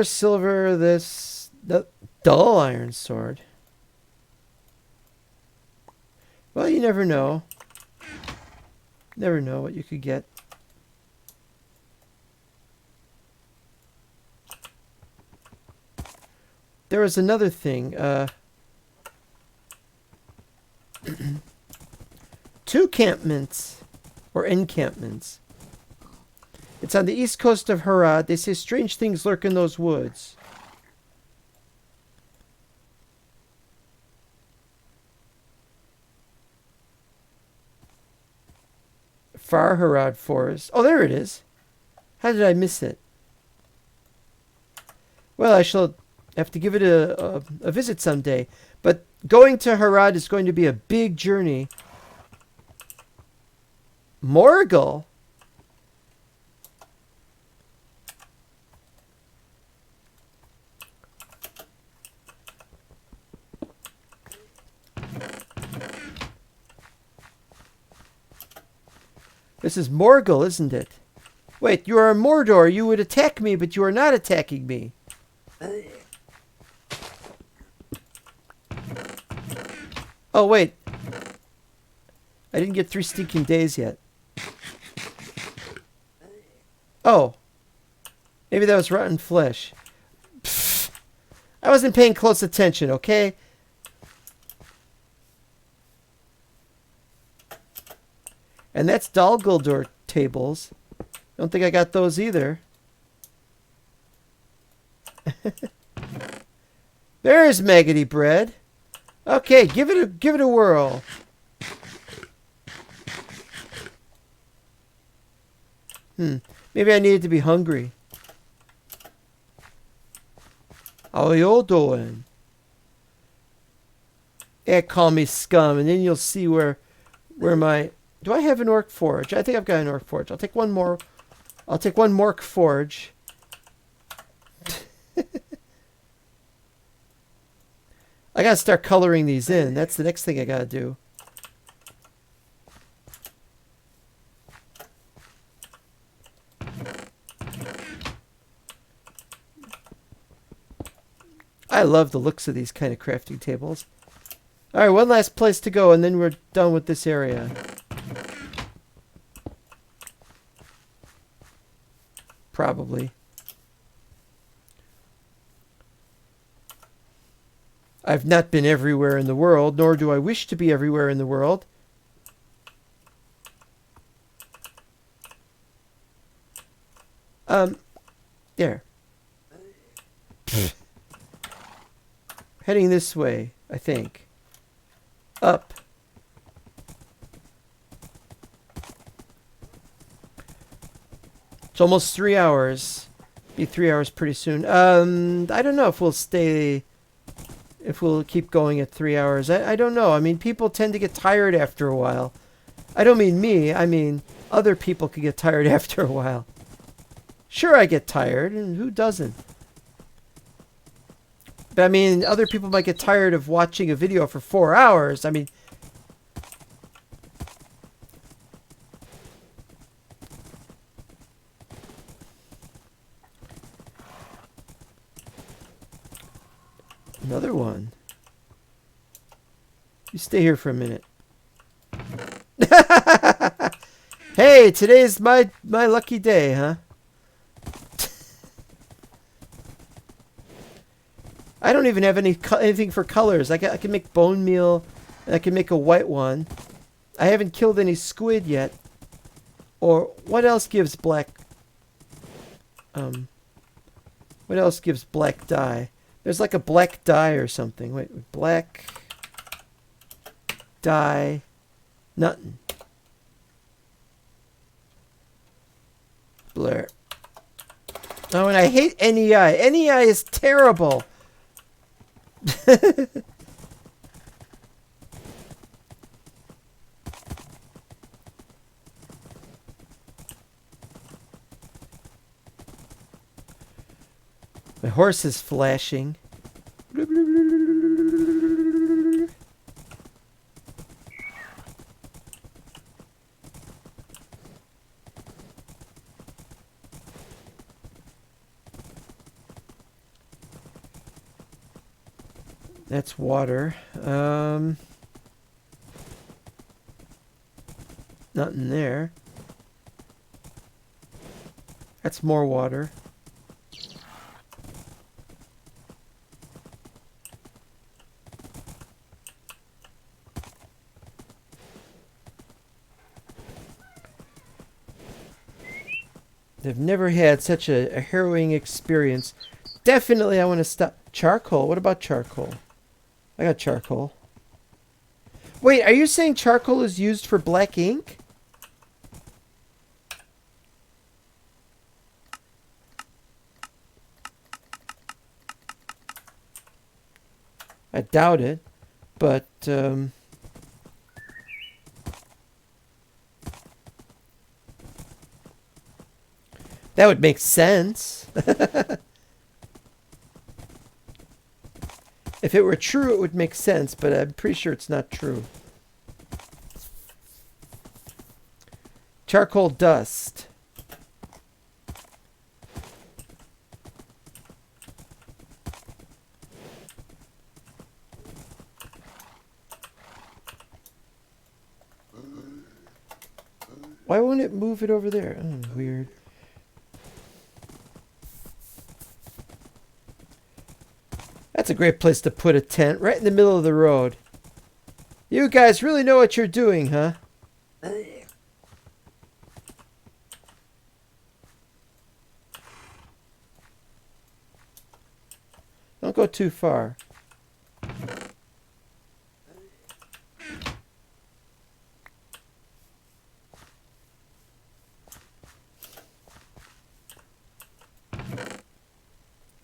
Silver, the dull iron sword. Well, you never know. Never know what you could get. There was another thing. Two encampments, or encampments. It's on the east coast of Harad. They say strange things lurk in those woods. Far Harad Forest. Oh, there it is. How did I miss it? Well, I shall have to give it a visit someday. But going to Harad is going to be a big journey. Morgul? This is Morgul, isn't it? Wait, you are a Mordor. You would attack me, but you are not attacking me. Oh, wait. I didn't get 3 stinking days yet. Oh. Maybe that was rotten flesh. Pfft. I wasn't paying close attention, okay? And that's Dol Guldur tables. Don't think I got those either. There's maggoty bread. Okay, give it a whirl. Maybe I needed to be hungry. How you doing? Yeah, call me scum, and then you'll see where my... Do I have an orc forge? I think I've got an orc forge. I'll take one more. I'll take one mork forge. I gotta start coloring these in. That's the next thing I gotta do. I love the looks of these kind of crafting tables. Alright, one last place to go, and then we're done with this area. Probably. I've not been everywhere in the world, nor do I wish to be everywhere in the world. There. Heading this way, I think. Up. It's almost 3 hours. Be 3 hours pretty soon. I don't know if we'll stay... If we'll keep going at 3 hours. I don't know. I mean, people tend to get tired after a while. I don't mean me. I mean, other people could get tired after a while. Sure, I get tired, and who doesn't? But I mean, other people might get tired of watching a video for 4 hours. I mean... Another one. You stay here for a minute. Hey, today's my lucky day, huh? I don't even have anything for colors. I can make bone meal, and I can make a white one. I haven't killed any squid yet. Or what else gives black? What else gives black dye? There's like a black dye or something. Wait, black dye, nothing. Blur. Oh, and I hate NEI. NEI is terrible. My horse is flashing. That's water. Nothing there. That's more water. They've never had such a harrowing experience. Definitely I want to stop. Charcoal? What about charcoal? I got charcoal. Wait, are you saying charcoal is used for black ink? I doubt it, but that would make sense. If it were true, it would make sense, but I'm pretty sure it's not true. Charcoal dust. Why won't it move it over there? Oh, weird. That's a great place to put a tent, right in the middle of the road. You guys really know what you're doing, huh? Don't go too far.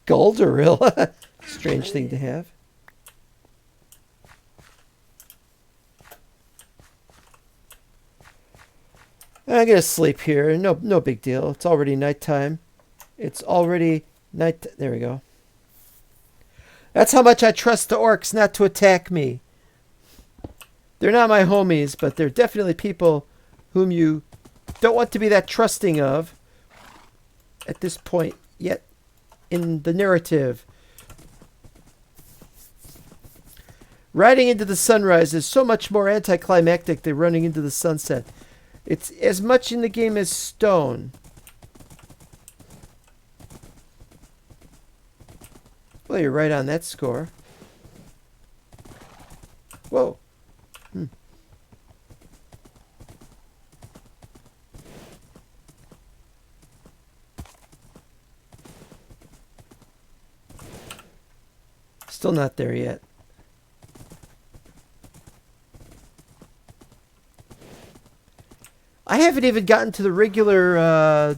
Goldorilla. Strange thing to have. I'm gonna sleep here. No big deal. It's already nighttime. It's already night. There we go. That's how much I trust the orcs not to attack me. They're not my homies, but they're definitely people whom you don't want to be that trusting of at this point yet in the narrative. Riding into the sunrise is so much more anticlimactic than running into the sunset. It's as much in the game as stone. Well, you're right on that score. Still not there yet. I haven't even gotten to the regular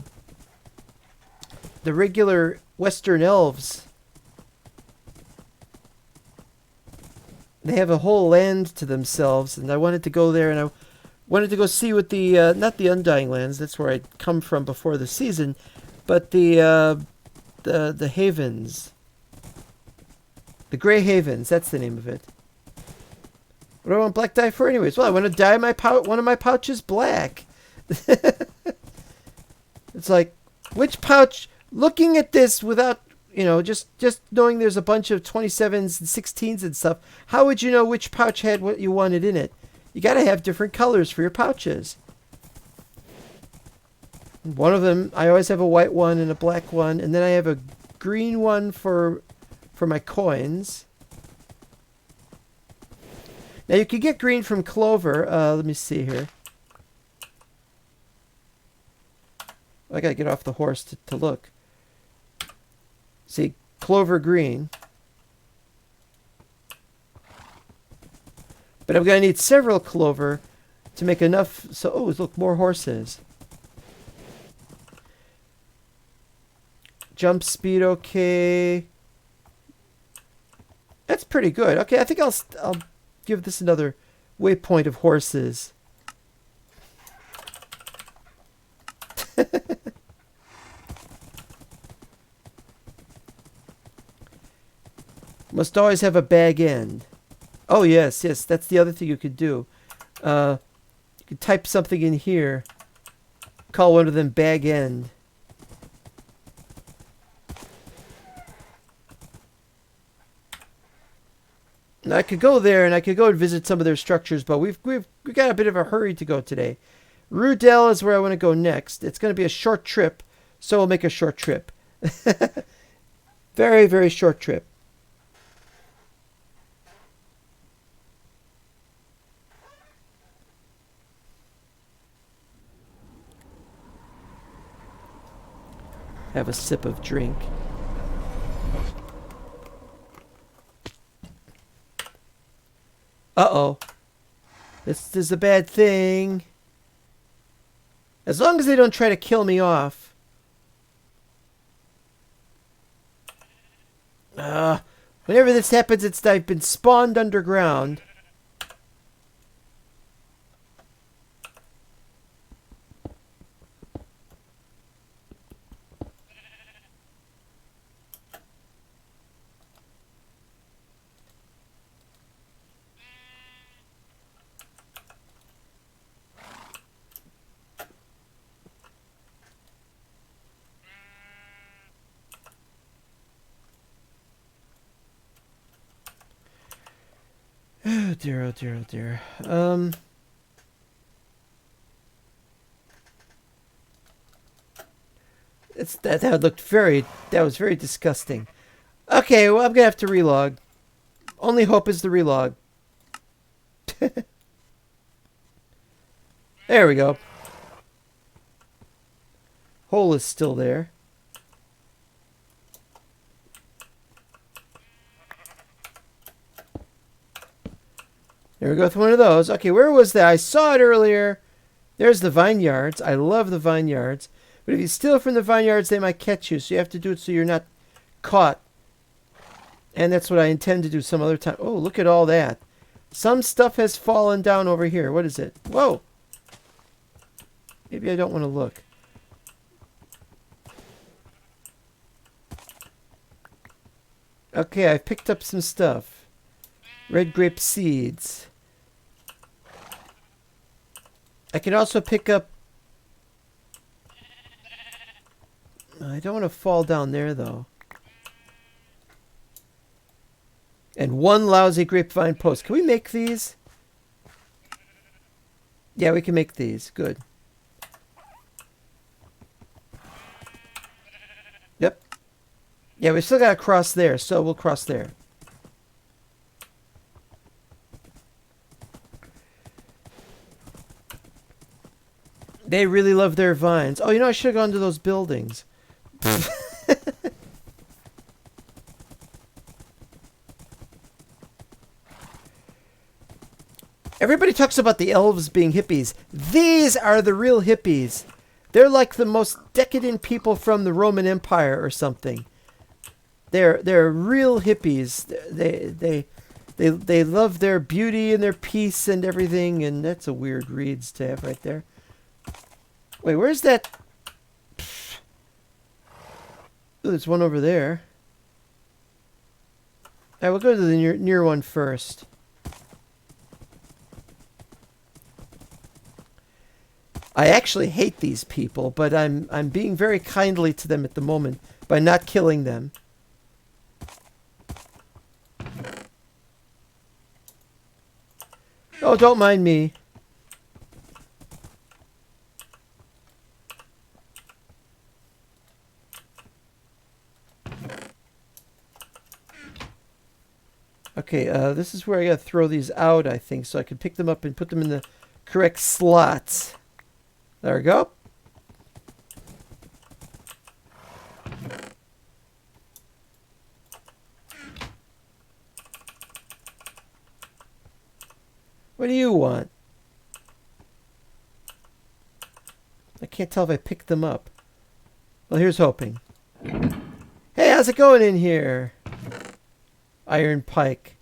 Western elves. They have a whole land to themselves, and I wanted to go there, and I wanted to go see what the not the Undying Lands. That's where I'd come from before the season, but the Havens, the Grey Havens. That's the name of it. What do I want black dye for, anyways? Well, I want to dye one of my pouches black. It's like, which pouch? Looking at this without, just knowing there's a bunch of 27s and 16s and stuff, how would you know which pouch had what you wanted in it? You got to have different colors for your pouches. One of them, I always have a white one and a black one, and then I have a green one for my coins. Now you could get green from clover. Let me see here. I gotta get off the horse to look. See, clover green. But I'm gonna need several clover to make enough. So, oh, look, more horses. Jump speed, okay. That's pretty good. Okay, I think I'll give this another waypoint of horses. Must always have a bag end. Oh, yes, that's the other thing you could do. You could type something in here. Call one of them bag end. And I could go there and I could go and visit some of their structures, but we've got a bit of a hurry to go today. Rudell is where I want to go next. It's going to be a short trip, so we'll make a short trip. Very, very short trip. Have a sip of drink. Uh-oh. This is a bad thing. As long as they don't try to kill me off. Whenever this happens, I've been spawned underground. Oh dear, oh dear, oh dear. That was very disgusting. Okay, well, I'm gonna have to relog. Only hope is the relog. There we go. Hole is still there. There we go with one of those. Okay, where was that? I saw it earlier. There's the vineyards. I love the vineyards. But if you steal from the vineyards, they might catch you. So you have to do it so you're not caught. And that's what I intend to do some other time. Oh, look at all that. Some stuff has fallen down over here. What is it? Whoa. Maybe I don't want to look. Okay, I've picked up some stuff. Red grape seeds. I can also pick up... I don't want to fall down there, though. And one lousy grapevine post. Can we make these? Yeah, we can make these. Good. Yep. Yeah, we still got to cross there, so we'll cross there. They really love their vines. Oh, I should have gone to those buildings. Everybody talks about the elves being hippies. These are the real hippies. They're like the most decadent people from the Roman Empire or something. They're real hippies. They love their beauty and their peace and everything, and that's a weird reeds to have right there. Wait, where's that? Ooh, there's one over there. Alright, we'll go to the near one first. I actually hate these people, but I'm being very kindly to them at the moment by not killing them. Oh, don't mind me. Okay, this is where I gotta throw these out, I think, so I can pick them up and put them in the correct slots. There we go. What do you want? I can't tell if I picked them up. Well, here's hoping. Hey, how's it going in here? Iron pike.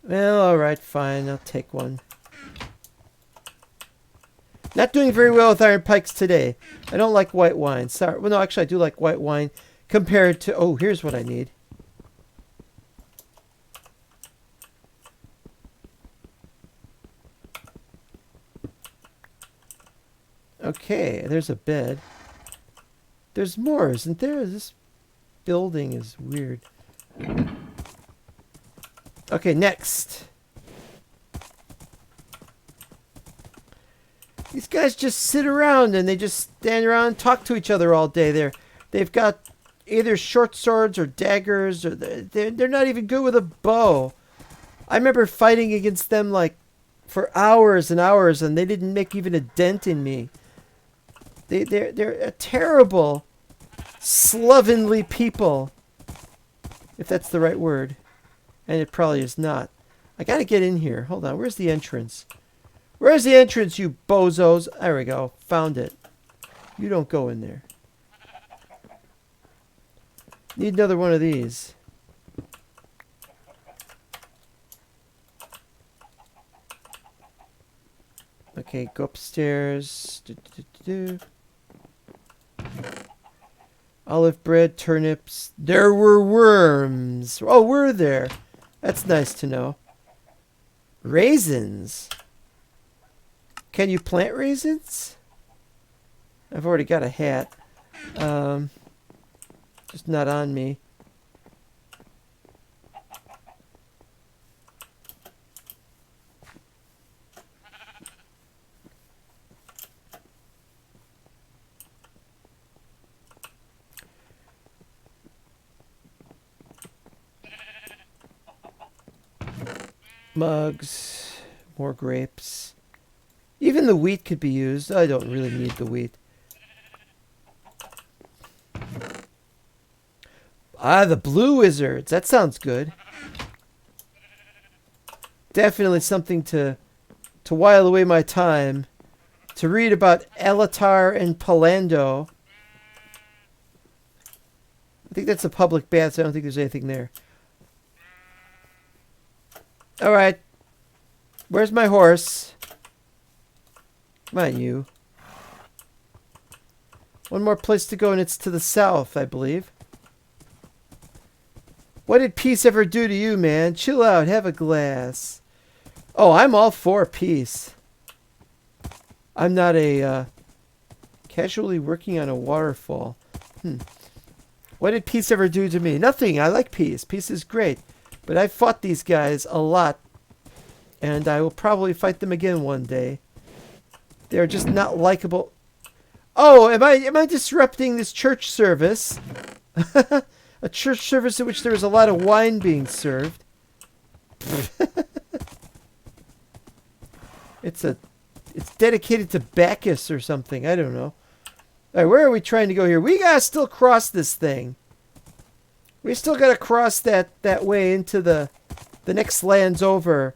Well, alright, fine. I'll take one. Not doing very well with iron pikes today. I don't like white wine. Sorry. Well, no, actually, I do like white wine compared to... Oh, here's what I need. Okay, there's a bed. There's more, isn't there? This building is weird. Okay, next. These guys just sit around and they just stand around and talk to each other all day. They've got either short swords or daggers, or they're not even good with a bow. I remember fighting against them like for hours and hours, and they didn't make even a dent in me. They're a terrible, slovenly people, if that's the right word, and it probably is not. I gotta get in here. Hold on. Where's the entrance? Where's the entrance, you bozos? There we go. Found it. You don't go in there. Need another one of these. Okay, go upstairs. Olive bread, turnips. There were worms. Oh, were there? That's nice to know. Raisins. Can you plant raisins? I've already got a hat. Just not on me. Mugs. More grapes. Even the wheat could be used. I don't really need the wheat. Ah, the blue wizards. That sounds good. Definitely something to while away my time. To read about Elatar and Palando. I think that's a public bath, so I don't think there's anything there. Alright. Where's my horse? Come on, you. One more place to go, and it's to the south, I believe. What did peace ever do to you, man? Chill out. Have a glass. Oh, I'm all for peace. I'm not a casually working on a waterfall. What did peace ever do to me? Nothing. I like peace. Peace is great. But I've fought these guys a lot. And I will probably fight them again one day. They're just not likable. Oh, am I disrupting this church service? A church service in which there is a lot of wine being served. It's dedicated to Bacchus or something. I don't know. All right, where are we trying to go here? We gotta still cross this thing. We still gotta cross that way into the next lands over.